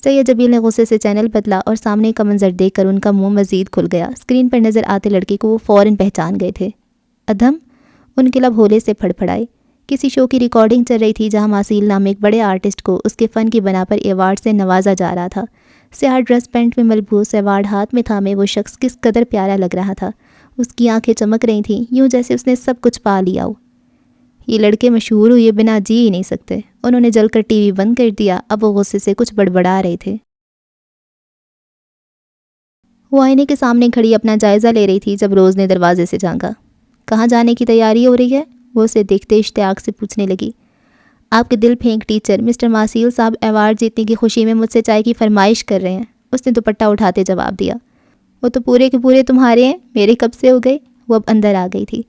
سید جبیل نے غصے سے چینل بدلا اور سامنے کا منظر دیکھ کر ان کا منہ مزید کھل گیا۔ اسکرین پر نظر آتے لڑکے کو وہ فوراً پہچان گئے تھے۔ ادھم؟ ان کے لب ہولے سے پھڑپھڑائے۔ کسی شو کی ریکارڈنگ چل رہی تھی جہاں ماسیل نام ایک بڑے آرٹسٹ کو اس کے فن کی بنا پر ایوارڈ سے نوازا جا رہا تھا۔ سیاہ ڈریس پینٹ میں ملبوس، ایوارڈ ہاتھ میں تھامے وہ شخص کس قدر پیارا لگ رہا تھا۔ اس کی آنکھیں چمک رہی تھیں، یوں جیسے اس نے سب کچھ پا لیا ہو۔ یہ لڑکے مشہور ہوئے بنا جی ہی نہیں سکتے۔ انہوں نے جل کر ٹی وی بند کر دیا۔ اب وہ غصے سے کچھ بڑبڑا رہے تھے۔ وہ آئینے کے سامنے کھڑی اپنا جائزہ لے رہی تھی جب روز نے دروازے سے جھانکا۔ کہاں جانے کی تیاری ہو رہی ہے؟ وہ اسے دیکھتے اشتیاق سے پوچھنے لگی۔ آپ کے دل پھینک ٹیچر مسٹر ماسیل صاحب ایوارڈ جیتنے کی خوشی میں مجھ سے چائے کی فرمائش کر رہے ہیں، اس نے دوپٹہ اٹھاتے جواب دیا۔ وہ تو پورے کے پورے تمہارے ہیں، میرے کب سے ہو گئے؟ وہ اب اندر آ گئی تھی۔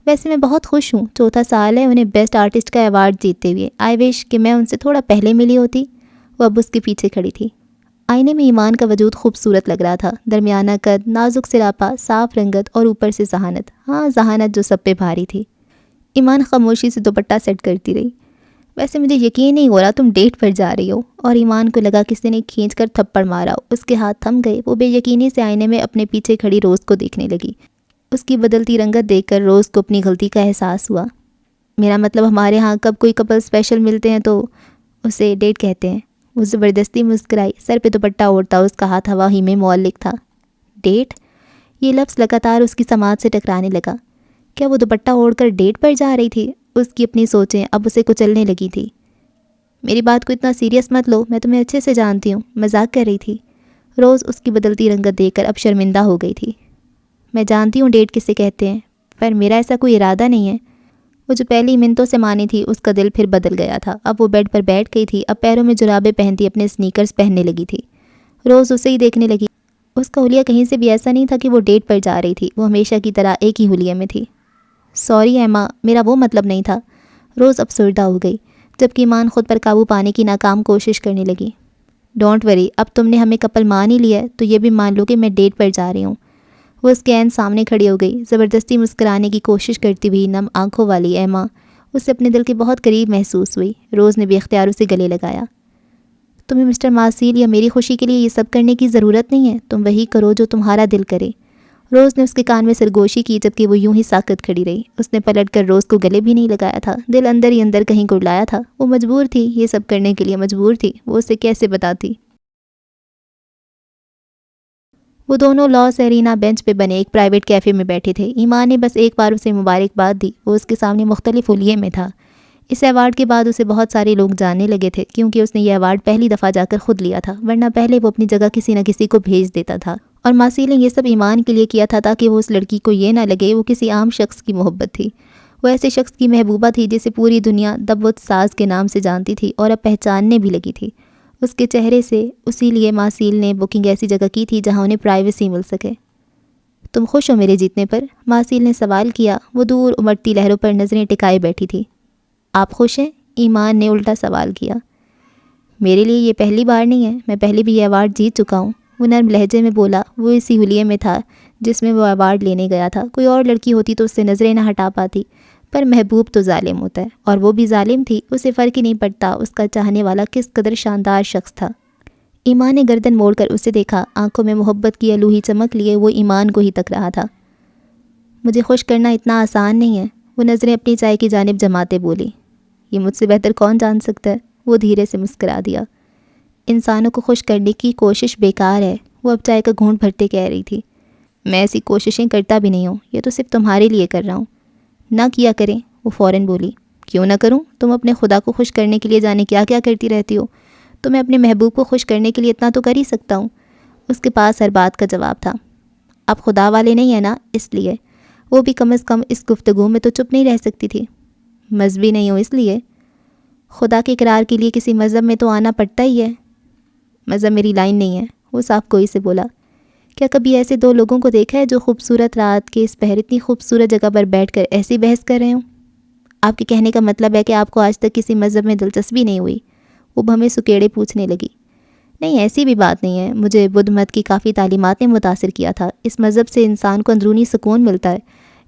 ویسے میں بہت خوش ہوں، چوتھا سال ہے انہیں بیسٹ آرٹسٹ کا ایوارڈ جیتتے ہوئے۔ آئی وش کہ میں ان سے تھوڑا پہلے ملی ہوتی۔ وہ اب اس کے پیچھے کھڑی تھی۔ آئینے میں ایمان کا وجود خوبصورت لگ رہا تھا، درمیانہ قد، نازک سراپا، صاف رنگت اور اوپر سے ذہانت، ہاں ذہانت جو سب پہ بھاری تھی۔ ایمان خاموشی سے دوپٹہ سیٹ کرتی رہی۔ ویسے مجھے یقین نہیں ہو رہا تم ڈیٹ پر جا رہی ہو۔ اور ایمان کو لگا کسی نے کھینچ کر تھپڑ مارا ہو۔ اس کے ہاتھ تھم گئے۔ وہ بے یقینی سے آئینے میں اپنے پیچھے کھڑی روز کو دیکھنے لگی۔ اس کی بدلتی رنگت دیکھ کر روز کو اپنی غلطی کا احساس ہوا۔ میرا مطلب ہمارے ہاں کب کوئی کپل اسپیشل ملتے ہیں تو اسے ڈیٹ کہتے ہیں۔ وہ زبردستی مسکرائی۔ سر پہ دوپٹہ اوڑھتا اس کا ہاتھ ہوا ہی میں معلق تھا۔ ڈیٹ؟ یہ لفظ لگاتار اس کی سماعت سے ٹکرانے لگا۔ کیا وہ دوپٹہ اوڑھ کر ڈیٹ پر جا رہی تھی؟ اس کی اپنی سوچیں اب اسے کچلنے لگی تھی۔ میری بات کو اتنا سیریس مت لو، میں تمہیں اچھے سے جانتی ہوں، مذاق کر رہی تھی۔ روز اس کی بدلتی رنگت دیکھ کر اب شرمندہ ہو گئی تھی۔ میں جانتی ہوں ڈیٹ کسے کہتے ہیں، پر میرا ایسا کوئی ارادہ نہیں ہے۔ وہ جو پہلی منتوں سے مانی تھی اس کا دل پھر بدل گیا تھا۔ اب وہ بیڈ پر بیٹھ گئی تھی، اب پیروں میں جرابیں پہنتی اپنے سنیکرز پہننے لگی تھی۔ روز اسے ہی دیکھنے لگی۔ اس کا حلیہ کہیں سے بھی ایسا نہیں تھا کہ وہ ڈیٹ پر جا رہی تھی۔ وہ ہمیشہ کی طرح ایک ہی حلیے میں تھی۔ سوری ایما، میرا وہ مطلب نہیں تھا۔ روز افسردہ ہو گئی، جبکہ ایمان خود پر قابو پانے کی ناکام کوشش کرنے لگی۔ ڈونٹ وری، اب تم نے ہمیں کپل مان ہی لیا ہے تو یہ بھی مان لو کہ میں ڈیٹ پر جا رہی ہوں۔ وہ اس کے عین سامنے کھڑی ہو گئی، زبردستی مسکرانے کی کوشش کرتی ہوئی نم آنکھوں والی ایما اسے اپنے دل کے بہت قریب محسوس ہوئی۔ روز نے بے اختیار اسے گلے لگایا۔ تمہیں مسٹر ماسیل یا میری خوشی کے لیے یہ سب کرنے کی ضرورت نہیں ہے، تم وہی کرو جو تمہارا دل کرے۔ روز نے اس کے کان میں سرگوشی کی، جبکہ وہ یوں ہی ساکت کھڑی رہی۔ اس نے پلٹ کر روز کو گلے بھی نہیں لگایا تھا۔ دل اندر ہی اندر کہیں گڑلایا تھا۔ وہ مجبور تھی، یہ سب کرنے کے لیے مجبور تھی۔ وہ اسے کیسے بتاتی؟ وہ دونوں لاس ایرینا بینچ پہ بنے ایک پرائیویٹ کیفے میں بیٹھے تھے۔ ایمان نے بس ایک بار اسے مبارکباد دی۔ وہ اس کے سامنے مختلف حلیے میں تھا۔ اس ایوارڈ کے بعد اسے بہت سارے لوگ جاننے لگے تھے، کیونکہ اس نے یہ ایوارڈ پہلی دفعہ جا کر خود لیا تھا، ورنہ پہلے وہ اپنی جگہ کسی نہ کسی کو بھیج دیتا تھا۔ اور ماسی نے یہ سب ایمان کے لیے کیا تھا تاکہ وہ اس لڑکی کو یہ نہ لگے وہ کسی عام شخص کی محبت تھی۔ وہ ایسے شخص کی محبوبہ تھی جسے پوری دنیا دبوت ساز کے نام سے جانتی تھی اور اب پہچاننے بھی لگی تھی اس کے چہرے سے۔ اسی لیے ماسیل نے بکنگ ایسی جگہ کی تھی جہاں انہیں پرائیویسی مل سکے۔ تم خوش ہو میرے جیتنے پر؟ ماسیل نے سوال کیا۔ وہ دور امڑتی لہروں پر نظریں ٹکائے بیٹھی تھی۔ آپ خوش ہیں؟ ایمان نے الٹا سوال کیا۔ میرے لیے یہ پہلی بار نہیں ہے، میں پہلے بھی یہ ایوارڈ جیت چکا ہوں، وہ نرم لہجے میں بولا۔ وہ اسی حلیے میں تھا جس میں وہ ایوارڈ لینے گیا تھا۔ کوئی اور لڑکی ہوتی تو اس سے نظریں نہ ہٹا پاتی، پر محبوب تو ظالم ہوتا ہے، اور وہ بھی ظالم تھی۔ اسے فرق ہی نہیں پڑتا اس کا چاہنے والا کس قدر شاندار شخص تھا۔ ایمان نے گردن موڑ کر اسے دیکھا۔ آنکھوں میں محبت کی الوہی چمک لیے وہ ایمان کو ہی تک رہا تھا۔ مجھے خوش کرنا اتنا آسان نہیں ہے، وہ نظریں اپنی چائے کی جانب جماتے بولی۔ یہ مجھ سے بہتر کون جان سکتا ہے؟ وہ دھیرے سے مسکرا دیا۔ انسانوں کو خوش کرنے کی کوشش بیکار ہے، وہ اب چائے کا گھونٹ بھرتے کہہ رہی تھی۔ میں ایسی کوششیں کرتا بھی نہیں ہوں، یہ تو صرف تمہارے لیے کر رہا ہوں۔ نہ کیا کریں، وہ فوراً بولی۔ کیوں نہ کروں؟ تم اپنے خدا کو خوش کرنے کے لیے جانے کیا کیا کرتی رہتی ہو، تو میں اپنے محبوب کو خوش کرنے کے لیے اتنا تو کر ہی سکتا ہوں۔ اس کے پاس ہر بات کا جواب تھا۔ اب خدا والے نہیں ہیں نا، اس لیے۔ وہ بھی کم از کم اس گفتگو میں تو چپ نہیں رہ سکتی تھی۔ مذہبی نہیں ہو اس لیے؟ خدا کے اقرار کے لیے کسی مذہب میں تو آنا پڑتا ہی ہے۔ مذہب میری لائن نہیں ہے، وہ صاف کوئی سے بولا۔ کیا کبھی ایسے دو لوگوں کو دیکھا ہے جو خوبصورت رات کے اس پہر اتنی خوبصورت جگہ پر بیٹھ کر ایسی بحث کر رہے ہوں؟ آپ کے کہنے کا مطلب ہے کہ آپ کو آج تک کسی مذہب میں دلچسپی نہیں ہوئی؟ وہ بھمے سکیڑے پوچھنے لگی۔ نہیں، ایسی بھی بات نہیں ہے، مجھے بدھ مت کی کافی تعلیمات نے متاثر کیا تھا۔ اس مذہب سے انسان کو اندرونی سکون ملتا ہے،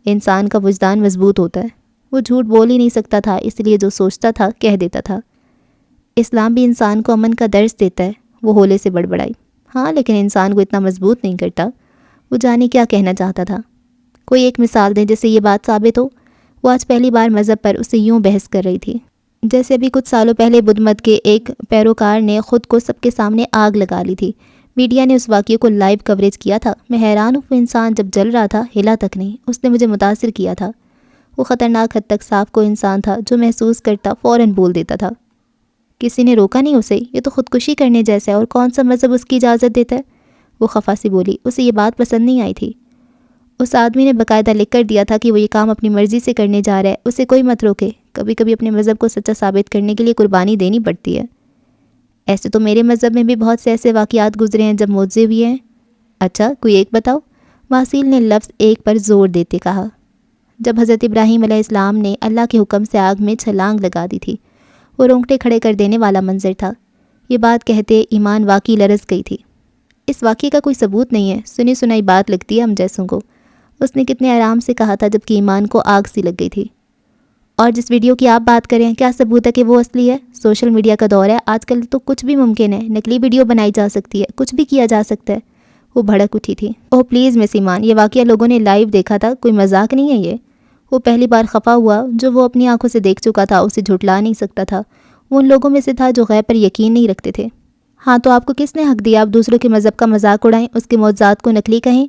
انسان کا وجدان مضبوط ہوتا ہے۔ وہ جھوٹ بول ہی نہیں سکتا تھا، اس لیے جو سوچتا تھا کہہ دیتا تھا۔ اسلام بھی انسان کو امن کا درس دیتا ہے، وہ ہولے سے بڑبڑائی۔ ہاں، لیکن انسان کو اتنا مضبوط نہیں کرتا۔ وہ جانے کیا کہنا چاہتا تھا۔ کوئی ایک مثال دیں جس سے یہ بات ثابت ہو۔ وہ آج پہلی بار مذہب پر اسے یوں بحث کر رہی تھی جیسے ابھی کچھ سالوں پہلے بدھ مت کے ایک پیروکار نے خود کو سب کے سامنے آگ لگا لی تھی۔ میڈیا نے اس واقعے کو لائیو کوریج کیا تھا۔ میں حیران ہوں، وہ انسان جب جل رہا تھا ہلا تک نہیں۔ اس نے مجھے متاثر کیا تھا۔ وہ خطرناک حد تک صاف کو انسان تھا، جو محسوس کرتا فوراً بول دیتا تھا۔ کسی نے روکا نہیں اسے، یہ تو خودکشی کرنے جیسا ہے، اور کون سا مذہب اس کی اجازت دیتا ہے؟ وہ خفا سی بولی۔ اسے یہ بات پسند نہیں آئی تھی۔ اس آدمی نے باقاعدہ لکھ کر دیا تھا کہ وہ یہ کام اپنی مرضی سے کرنے جا رہا ہے، اسے کوئی مت روکے۔ کبھی کبھی اپنے مذہب کو سچا ثابت کرنے کے لیے قربانی دینی پڑتی ہے۔ ایسے تو میرے مذہب میں بھی بہت سے ایسے واقعات گزرے ہیں جب معجزے ہوئے ہیں۔ اچھا، کوئی ایک بتاؤ، ماسیل نے لفظ ایک پر زور دیتے کہا۔ جب حضرت ابراہیم علیہ السلام نے اللہ کے حکم سے آگ میں چھلانگ لگا دی تھی، وہ رونگٹے کھڑے کر دینے والا منظر تھا۔ یہ بات کہتے ایمان واقعی لرز گئی تھی۔ اس واقعے کا کوئی ثبوت نہیں ہے، سنی سنائی بات لگتی ہے ہم جیسوں کو، اس نے کتنے آرام سے کہا تھا جبکہ ایمان کو آگ سی لگ گئی تھی۔ اور جس ویڈیو کی آپ بات کریں کیا ثبوت ہے کہ وہ اصلی ہے؟ سوشل میڈیا کا دور ہے، آج کل تو کچھ بھی ممکن ہے، نقلی ویڈیو بنائی جا سکتی ہے، کچھ بھی کیا جا سکتا ہے۔ وہ بھڑک اٹھی تھی۔ اوہ پلیز مس ایمان، یہ واقعہ لوگوں نے لائیو دیکھا تھا، کوئی مذاق نہیں ہے یہ۔ وہ پہلی بار خفا ہوا، جو وہ اپنی آنکھوں سے دیکھ چکا تھا اسے جھٹلا نہیں سکتا تھا۔ وہ ان لوگوں میں سے تھا جو غیب پر یقین نہیں رکھتے تھے۔ ہاں تو آپ کو کس نے حق دیا آپ دوسروں کے مذہب کا مذاق اڑائیں، اس کے معجزات کو نقلی کہیں؟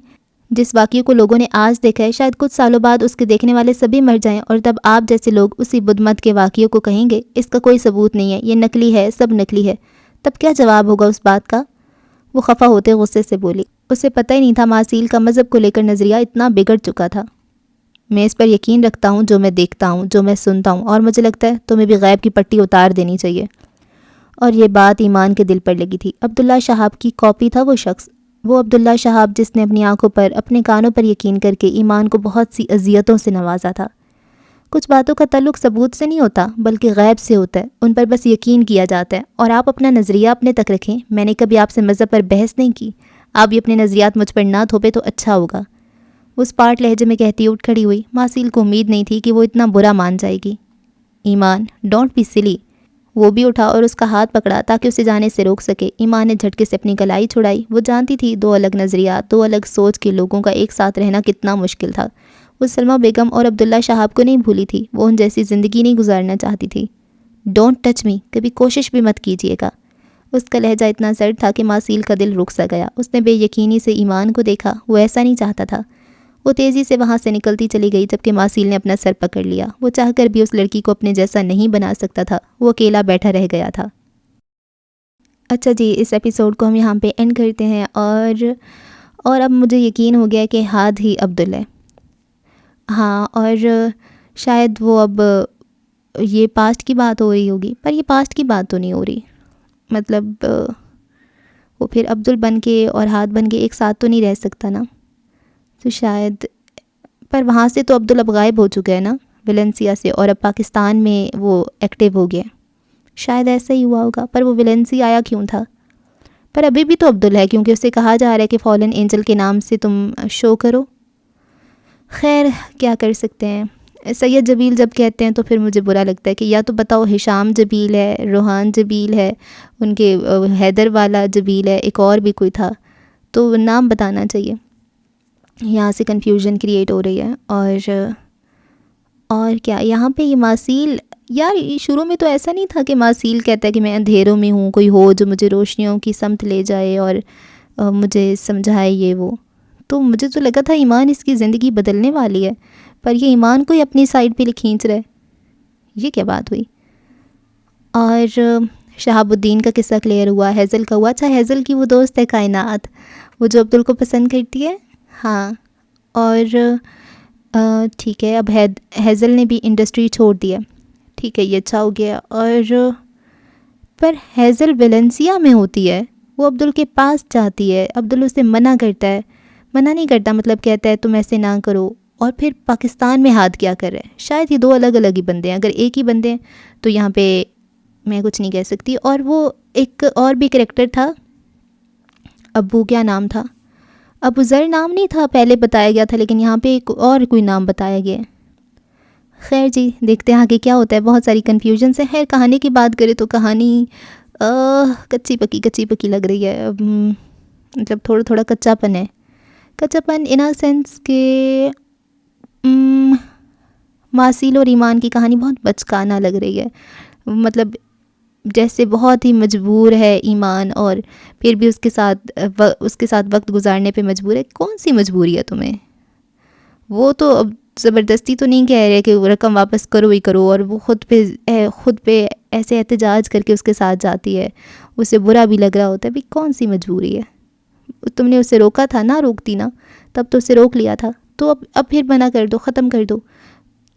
جس واقعے کو لوگوں نے آج دیکھا ہے شاید کچھ سالوں بعد اس کے دیکھنے والے سبھی مر جائیں، اور تب آپ جیسے لوگ اسی بدھ مت کے واقعے کو کہیں گے اس کا کوئی ثبوت نہیں ہے، یہ نقلی ہے، سب نقلی ہے۔ تب کیا جواب ہوگا اس بات کا؟ وہ خفا ہوتے غصے سے بولی۔ اسے پتہ ہی نہیں تھا ماسیل کا مذہب کو لے کر نظریہ اتنا بگڑ چکا تھا۔ میں اس پر یقین رکھتا ہوں جو میں دیکھتا ہوں، جو میں سنتا ہوں، اور مجھے لگتا ہے تمہیں بھی غیب کی پٹی اتار دینی چاہیے۔ اور یہ بات ایمان کے دل پر لگی تھی۔ عبداللہ شہاب کی کاپی تھا وہ شخص، وہ عبداللہ شہاب جس نے اپنی آنکھوں پر، اپنے کانوں پر یقین کر کے ایمان کو بہت سی اذیتوں سے نوازا تھا۔ کچھ باتوں کا تعلق ثبوت سے نہیں ہوتا بلکہ غیب سے ہوتا ہے، ان پر بس یقین کیا جاتا ہے، اور آپ اپنا نظریہ اپنے تک رکھیں۔ میں نے کبھی آپ سے مذہب پر بحث نہیں کی، آپ بھی اپنے نظریات مجھ پر نہ تھوپے تو اچھا ہوگا۔ وہ اسپاٹ لہجے میں کہتی اٹھ کھڑی ہوئی۔ ماسیل کو امید نہیں تھی کہ وہ اتنا برا مان جائے گی۔ ایمان ڈونٹ بی سلی۔ وہ بھی اٹھا اور اس کا ہاتھ پکڑا تاکہ اسے جانے سے روک سکے۔ ایمان نے جھٹکے سے اپنی کلائی چھڑائی۔ وہ جانتی تھی دو الگ نظریات، دو الگ سوچ کے لوگوں کا ایک ساتھ رہنا کتنا مشکل تھا۔ وہ سلمہ بیگم اور عبداللہ شہاب کو نہیں بھولی تھی، وہ ان جیسی زندگی نہیں گزارنا چاہتی تھی۔ ڈونٹ ٹچ می، کبھی کوشش بھی مت کیجیے گا۔ اس کا لہجہ اتنا سرد تھا کہ ماسیل کا دل رک سا گیا۔ اس نے بے یقینی سے ایمان کو دیکھا، وہ ایسا نہیں چاہتا تھا۔ وہ تیزی سے وہاں سے نکلتی چلی گئی جبکہ ماسیل نے اپنا سر پکڑ لیا۔ وہ چاہ کر بھی اس لڑکی کو اپنے جیسا نہیں بنا سکتا تھا، وہ اکیلا بیٹھا رہ گیا تھا۔ اچھا جی، اس ایپیسوڈ کو ہم یہاں پہ اینڈ کرتے ہیں، اور اب مجھے یقین ہو گیا کہ ہاد ہی عبدل ہے۔ ہاں، اور شاید وہ اب یہ پاسٹ کی بات ہو رہی ہوگی، پر یہ پاسٹ کی بات تو نہیں ہو رہی، مطلب وہ پھر عبدل بن کے اور ہاد بن کے ایک ساتھ تو نہیں رہ سکتا نا، تو شاید، پر وہاں سے تو عبدل اب غائب ہو چکا ہے نا ویلنسیا سے، اور اب پاکستان میں وہ ایکٹیو ہو گیا، شاید ایسا ہی ہوا ہوگا۔ پر وہ ویلنسیا آیا کیوں تھا؟ پر ابھی بھی تو عبدل ہے، کیونکہ اسے کہا جا رہا ہے کہ فالن اینجل کے نام سے تم شو کرو۔ خیر کیا کر سکتے ہیں۔ سید جبیل جب کہتے ہیں تو پھر مجھے برا لگتا ہے کہ یا تو بتاؤ ہشام جبیل ہے، روحان جبیل ہے، ان کے حیدر والا جبیل ہے، ایک اور بھی کوئی تھا، تو نام بتانا چاہیے۔ یہاں سے کنفیوژن کریٹ ہو رہی ہے۔ اور کیا یہاں پہ یہ ماسیل، یار شروع میں تو ایسا نہیں تھا کہ ماسیل کہتا ہے کہ میں اندھیروں میں ہوں، کوئی ہو جو مجھے روشنیوں کی سمت لے جائے اور مجھے سمجھائے یہ وہ، تو مجھے تو لگا تھا ایمان اس کی زندگی بدلنے والی ہے، پر یہ ایمان کو ہی اپنی سائڈ پہ کھینچ رہا ہے، یہ کیا بات ہوئی؟ اور شہاب الدین کا قصہ کلیئر ہوا، ہیزل کا ہوا۔ اچھا ہیزل کی وہ دوست ہے کائنات، وہ جو عبدل کو پسند کرتی ہے، ہاں، اور ٹھیک ہے، اب ہیزل نے بھی انڈسٹری چھوڑ دیا، ٹھیک ہے، یہ اچھا ہو گیا۔ اور پر ہیزل ویلنسیا میں ہوتی ہے، وہ عبدل کے پاس جاتی ہے، عبدل اسے منع کرتا ہے، منع نہیں کرتا، مطلب کہتا ہے تم ایسے نہ کرو، اور پھر پاکستان میں ہاتھ کیا کر رہے ہیں؟ شاید یہ دو الگ الگ ہی بندے ہیں، اگر ایک ہی بندے ہیں تو یہاں پہ میں کچھ نہیں کہہ سکتی۔ اور وہ ایک اور بھی کریکٹر تھا، ابو کیا نام تھا؟ ابو ذر نام نہیں تھا پہلے بتایا گیا تھا، لیکن یہاں پہ ایک اور کوئی نام بتایا گیا ہے۔ خیر جی، دیکھتے ہیں آگے کیا ہوتا ہے، بہت ساری کنفیوژن سے۔ خیر کہانی کی بات کریں تو کہانی کچی پکی لگ رہی ہے، مطلب تھوڑا تھوڑا کچا پن ہے، کچا پن ان اے سینس کہ ماسیل اور ایمان کی کہانی بہت بچکانہ لگ رہی ہے، مطلب جیسے بہت ہی مجبور ہے ایمان، اور پھر بھی اس کے ساتھ وقت گزارنے پہ مجبور ہے۔ کون سی مجبوری ہے تمہیں؟ وہ تو اب زبردستی تو نہیں کہہ رہے کہ وہ رقم واپس کرو ہی کرو، اور وہ خود پہ ایسے احتجاج کر کے اس کے ساتھ جاتی ہے، اسے برا بھی لگ رہا ہوتا ہے، بھی کون سی مجبوری ہے؟ تم نے اسے روکا تھا نا، روکتی نا، تب تو اسے روک لیا تھا، تو اب پھر منع کر دو، ختم کر دو،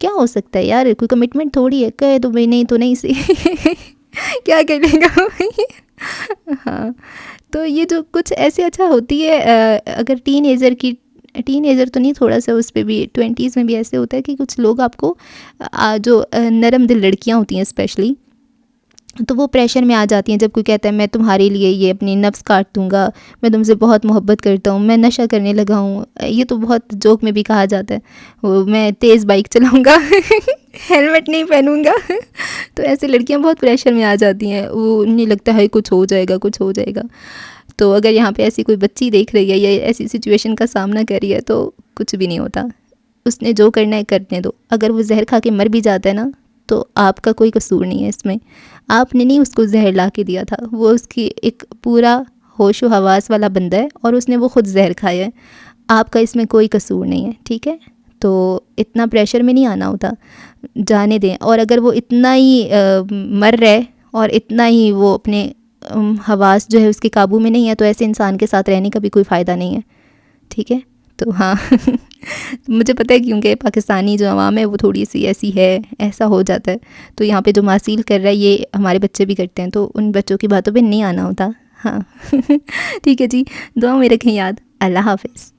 کیا ہو سکتا ہے یار، کوئی کمٹمنٹ تھوڑی ہے، کہے تو بھائی نہیں تو نہیں سی کیا کرے گا ہاں، تو یہ جو کچھ ایسے اچھا ہوتی ہے، اگر ٹین ایجر تو نہیں، تھوڑا سا اس پہ بھی 20s میں بھی ایسے ہوتا ہے کہ کچھ لوگ آپ کو جو نرم دل لڑکیاں ہوتی ہیں اسپیشلی، تو وہ پریشر میں آ جاتی ہیں جب کوئی کہتا ہے میں تمہارے لیے یہ اپنی نفس کاٹ دوں گا، میں تم سے بہت محبت کرتا ہوں، میں نشہ کرنے لگا ہوں، یہ تو بہت جوک میں بھی کہا جاتا ہے، میں تیز بائک چلاؤں گا ہیلمٹ نہیں پہنوں گا. تو ایسے لڑکیاں بہت پریشر میں آ جاتی ہیں, وہ انہیں لگتا ہے کچھ ہو جائے گا, کچھ ہو جائے گا. تو اگر یہاں پہ ایسی کوئی بچی دیکھ رہی ہے یا ایسی سچویشن کا سامنا کر رہی ہے تو کچھ بھی نہیں ہوتا. اس نے جو کرنا ہے کرنے دو. اگر وہ زہر کھا کے مر بھی جاتا ہے نا تو آپ کا کوئی قصور نہیں ہے اس میں. آپ نے نہیں اس کو زہر لا کے دیا تھا, وہ اس کی ایک پورا ہوش و حواس والا بندہ ہے اور اس نے وہ خود زہر کھایا ہے. آپ کا اس میں کوئی قصور نہیں ہے, ٹھیک ہے. تو اتنا پریشر میں نہیں آنا ہوتا, جانے دیں. اور اگر وہ اتنا ہی مر رہے اور اتنا ہی وہ اپنے حواس جو ہے اس کے قابو میں نہیں ہے تو ایسے انسان کے ساتھ رہنے کا بھی کوئی فائدہ نہیں ہے, ٹھیک ہے. تو ہاں مجھے پتہ ہے کیونکہ پاکستانی جو عوام ہے وہ تھوڑی سی ایسی ہے, ایسا ہو جاتا ہے. تو یہاں پہ جو محصیل کر رہا ہے یہ ہمارے بچے بھی کرتے ہیں, تو ان بچوں کی باتوں پہ نہیں آنا ہوتا. ہاں ٹھیک ہے جی, دعاؤں میں رکھیں یاد. اللہ حافظ.